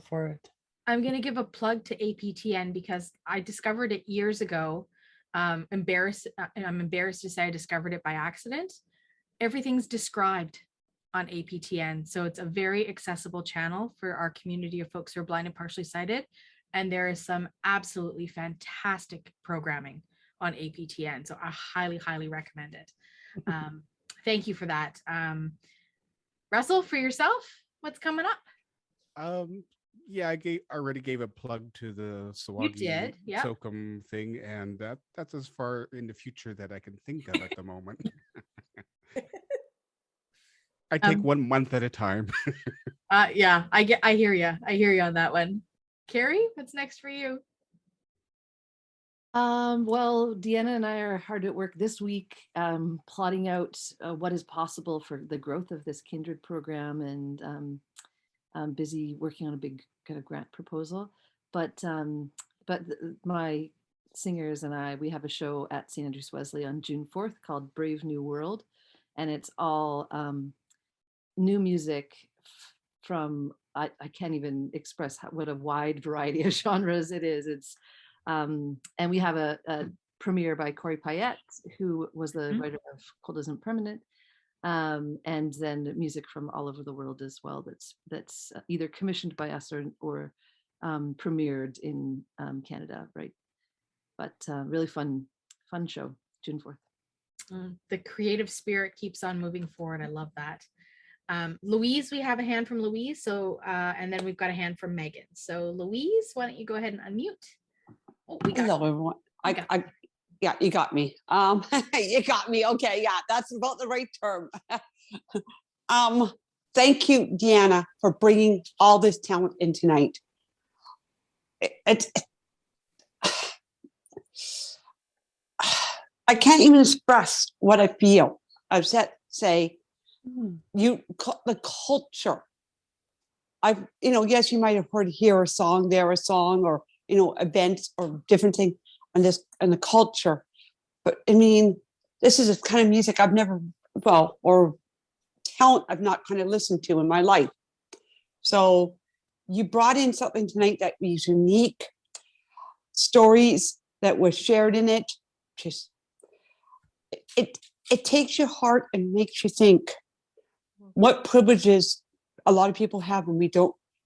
for it. I'm going to give a plug to APTN because I discovered it years ago. I'm embarrassed to say I discovered it by accident. Everything's described on APTN. So it's a very accessible channel for our community of folks who are blind and partially sighted. And there is some absolutely fantastic programming on APTN. So I highly, highly recommend it. Thank you for that. Russell, for yourself, what's coming up? Yeah, I already gave a plug to the Sewagi Socom thing, and that's as far in the future that I can think of at the moment. I take 1 month at a time. Yeah, I hear you on that one. Carrie, what's next for you? Well, Deanna and I are hard at work this week, plotting out what is possible for the growth of this Kindred program, and I'm busy working on a big kind of grant proposal. But my singers and I, we have a show at St. Andrews Wesley on June 4th called Brave New World, and it's all new music from, I can't even express what a wide variety of genres it is. It's and we have a premiere by Payette, who was the writer of Cold Isn't Permanent, and then music from all over the world as well. That's either commissioned by us or premiered in Canada, right? But really fun show, June 4th. The creative spirit keeps on moving forward. I love that. Louise, we have a hand from Louise. So, and then we've got a hand from Megan. So Louise, why don't you go ahead and unmute? Oh, Hello, everyone. Yeah, you got me. You got me. Okay, yeah, that's about the right term. Thank you, Deanna, for bringing all this talent in tonight. I can't even express what I feel. I've say the culture. Yes, you might have heard here a song, there a song, or events or different things and the culture. But I mean, this is a kind of music I've never, or talent I've not kind of listened to in my life. So you brought in something tonight that was unique, stories that were shared in it. Just it takes your heart and makes you think what privileges a lot of people have, and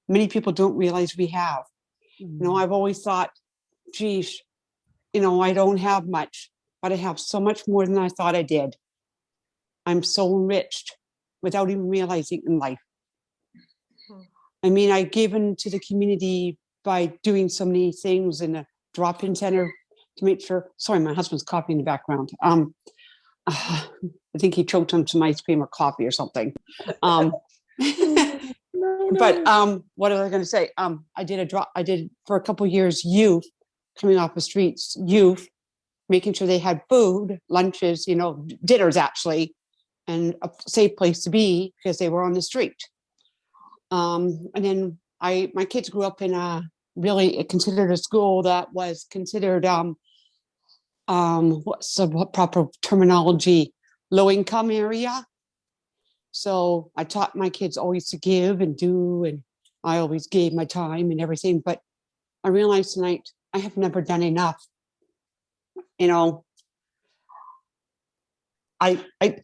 many people don't realize we have. I've always thought, geez, I don't have much, but I have so much more than I thought I did. I'm so enriched without even realizing in life. I mean, I've given to the community by doing so many things in a drop-in center to make sure. Sorry, my husband's coffee in the background. I think he choked on some ice cream or coffee or something. But what was I going to say? I did for a couple of years youth coming off the streets, youth making sure they had food, lunches, dinners actually, and a safe place to be because they were on the street. And then my kids grew up in really considered a school that was considered what's the proper terminology, low income area. So I taught my kids always to give and do, and I always gave my time and everything. But I realized tonight I have never done enough. I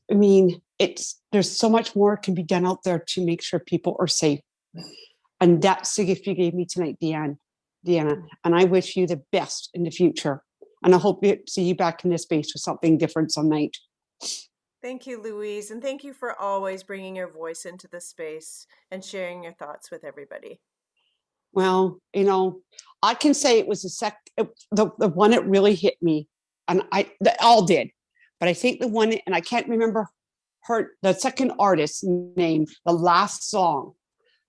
mean, there's so much more can be done out there to make sure people are safe. And that's the gift you gave me tonight, Deanna. And I wish you the best in the future. And I hope to see you back in this space with something different some night. Thank you, Louise. And thank you for always bringing your voice into the space and sharing your thoughts with everybody. Well, I can say it was the one that really hit me. And they all did. But I think the one, and I can't remember the second artist's name, the last song,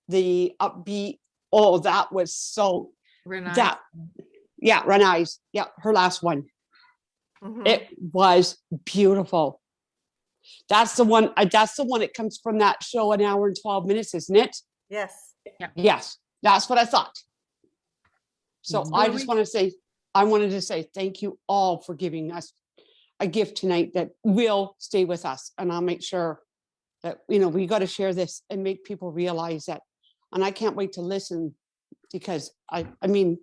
the upbeat. Oh, that was so. Renae. Renae's. Yeah, her last one. Mm-hmm. It was beautiful. That's the one. That's the one that comes from that show, An Hour and 12 Minutes, isn't it? Yes. Yeah. Yes, that's what I thought. So I wanted to say thank you all for giving us a gift tonight that will stay with us, and I'll make sure that we got to share this and make people realize that. And I can't wait to listen because I mean,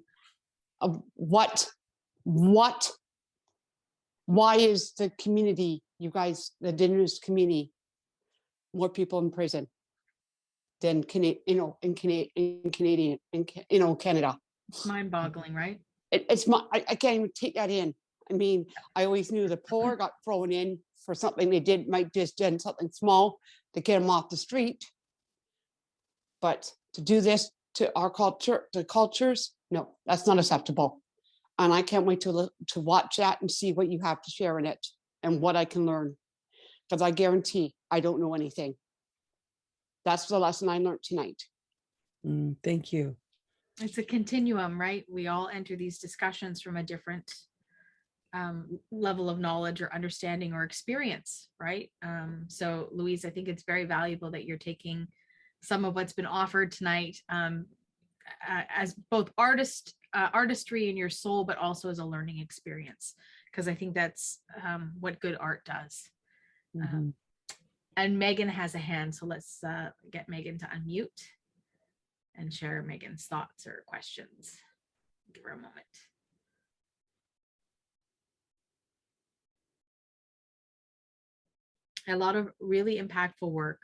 why is the community, you guys, the Indigenous community, more people in prison than Canada? It's mind-boggling, right? I can't even take that in. I mean, I always knew the poor got thrown in for something they might just done something small to get them off the street. But to do this to our culture, to cultures, no, that's not acceptable. And I can't wait to watch that and see what you have to share in it and what I can learn. Because I guarantee I don't know anything. That's the lesson I learned tonight. Thank you. It's a continuum, right? We all enter these discussions from a different level of knowledge or understanding or experience, right? So Louise, I think it's very valuable that you're taking some of what's been offered tonight as both artistry in your soul, but also as a learning experience, because I think that's what good art does. Mm-hmm. And Megan has a hand, so let's get Megan to unmute and share Megan's thoughts or questions. Give her a moment. A lot of really impactful work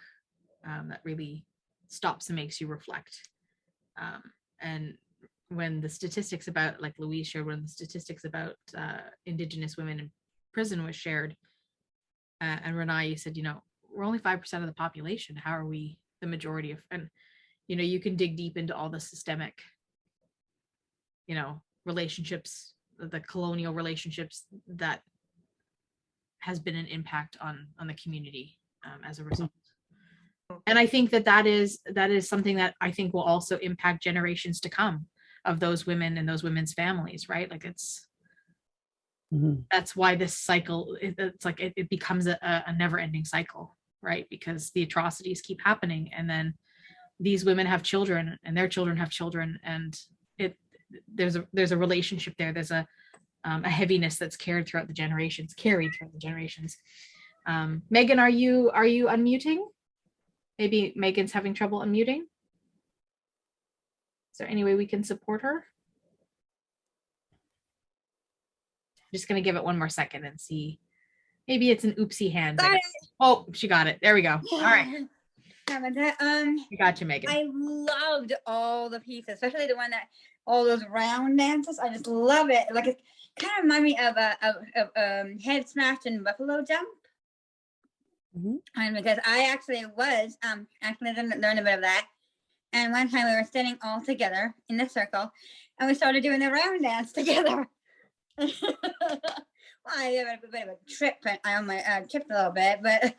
that really stops and makes you reflect. And when the statistics about, like Louise shared, when the statistics about Indigenous women in prison was shared, and Renae, you said, we're only 5% of the population. How are we the majority of, and, you can dig deep into all the systemic, relationships, the colonial relationships that has been an impact on the community as a result. And I think that is something that I think will also impact generations to come of those women and those women's families, right? Like that's why this cycle, it's like it becomes a never-ending cycle, right? Because the atrocities keep happening, and then these women have children and their children have children, and there's a relationship there. There's a heaviness that's carried throughout the generations. Megan, are you unmuting? Maybe Megan's having trouble unmuting. Is there any way we can support her? Just going to give it one more second and see. Maybe it's an oopsie hand. Oh, she got it. There we go. All right. We got you, Megan. I loved all the pieces, especially the one that all those round dances. I just love it. Like it kind of reminded me of head smash and buffalo jump. And because I actually was actually learned a bit of that. And one time we were standing all together in a circle, and we started doing the round dance together. Well, I had a bit of a trip, and I almost tripped a little bit, but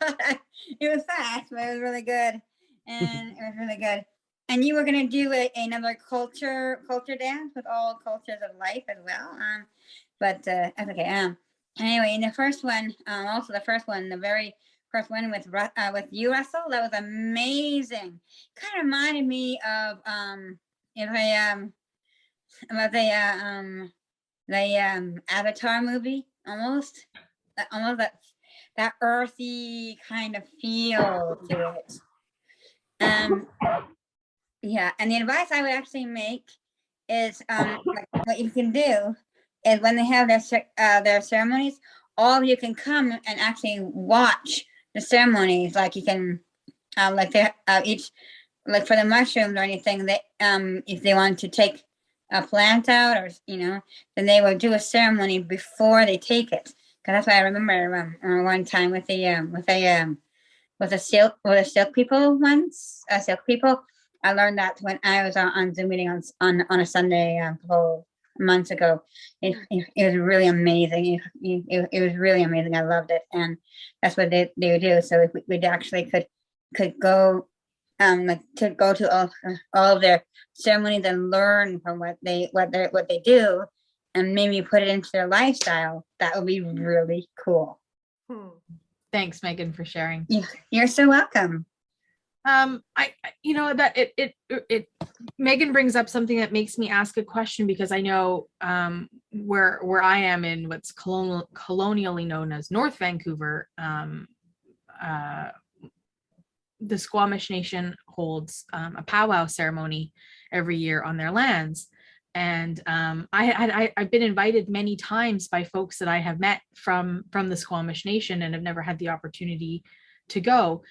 it was fast, but it was really good, and it was really good. And you were gonna do another culture dance with all cultures of life as well, but that's okay. Anyway, in the first one, the very first one with you, Russell, that was amazing. Kind of reminded me of the Avatar movie, almost that earthy kind of feel to it. Yeah, and the advice I would actually make is like what you can do is when they have their ceremonies, all of you can come and actually watch the ceremonies. Like you can like they each, like for the mushrooms or anything, they if they want to take a plant out, or then they will do a ceremony before they take it. Because that's why I remember one time with the silk people once. Silk people. I learned that when I was on Zoom meeting on a Sunday a couple months ago. It was really amazing. It was really amazing. I loved it, and that's what they would do. So if we actually could go. To go to all of their ceremonies and learn from what they do, and maybe put it into their lifestyle. That would be really cool. Thanks, Megan, for sharing. You're so welcome. Megan brings up something that makes me ask a question, because I know where I am in what's colonially known as North Vancouver. The Squamish Nation holds a powwow ceremony every year on their lands. And I've been invited many times by folks that I have met from the Squamish Nation and have never had the opportunity to go.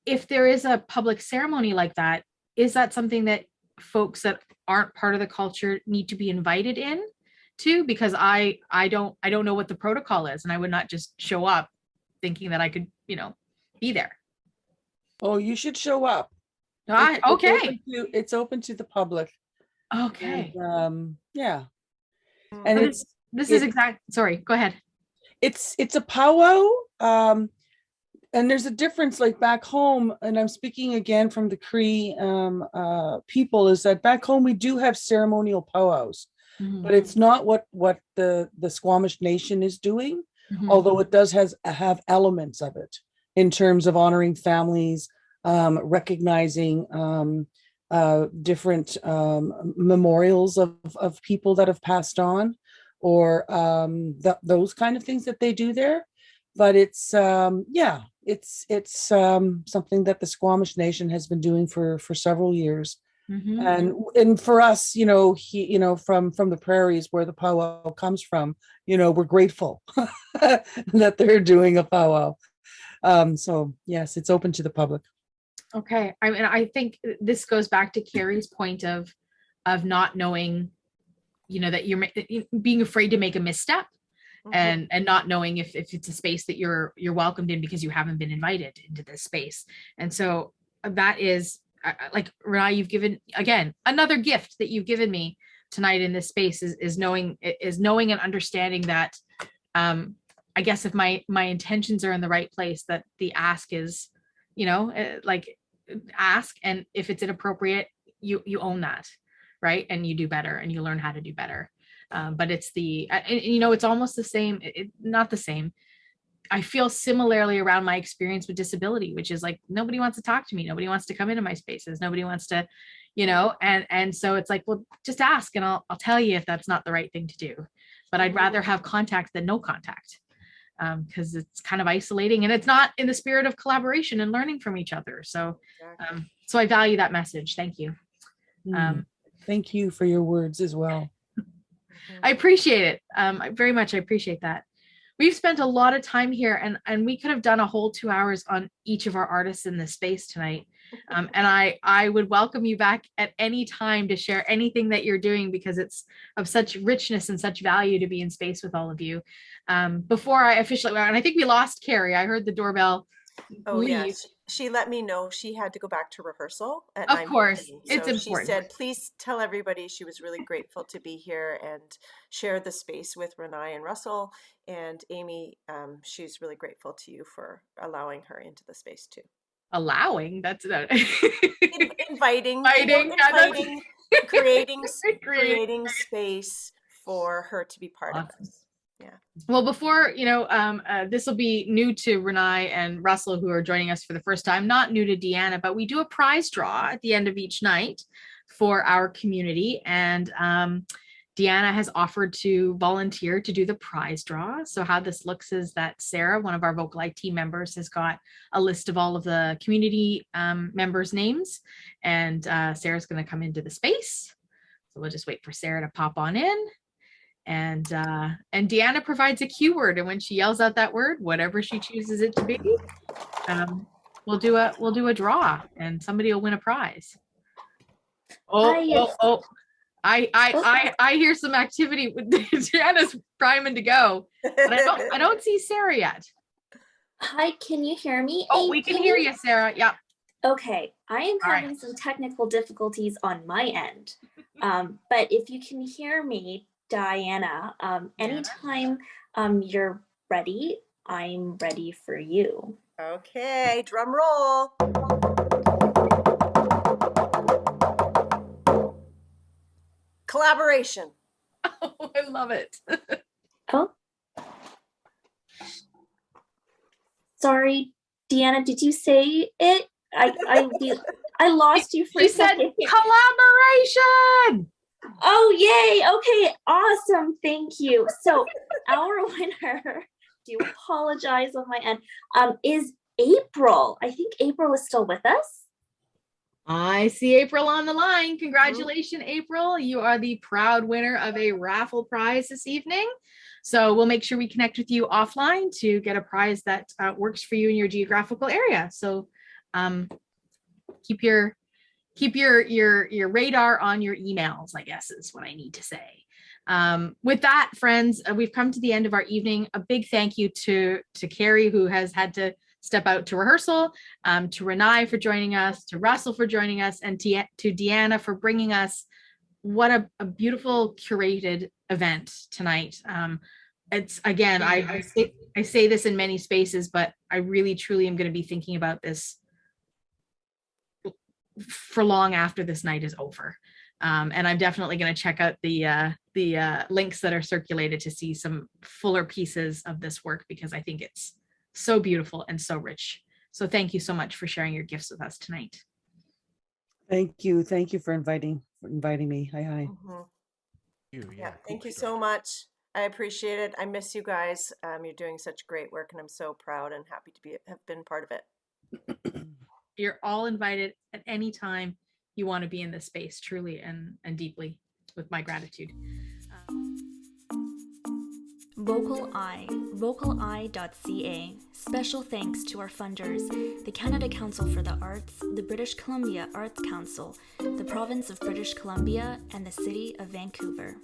If there is a public ceremony like that, is that something that folks that aren't part of the culture need to be invited in to? Because I don't know what the protocol is, and I would not just show up thinking that I could, be there. Oh, you should show up. Okay. It's open to the public. Okay. And, yeah. And this is exact. Sorry, go ahead. It's a powwow. And there's a difference, like back home, and I'm speaking again from the Cree people, is that back home we do have ceremonial powwows, but it's not what the Squamish Nation is doing, although it does have elements of it in terms of honoring families, recognizing different memorials of people that have passed on, or those kind of things that they do there. But it's something that the Squamish Nation has been doing for several years. And for us, from the prairies where the powwow comes from, we're grateful that they're doing a powwow. So yes, it's open to the public. Okay. I mean, I think this goes back to Carrie's point of not knowing, that you're being afraid to make a misstep, and not knowing if it's a space that you're welcomed in because you haven't been invited into this space. And so that is like, Renae, you've given, again, another gift that you've given me tonight in this space is knowing and understanding that, I guess if my intentions are in the right place, that the ask is, ask, and if it's inappropriate, you own that, right? And you do better, and you learn how to do better. But it's it's almost the same, not the same. I feel similarly around my experience with disability, which is like, nobody wants to talk to me. Nobody wants to come into my spaces. Nobody wants to, and so it's like, well, just ask and I'll tell you if that's not the right thing to do. But I'd rather have contact than no contact, because it's kind of isolating, and it's not in the spirit of collaboration and learning from each other. So, so I value that message. Thank you. Thank you for your words as well. I appreciate it. I very much appreciate that. We've spent a lot of time here, and we could have done a whole 2 hours on each of our artists in this space tonight. And I would welcome you back at any time to share anything that you're doing, because it's of such richness and such value to be in space with all of you. Before I officially, and I think we lost Carrie. I heard the doorbell leave. Yeah, she let me know she had to go back to rehearsal at Of 9:15. course, it's So important. she said, please tell everybody she was really grateful to be here and share the space with Renae and Russell. And Amy, she's really grateful to you for allowing her into the space too. Allowing, that's not Inviting, creating space for her to be part of this. Yeah. Well, before, this will be new to Renae and Russell, who are joining us for the first time, not new to Deanna, but we do a prize draw at the end of each night for our community. And Deanna has offered to volunteer to do the prize draw. So how this looks is that Sarah, one of our VocalEye team members, has got a list of all of the community members' names, and Sarah's going to come into the space. So we'll just wait for Sarah to pop on in. And Deanna provides a cue word, and when she yells out that word, whatever she chooses it to be, we'll do a draw, and somebody will win a prize. I hear some activity with Deanna's priming to go, but I don't see Sarah yet. Hi, can you hear me? Oh, we can hear you, Sarah. Yeah. Okay, I am having some technical difficulties on my end, but if you can hear me, Diana, anytime you're ready, I'm ready for you. Okay, drum roll. Collaboration. Oh, I love it. Oh. Sorry, Deanna, did you say it? I lost you for a second. Collaboration. Oh, yay. Okay, awesome. Thank you. So our winner, do apologize on my end, is April. I think April is still with us. I see April on the line. Congratulations, April. You are the proud winner of a raffle prize this evening. So we'll make sure we connect with you offline to get a prize that works for you in your geographical area. So keep your radar on your emails, I guess is what I need to say. With that, friends, we've come to the end of our evening. A big thank you to Carrie, who has had to step out to rehearsal, to Renae for joining us, to Russell for joining us, and to Deanna for bringing us what a beautiful curated event tonight. It's, again, I say this in many spaces, but I really truly am going to be thinking about this for long after this night is over. And I'm definitely going to check out the links that are circulated to see some fuller pieces of this work, because I think it's so beautiful and so rich. So thank you so much for sharing your gifts with us tonight. Thank you for inviting me. Hi. Yeah, thank you so much. I appreciate it. I miss you guys. You're doing such great work, and I'm so proud and happy to have been part of it. You're all invited at any time you want to be in this space, truly and deeply, with my gratitude. VocalEye, vocaleye.ca. Special thanks to our funders, the Canada Council for the Arts, the British Columbia Arts Council, the Province of British Columbia, and the City of Vancouver.